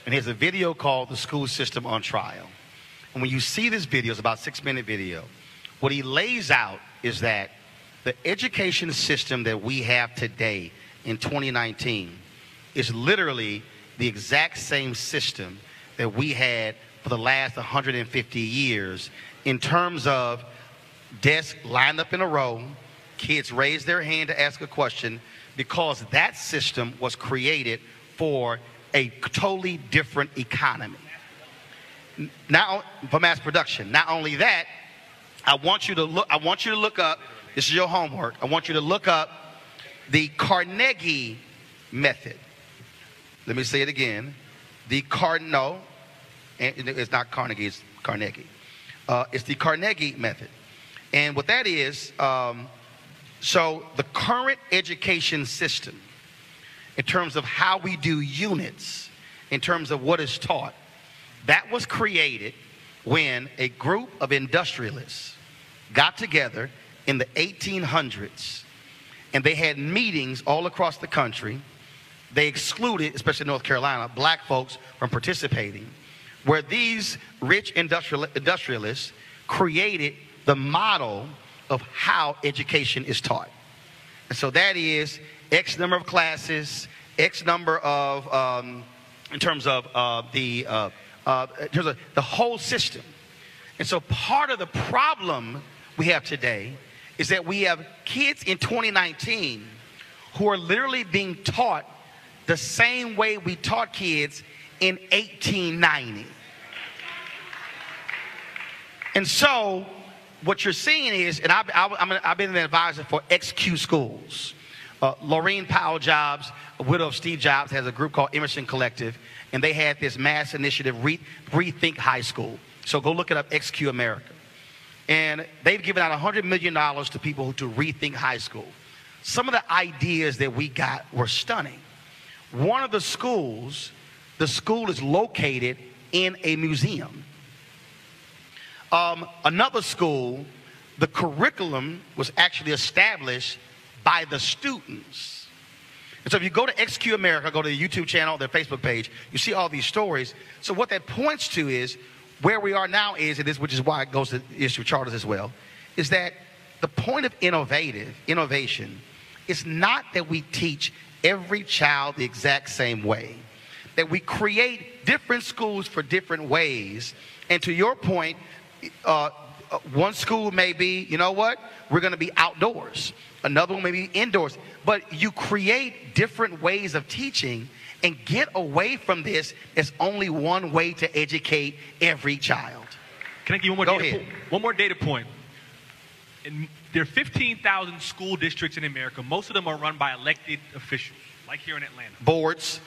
Speaker 3: And there's a video called The School System on Trial. And when you see this video, it's about a 6-minute video, what he lays out is that the education system that we have today in 2019 is literally the exact same system that we had for the last 150 years in terms of desks lined up in a row, kids raise their hand to ask a question, because that system was created for a totally different economy. Now, for mass production. Not only that, I want you to look up, this is your homework, I want you to look up the Carnegie method. Let me say it again. It's not Carnegie, it's Carnegie. It's the Carnegie method. And what that is, so the current education system, in terms of how we do units, in terms of what is taught, that was created when a group of industrialists got together in the 1800s, and they had meetings all across the country they excluded, especially North Carolina, black folks from participating, where these rich industrialists created the model of how education is taught. And so that is X number of classes, X number of, in terms of the whole system. And so part of the problem we have today is that we have kids in 2019 who are literally being taught the same way we taught kids in 1890. And so what you're seeing is, and I've been an advisor for XQ schools. Laureen Powell Jobs, a widow of Steve Jobs, has a group called Emerson Collective, and they had this mass initiative, Rethink High School. So go look it up, XQ America. And they've given out $100 million to people to rethink high school. Some of the ideas that we got were stunning. One of the schools, the school is located in a museum. Another school, the curriculum was actually established by the students. And so if you go to XQ America, go to the YouTube channel, their Facebook page, you see all these stories. So what that points to is where we are now is, which is why it goes to the issue of charters as well, is that the point of innovation is not that we teach every child the exact same way, that we create different schools for different ways. And to your point, one school may be, you know what, we're going to be outdoors. Another one may be indoors. But you create different ways of teaching and get away from this as only one way to educate every child.
Speaker 11: Can I give you one more data point? There are 15,000 school districts in America. Most of them are run by elected officials, like here in Atlanta.
Speaker 3: Boards.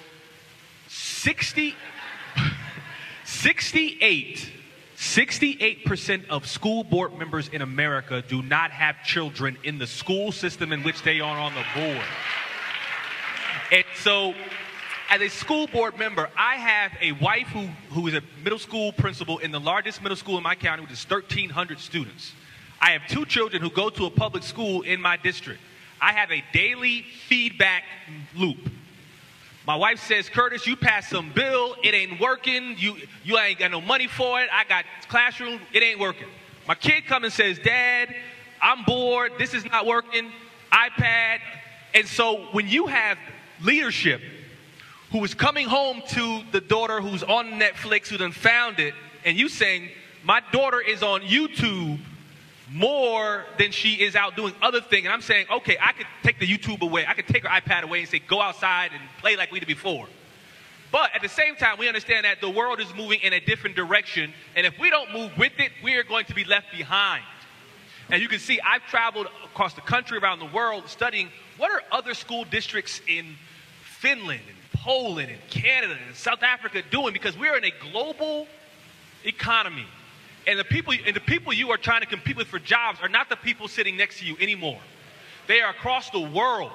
Speaker 11: 68% of school board members in America do not have children in the school system in which they are on the board. And so, as a school board member, I have a wife who is a middle school principal in the largest middle school in my county, which is 1,300 students. I have 2 children who go to a public school in my district. I have a daily feedback loop. My wife says, Curtis, you passed some bill, it ain't working, you ain't got no money for it, I got classroom, it ain't working. My kid comes and says, Dad, I'm bored, this is not working, iPad. And so when you have leadership who is coming home to the daughter who's on Netflix, who done found it, and you saying, my daughter is on YouTube more than she is out doing other things. And I'm saying, okay, I could take the YouTube away. I could take her iPad away and say, go outside and play like we did before. But at the same time, we understand that the world is moving in a different direction. And if we don't move with it, we are going to be left behind. And you can see, I've traveled across the country, around the world, studying what are other school districts in Finland and Poland and Canada and South Africa doing, because we're in a global economy. And the people you are trying to compete with for jobs are not the people sitting next to you anymore. They are across the world.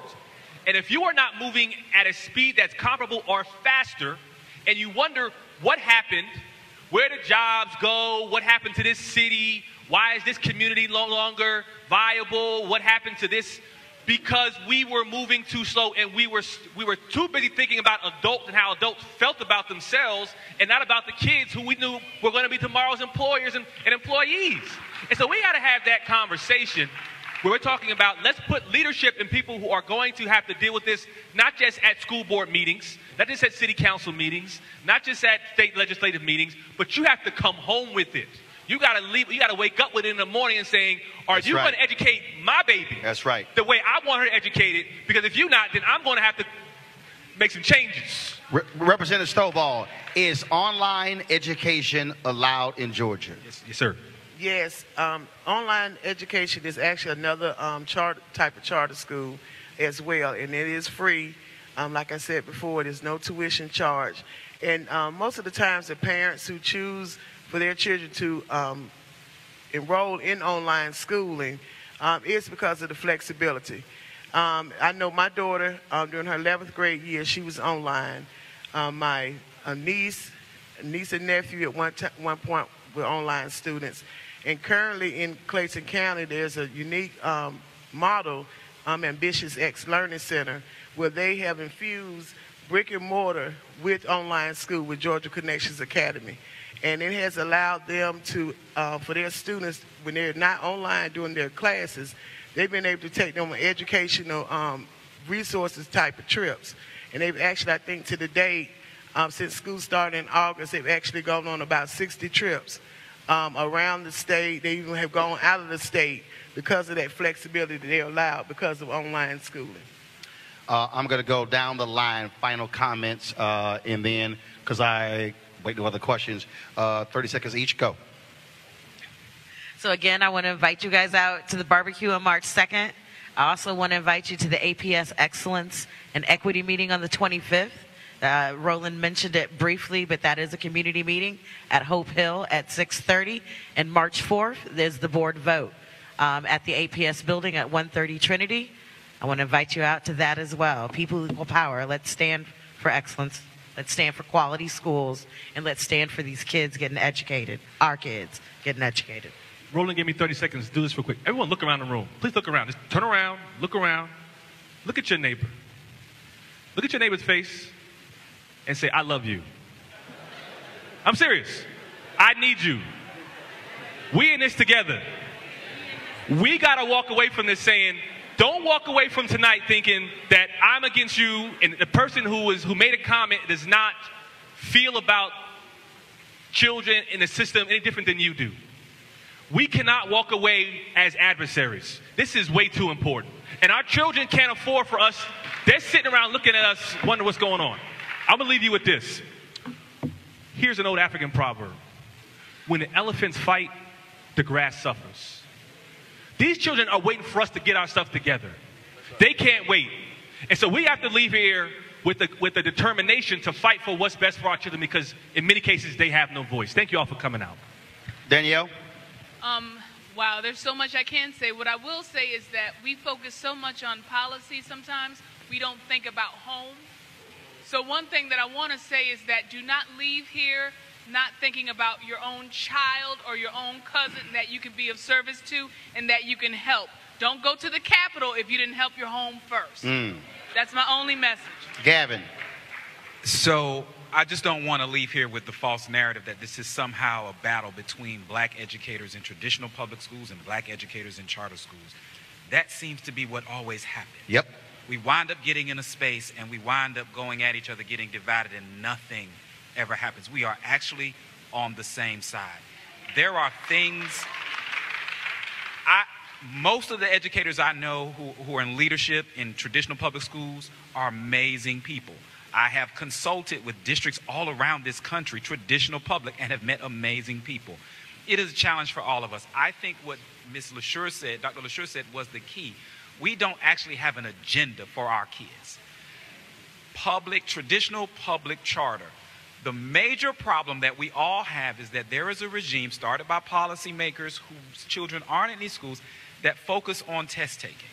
Speaker 11: And if you are not moving at a speed that's comparable or faster, and you wonder what happened, where did jobs go, what happened to this city, why is this community no longer viable, what happened to this? Because we were moving too slow, and we were too busy thinking about adults and how adults felt about themselves, and not about the kids who we knew were going to be tomorrow's employers and employees. And so we got to have that conversation where we're talking about, let's put leadership in people who are going to have to deal with this, not just at school board meetings, not just at city council meetings, not just at state legislative meetings, but you have to come home with it. You got to wake up with it in the morning and saying, are you going to educate my baby?
Speaker 3: That's right.
Speaker 11: The way I want her to educate it, because if you're not, then I'm going to have to make some changes.
Speaker 3: Representative Stovall, is online education allowed in Georgia?
Speaker 11: Yes, sir.
Speaker 10: Yes, online education is actually another type of charter school as well, and it is free. Like I said before, there's no tuition charge. And most of the times the parents who choose for their children to enroll in online schooling is because of the flexibility. I know my daughter, during her 11th grade year, she was online. My niece and nephew at one point were online students. And currently in Clayton County, there's a unique model, Ambitious X Learning Center, where they have infused brick and mortar with online school with Georgia Connections Academy. And it has allowed them to, for their students, when they're not online doing their classes, they've been able to take them on educational resources type of trips. And they've actually, I think to the date, since school started in August, they've actually gone on about 60 trips around the state. They even have gone out of the state because of that flexibility that they're allowed because of online schooling.
Speaker 3: I'm going to go down the line, final comments, and then, because I wait no other questions, 30 seconds each, go.
Speaker 5: So again, I want to invite you guys out to the barbecue on March 2nd. I also want to invite you to the APS Excellence and Equity meeting on the 25th. Roland mentioned it briefly, but that is a community meeting at Hope Hill at 6:30. And March 4th, there's the board vote at the APS building at 130 Trinity. I want to invite you out to that as well. People equal power. Let's stand for excellence. Let's stand for quality schools. And let's stand for these kids getting educated, our kids getting educated.
Speaker 11: Roland, give me 30 seconds to do this real quick. Everyone look around the room. Please look around. Just turn around, look around. Look at your neighbor. Look at your neighbor's face and say, I love you. I'm serious. I need you. We in this together. We got to walk away from this saying, don't walk away from tonight thinking that I'm against you and the person who made a comment does not feel about children in the system any different than you do. We cannot walk away as adversaries. This is way too important. And our children can't afford for us. They're sitting around looking at us, wondering what's going on. I'm going to leave you with this. Here's an old African proverb. When the elephants fight, the grass suffers. These children are waiting for us to get our stuff together. They can't wait. And so we have to leave here with the determination to fight for what's best for our children because in many cases they have no voice. Thank you all for coming out.
Speaker 3: Danielle?
Speaker 7: Wow, there's so much I can say. What I will say is that we focus so much on policy sometimes, we don't think about home. So one thing that I want to say is that do not leave here not thinking about your own child or your own cousin that you can be of service to and that you can help. Don't go to the Capitol if you didn't help your home first. That's my only message.
Speaker 3: Gavin.
Speaker 8: So I just don't want to leave here with the false narrative that this is somehow a battle between black educators in traditional public schools and black educators in charter schools. That seems to be what always happens.
Speaker 3: Yep.
Speaker 8: We wind up getting in a space and we wind up going at each other, getting divided, and nothing ever happens. We are actually on the same side. There are things, most of the educators I know who are in leadership in traditional public schools are amazing people. I have consulted with districts all around this country, traditional public, and have met amazing people. It is a challenge for all of us. I think what Ms. LaSure said, Dr. LaSure said, was the key. We don't actually have an agenda for our kids. Traditional public charter. The major problem that we all have is that there is a regime started by policymakers whose children aren't in these schools that focus on test taking.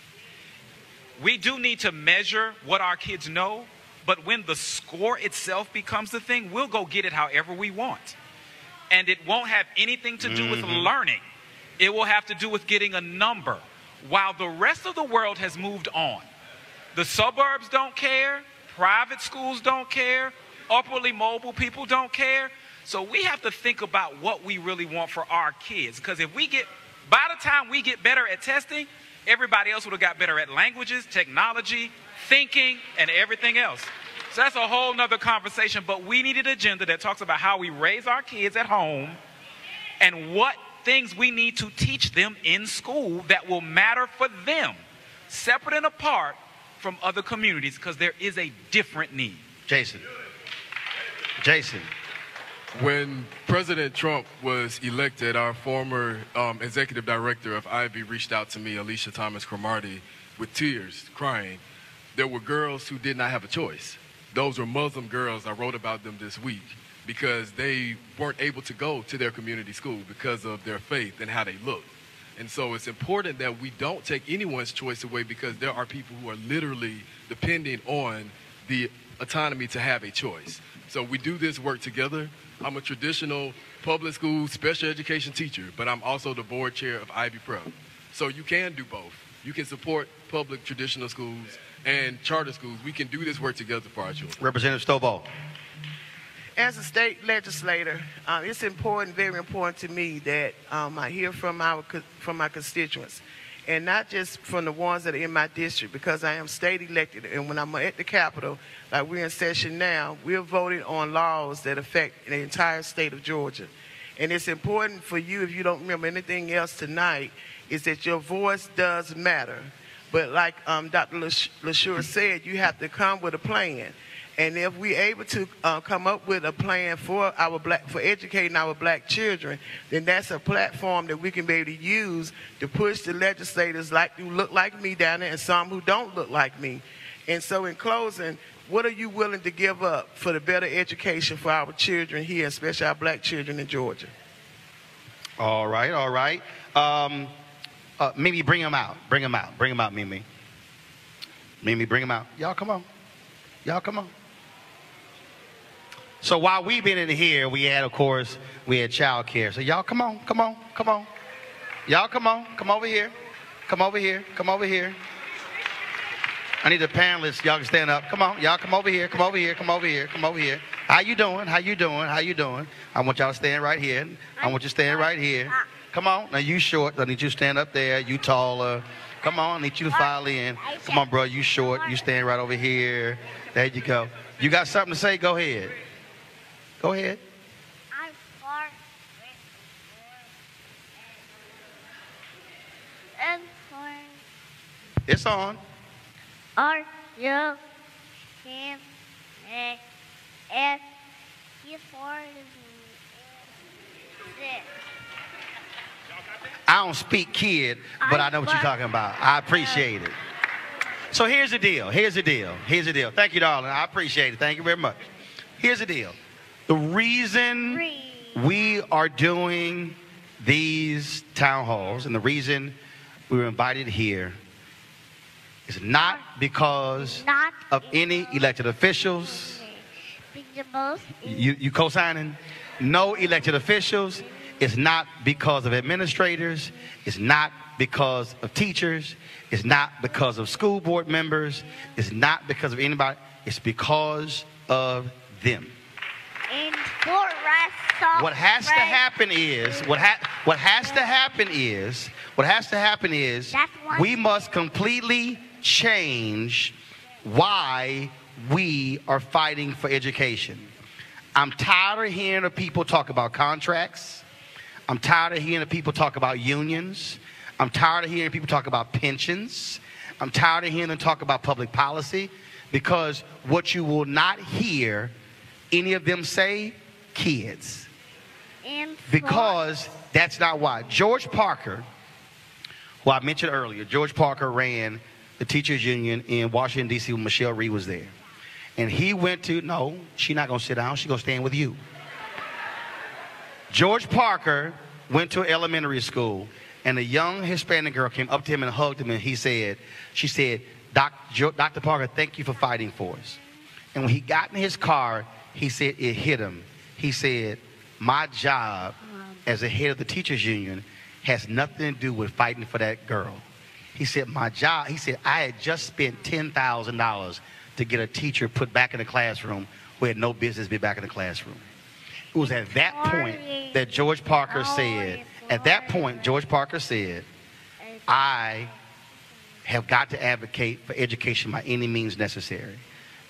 Speaker 8: We do need to measure what our kids know, but when the score itself becomes the thing, we'll go get it however we want. And it won't have anything to do with learning. It will have to do with getting a number. While the rest of the world has moved on. The suburbs don't care. Private schools don't care. Upwardly mobile people don't care. So we have to think about what we really want for our kids. Because if we get, by the time we get better at testing, everybody else would have got better at languages, technology, thinking, and everything else. So that's a whole nother conversation. But we need an agenda that talks about how we raise our kids at home and what things we need to teach them in school that will matter for them, separate and apart from other communities, because there is a different need.
Speaker 3: Jason.
Speaker 9: When President Trump was elected, our former executive director of IB reached out to me, Alicia Thomas Cromartie, with tears, crying. There were girls who did not have a choice. Those were Muslim girls. I wrote about them this week, because they weren't able to go to their community school because of their faith and how they looked. And so it's important that we don't take anyone's choice away, because there are people who are literally depending on the autonomy to have a choice. So we do this work together. I'm a traditional public school special education teacher, but I'm also the board chair of IB Prep. So you can do both. You can support public traditional schools and charter schools. We can do this work together for our children.
Speaker 3: Representative Stovall.
Speaker 10: As a state legislator, it's important, very important to me that I hear from my constituents, and not just from the ones that are in my district, because I am state elected. And when I'm at the Capitol, like we're in session now, we're voting on laws that affect the entire state of Georgia. And it's important for you, if you don't remember anything else tonight, is that your voice does matter. But like Dr. LaSure said, you have to come with a plan. And if we're able to come up with a plan for educating our black children, then that's a platform that we can be able to use to push the legislators who look like me down there and some who don't look like me. And so in closing, what are you willing to give up for the better education for our children here, especially our black children in Georgia?
Speaker 3: All right, all right. Mimi, bring them out. Bring them out. Bring them out, Mimi. Mimi, bring them out. Y'all come on. Y'all come on. So while we've been in here, we had child care. So y'all come on, come on, come on. Y'all come on, come over here. Come over here, come over here. I need the panelists, y'all can stand up. Come on, y'all come over here, come over here, come over here, come over here. How you doing, how you doing, how you doing? I want y'all to stand right here. I want you to stand right here. Come on, now you short, I need you to stand up there. You taller. Come on, I need you to file in. Come on, bro, you short, you stand right over here. There you go. You got something to say? Go ahead. Go ahead.
Speaker 12: I'm far and for
Speaker 3: it's on.
Speaker 12: Are you him if you for
Speaker 3: I don't speak kid, but I know what you're talking about. I appreciate it. So here's the deal. Here's the deal. Here's the deal. Thank you, darling. I appreciate it. Thank you very much. Here's the deal. The reason we are doing these town halls and the reason we were invited here is not because of any elected officials. You co-signing? No elected officials. It's not because of administrators. It's not because of teachers. It's not because of school board members. It's not because of anybody. It's because of them. What has to happen is we must completely change why we are fighting for education. I'm tired of hearing people talk about contracts. I'm tired of hearing people talk about unions. I'm tired of hearing people talk about pensions. I'm tired of hearing them talk about public policy, because what you will not hear any of them say, kids. Because that's not why. George Parker, who I mentioned earlier, George Parker ran the teachers union in Washington, D.C. when Michelle Reed was there. And he went to, no, she's not going to sit down. She's going to stand with you. George Parker went to elementary school, and a young Hispanic girl came up to him and hugged him, and she said, Dr. Parker, thank you for fighting for us. And when he got in his car, he said it hit him. He said, my job as the head of the teachers union has nothing to do with fighting for that girl. He said, my job, he said, I had just spent $10,000 to get a teacher put back in the classroom who had no business be back in the classroom. It was at that point that George Parker said, I have got to advocate for education by any means necessary.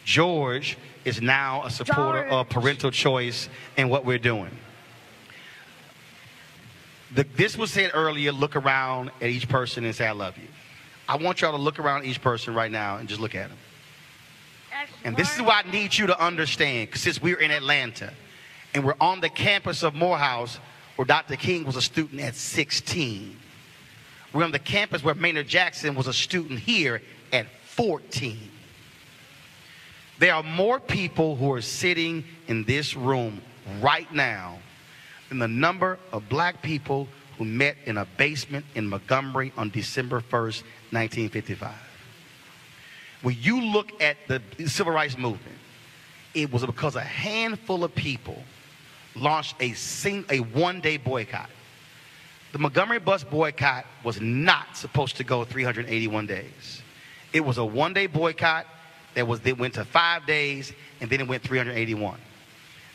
Speaker 3: George is now a supporter of parental choice in what we're doing. This was said earlier, look around at each person and say, I love you. I want y'all to look around at each person right now and just look at them. And this is what I need you to understand, because since we're in Atlanta and we're on the campus of Morehouse, where Dr. King was a student at 16. We're on the campus where Maynard Jackson was a student here at 14. There are more people who are sitting in this room right now than the number of black people who met in a basement in Montgomery on December 1st, 1955. When you look at the civil rights movement, it was because a handful of people launched a one-day boycott. The Montgomery bus boycott was not supposed to go 381 days. It was a one-day boycott that went to 5 days, and then it went 381.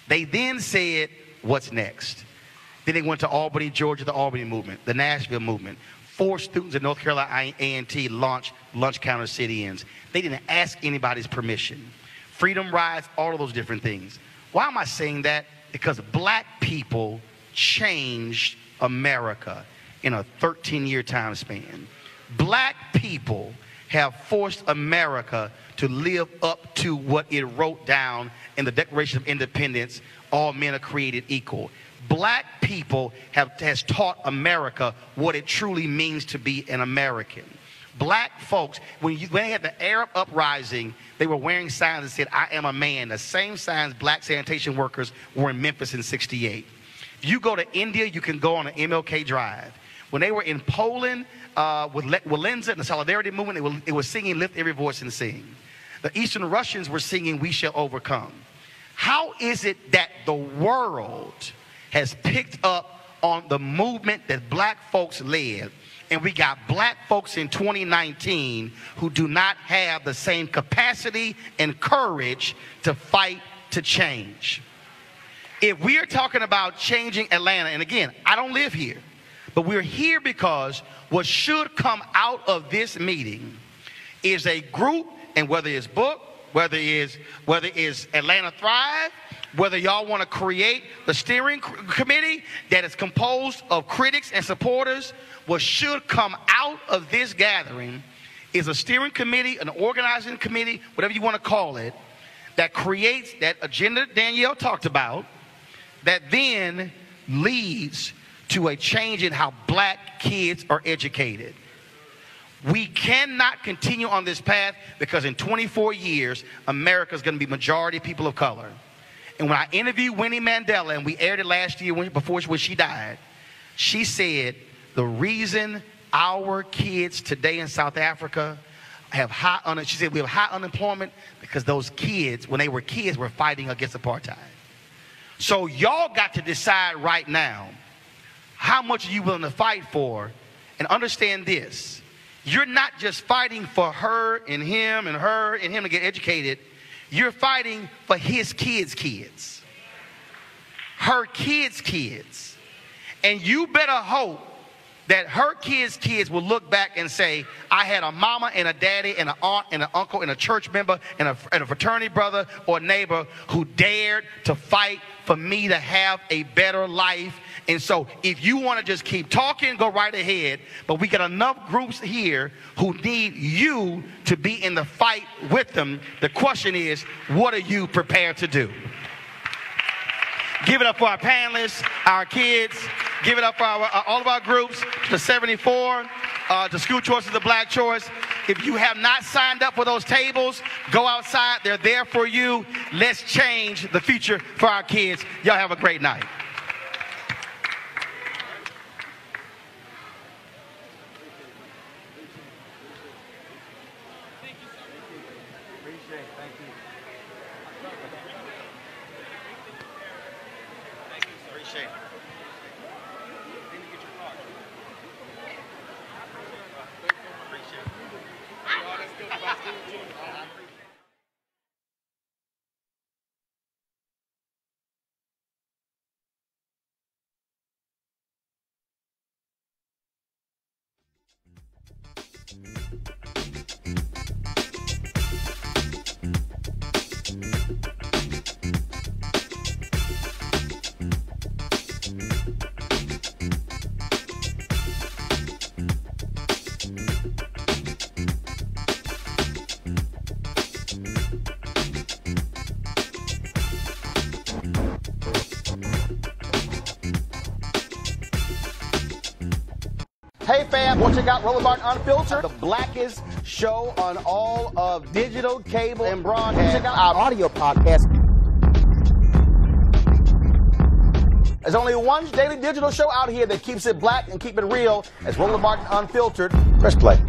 Speaker 3: They then said, what's next? Then they went to Albany, Georgia, the Albany movement, the Nashville movement. 4 students at North Carolina A&T launched lunch counter sit-ins. They didn't ask anybody's permission. Freedom rides, all of those different things. Why am I saying that? Because black people changed America in a 13-year time span. Black people have forced America to live up to what it wrote down in the Declaration of Independence, all men are created equal. Black people has taught America what it truly means to be an American. Black folks, when they had the Arab uprising, they were wearing signs that said, I am a man. The same signs black sanitation workers wore in Memphis in '68. If you go to India, you can go on an MLK Drive. When they were in Poland with Walenza and the Solidarity Movement, it was singing Lift Every Voice and Sing. The Eastern Russians were singing We Shall Overcome. How is it that the world has picked up on the movement that black folks led, and we got black folks in 2019 who do not have the same capacity and courage to fight to change? If we are talking about changing Atlanta, and again, I don't live here, but we're here because what should come out of this meeting is a group, and whether it's book, whether it's Atlanta Thrive, whether y'all want to create the steering committee that is composed of critics and supporters, what should come out of this gathering is a steering committee, an organizing committee, whatever you want to call it, that creates that agenda Danielle talked about, that then leads to a change in how black kids are educated. We cannot continue on this path because in 24 years, America is going to be majority people of color. And when I interviewed Winnie Mandela, and we aired it last year before she died, she said the reason our kids today in South Africa have she said we have high unemployment because those kids, when they were kids, were fighting against apartheid. So y'all got to decide right now, how much are you willing to fight for? And understand this, you're not just fighting for her and him to get educated. You're fighting for his kids, her kids. And you better hope that her kids will look back and say, I had a mama and a daddy and an aunt and an uncle and a church member and a fraternity brother or a neighbor who dared to fight for me to have a better life. And so if you want to just keep talking, go right ahead. But we got enough groups here who need you to be in the fight with them. The question is, what are you prepared to do? Give it up for our panelists, our kids. Give it up for all of our groups, the 74, the School Choice is the Black Choice. If you have not signed up for those tables, go outside. They're there for you. Let's change the future for our kids. Y'all have a great night. Hey fam, want to check out Roland Martin Unfiltered, the blackest show on all of digital, cable, and broadcast. Check out our audio podcast. There's only one daily digital show out here that keeps it black and keep it real. It's Roland Martin Unfiltered. Press play.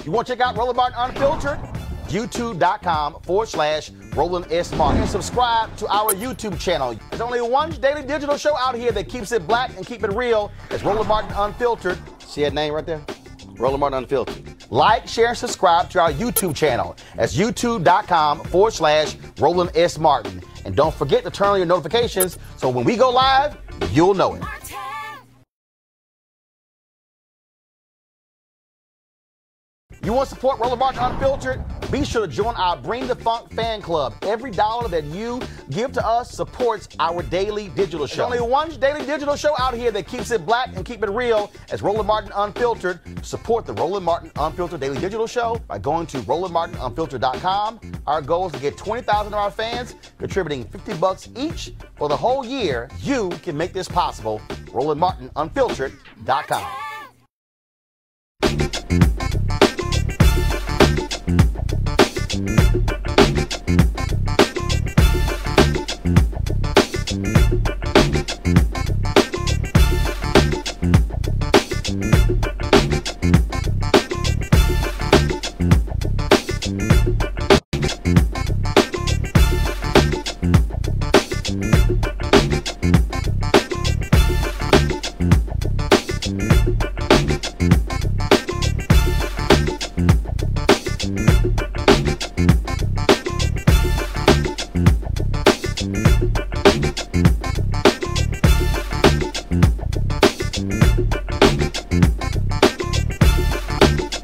Speaker 3: You want to check out Roland Martin Unfiltered? YouTube.com/Roland Roland S. Martin. And subscribe to our YouTube channel. There's only one daily digital show out here that keeps it black and keep it real. It's Roland Martin Unfiltered. See that name right there? Roland Martin Unfiltered. Like, share, and subscribe to our YouTube channel. That's youtube.com/Roland S. Martin. And don't forget to turn on your notifications so when we go live, you'll know it. You want to support Roland Martin Unfiltered? Be sure to join our Bring the Funk fan club. Every dollar that you give to us supports our daily digital show. There's only one daily digital show out here that keeps it black and keep it real. It's Roland Martin Unfiltered. Support the Roland Martin Unfiltered daily digital show by going to RolandMartinUnfiltered.com. Our goal is to get 20,000 of our fans contributing $50 each for the whole year. You can make this possible. RolandMartinUnfiltered.com.